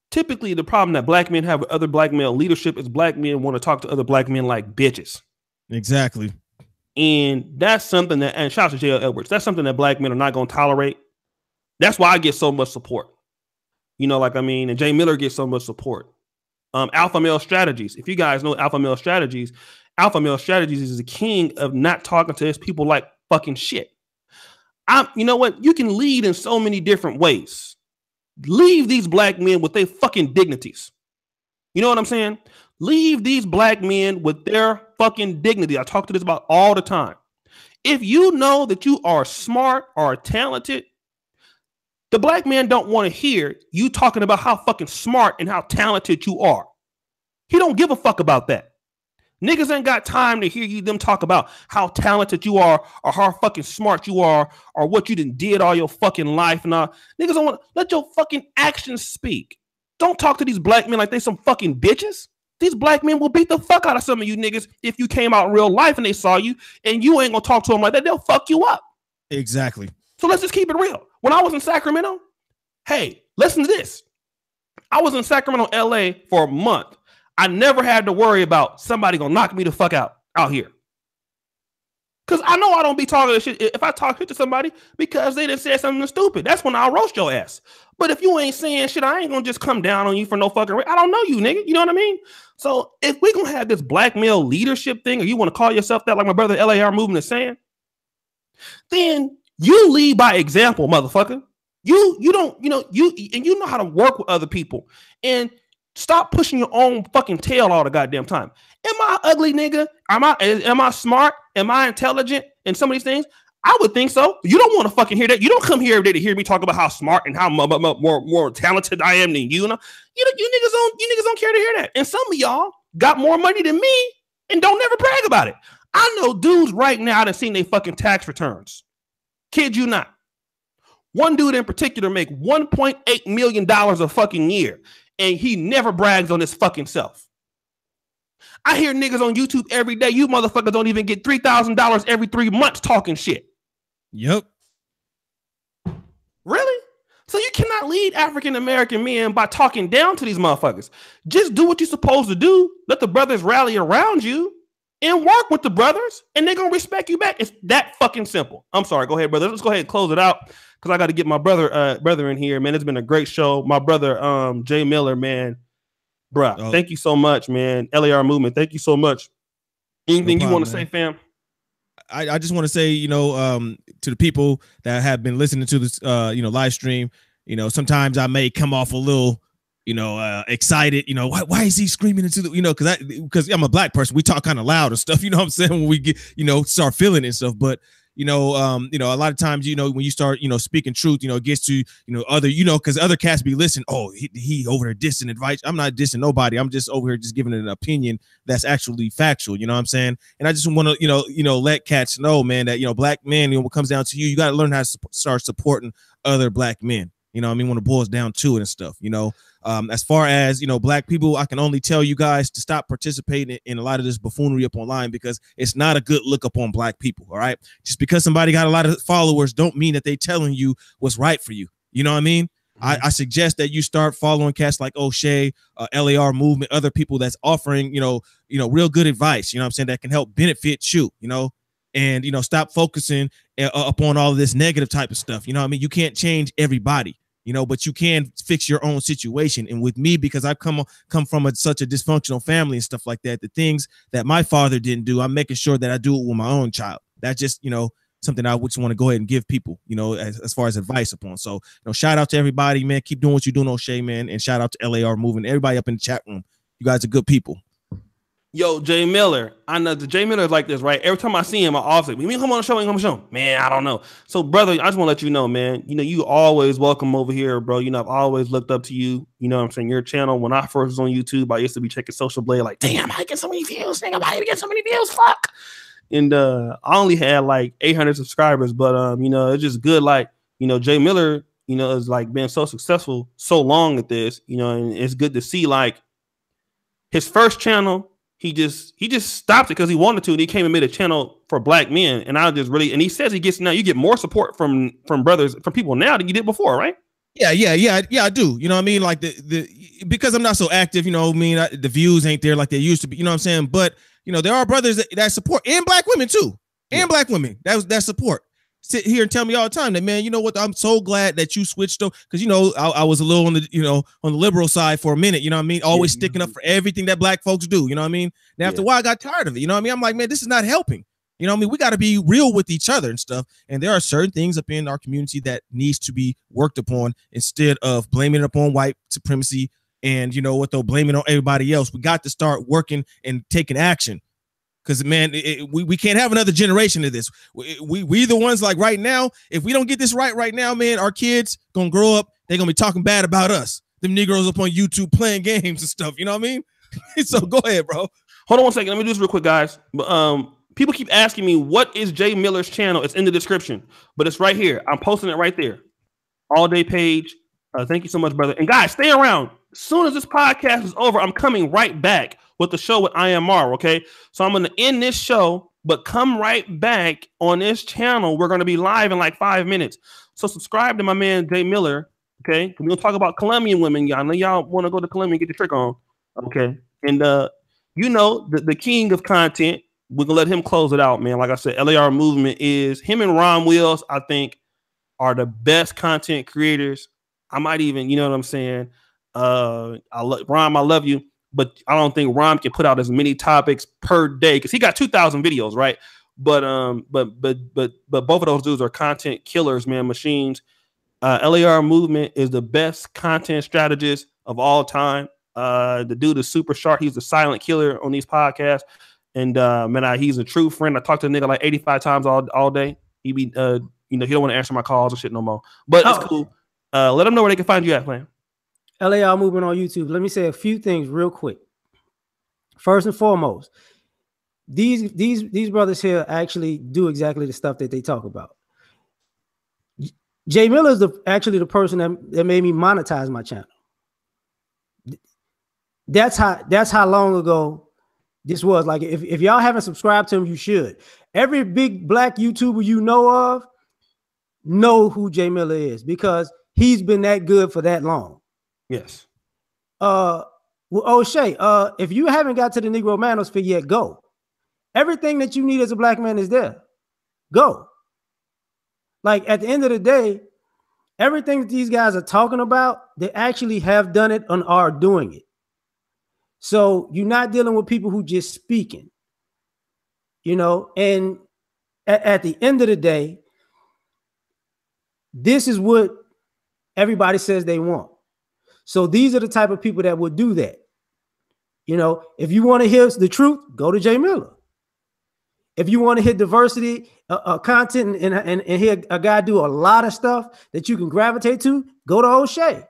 typically the problem that black men have with other black male leadership is black men want to talk to other black men like bitches.
Exactly.
And that's something that, and shout out to J.L. Edwards, that's something that black men are not going to tolerate. That's why I get so much support. You know, like, I mean, and Jay Miller gets so much support. Alpha male strategies. If you guys know Alpha male strategies is the king of not talking to his people like fucking shit. You know what? You can lead in so many different ways. Leave these black men with their fucking dignities. You know what I'm saying? Leave these black men with their fucking dignity. I talk to this about all the time. If you know that you are smart or talented, the black man don't want to hear you talking about how fucking smart and how talented you are. He don't give a fuck about that. Niggas ain't got time to hear them talk about how talented you are or how fucking smart you are or what you did all your fucking life. And niggas don't want to let your fucking actions speak. Don't talk to these black men like they some fucking bitches. These black men will beat the fuck out of some of you niggas if you came out in real life and they saw you and you ain't gonna talk to them like that. They'll fuck you up.
Exactly.
So let's just keep it real. When I was in Sacramento, hey, listen to this. I was in Sacramento, LA for a month. I never had to worry about somebody gonna knock me the fuck out here. Cause I know I don't be talking to shit if I talk shit to somebody because they done said something stupid. That's when I'll roast your ass. But if you ain't saying shit, I ain't gonna just come down on you for no fucking I don't know you, nigga. You know what I mean? So if we gonna have this black male leadership thing, or you want to call yourself that like my brother LARMOVEMENT is saying, then you lead by example, motherfucker. You don't, you know how to work with other people. And stop pushing your own fucking tail all the goddamn time. Am I ugly, nigga? Am I smart? Am I intelligent in some of these things? I would think so. You don't want to fucking hear that. You don't come here every day to hear me talk about how smart and how more talented I am than you. You niggas don't care to hear that. And some of y'all got more money than me and don't never brag about it. I know dudes right now that seen they fucking tax returns. Kid you not. One dude in particular make $1.8 million a fucking year. And he never brags on his fucking self. I hear niggas on YouTube every day. You motherfuckers don't even get $3,000 every 3 months talking shit.
Yep.
Really? So you cannot lead African-American men by talking down to these motherfuckers. Just do what you're supposed to do. Let the brothers rally around you and work with the brothers, and they're going to respect you back. It's that fucking simple. I'm sorry. Go ahead, brother. Let's go ahead and close it out. Because I got to get my brother in here, man. It's been a great show. My brother, Jay Miller, man. Bruh, thank you so much, man. LARMOVEMENT, thank you so much. Anything you want to say, fam?
I just want to say, to the people that have been listening to this, live stream, sometimes I may come off a little, excited, why is he screaming into the, because I'm a black person. We talk kind of loud and stuff, you know what I'm saying? When we get, start feeling it and stuff, but a lot of times, when you start, speaking truth, it gets to, other, because other cats be listening. Oh, he over there dissing advice. I'm not dissing nobody. I'm just over here just giving an opinion that's actually factual. You know what I'm saying? And I just want to, let cats know, man, that, black men, when it comes down to you got to learn how to start supporting other black men. When it boils down to it and stuff, as far as, black people, I can only tell you guys to stop participating in a lot of this buffoonery up online because it's not a good look up on black people. All right. Just because somebody got a lot of followers don't mean that they telling you what's right for you. You know what I mean? I suggest that you start following cats like O'Shea, LAR Movement, other people that's offering, real good advice, you know what I'm saying, that can help benefit you, and, stop focusing upon all of this negative type of stuff. You know what I mean? You can't change everybody, but you can fix your own situation. And with me, because I've come from such a dysfunctional family and stuff like that, the things that my father didn't do, I'm making sure that I do it with my own child. That's just, something I just want to go ahead and give people, as far as advice upon. So, shout out to everybody, man. Keep doing what you're doing, O'Shea, man. And shout out to LAR Movement. Everybody up in the chat room. You guys are good people.
Yo, Jay Miller. I know the Jay Miller is like this, right? Every time I see him, I always like, come on the show, come on the show. Man, I don't know. So, brother, I just want to let you know, man, you always welcome over here, bro. I've always looked up to you. You know what I'm saying? Your channel, when I first was on YouTube, I used to be checking Social Blade like, damn, I get so many views. Nigga, I get so many views. Fuck. And I only had like 800 subscribers, but it's just good. Like, Jay Miller, is like been so successful so long at this, and it's good to see like his first channel. He just stopped it because he wanted to, and he came and made a channel for black men. And I just really, and he says you get more support from brothers, from people now than you did before, right?
Yeah, I do. You know what I mean? Like because I'm not so active, the views ain't there like they used to be, you know what I'm saying? But there are brothers that support, and black women too, and black women that support. Sit here and tell me all the time that, man, you know what? I'm so glad that you switched up, because I was a little on the on the liberal side for a minute. You know what I mean? Always sticking up for everything that black folks do. You know what I mean? And after a while, I got tired of it. You know what I mean? I'm like, man, this is not helping. You know what I mean? We got to be real with each other and stuff. And there are certain things up in our community that needs to be worked upon instead of blaming it upon white supremacy. And you know what, though, blaming on everybody else. We got to start working and taking action. Because, man, we can't have another generation of this. We the ones, like, right now, if we don't get this right now, man, our kids going to grow up, they're going to be talking bad about us. Them Negroes up on YouTube playing games and stuff. You know what I mean? So go ahead, bro.
Hold on one second. Let me do this real quick, guys. People keep asking me, what is Jay Miller's channel? It's in the description, but it's right here. I'm posting it right there. All day page. Thank you so much, brother. And guys, stay around. As soon as this podcast is over, I'm coming right back with the show with IMR, okay? So I'm going to end this show, but come right back on this channel. We're going to be live in like 5 minutes. So subscribe to my man, Jay Miller, okay? We're going to talk about Colombian women. Y'all know y'all want to go to Colombia and get your trick on, okay? And, the king of content, we're going to let him close it out, man. Like I said, LAR Movement is, him and Ron Wills, I think, are the best content creators. I might even, you know what I'm saying? Ron, I love you. But I don't think Ron can put out as many topics per day because he got 2,000 videos, right? But both of those dudes are content killers, man, machines. LAR Movement is the best content strategist of all time. The dude is super sharp. He's the silent killer on these podcasts, and he's a true friend. I talked to a nigga like 85 times all day. He be, he don't want to answer my calls and shit no more. But it's cool. Let them know where they can find you at, man.
LAR Movement on YouTube. Let me say a few things real quick. First and foremost, these brothers here actually do exactly the stuff that they talk about. Jay Miller is actually the person that made me monetize my channel. That's how long ago this was. Like, if y'all haven't subscribed to him, you should. Every big black YouTuber you know who Jay Miller is, because he's been that good for that long.
Yes.
Well, O'Shea, if you haven't got to the Negro Manosphere yet, go. Everything that you need as a black man is there. Go. Like, at the end of the day, everything that these guys are talking about, they actually have done it and are doing it. So you're not dealing with people who just speaking, and at the end of the day, this is what everybody says they want. So these are the type of people that would do that. If you want to hear the truth, go to Jay Miller. If you want to hear diversity content and hear a guy do a lot of stuff that you can gravitate to, go to O'Shea.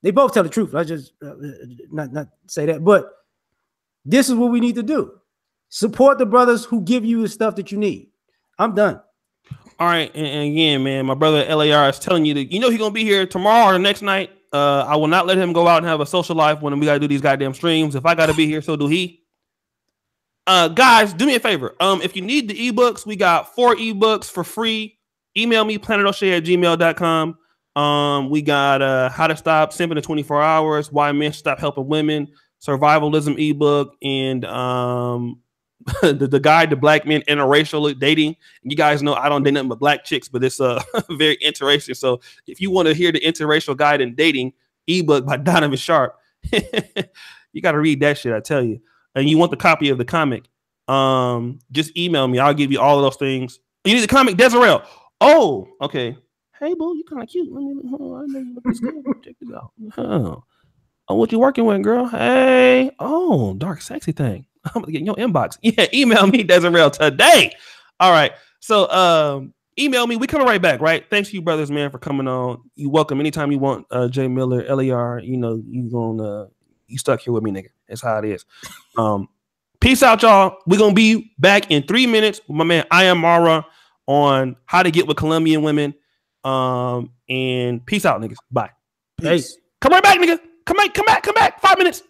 They both tell the truth. I just not say that, but this is what we need to do. Support the brothers who give you the stuff that you need. I'm done.
All right, and again, man, my brother LAR is telling you that he's gonna be here tomorrow or the next night. I will not let him go out and have a social life when we gotta do these goddamn streams. If I gotta be here, so do he. Guys, do me a favor. If you need the ebooks, we got 4 ebooks for free. Email me, planetoshay@gmail.com. We got How to Stop Simping in 24 Hours, Why Men Stop Helping Women, Survivalism ebook, and the guide to black men interracial dating. You guys know I don't date nothing but black chicks, but it's very interesting. So if you want to hear the interracial guide in dating ebook by Donovan Sharp, you got to read that shit, I tell you. And you want the copy of the comic, just email me. I'll give you all of those things. You need the comic, Desiree. Oh, okay. Hey, boo, you kind of cute. I know you look this good. Check this out. Oh, what you working with, girl? Hey, oh, dark, sexy thing. I'm gonna get in your inbox. Yeah, email me, Desiree, today. All right. So, email me. We coming right back, right? Thanks to you, brothers, man, for coming on. You welcome anytime you want. J Miller, LAR. You know, you stuck here with me, nigga. That's how it is. Peace out, y'all. We're gonna be back in 3 minutes with my man I Am Mara on how to get with Colombian women. And peace out, niggas. Bye.
Peace.
Come right back, nigga. Come back. 5 minutes.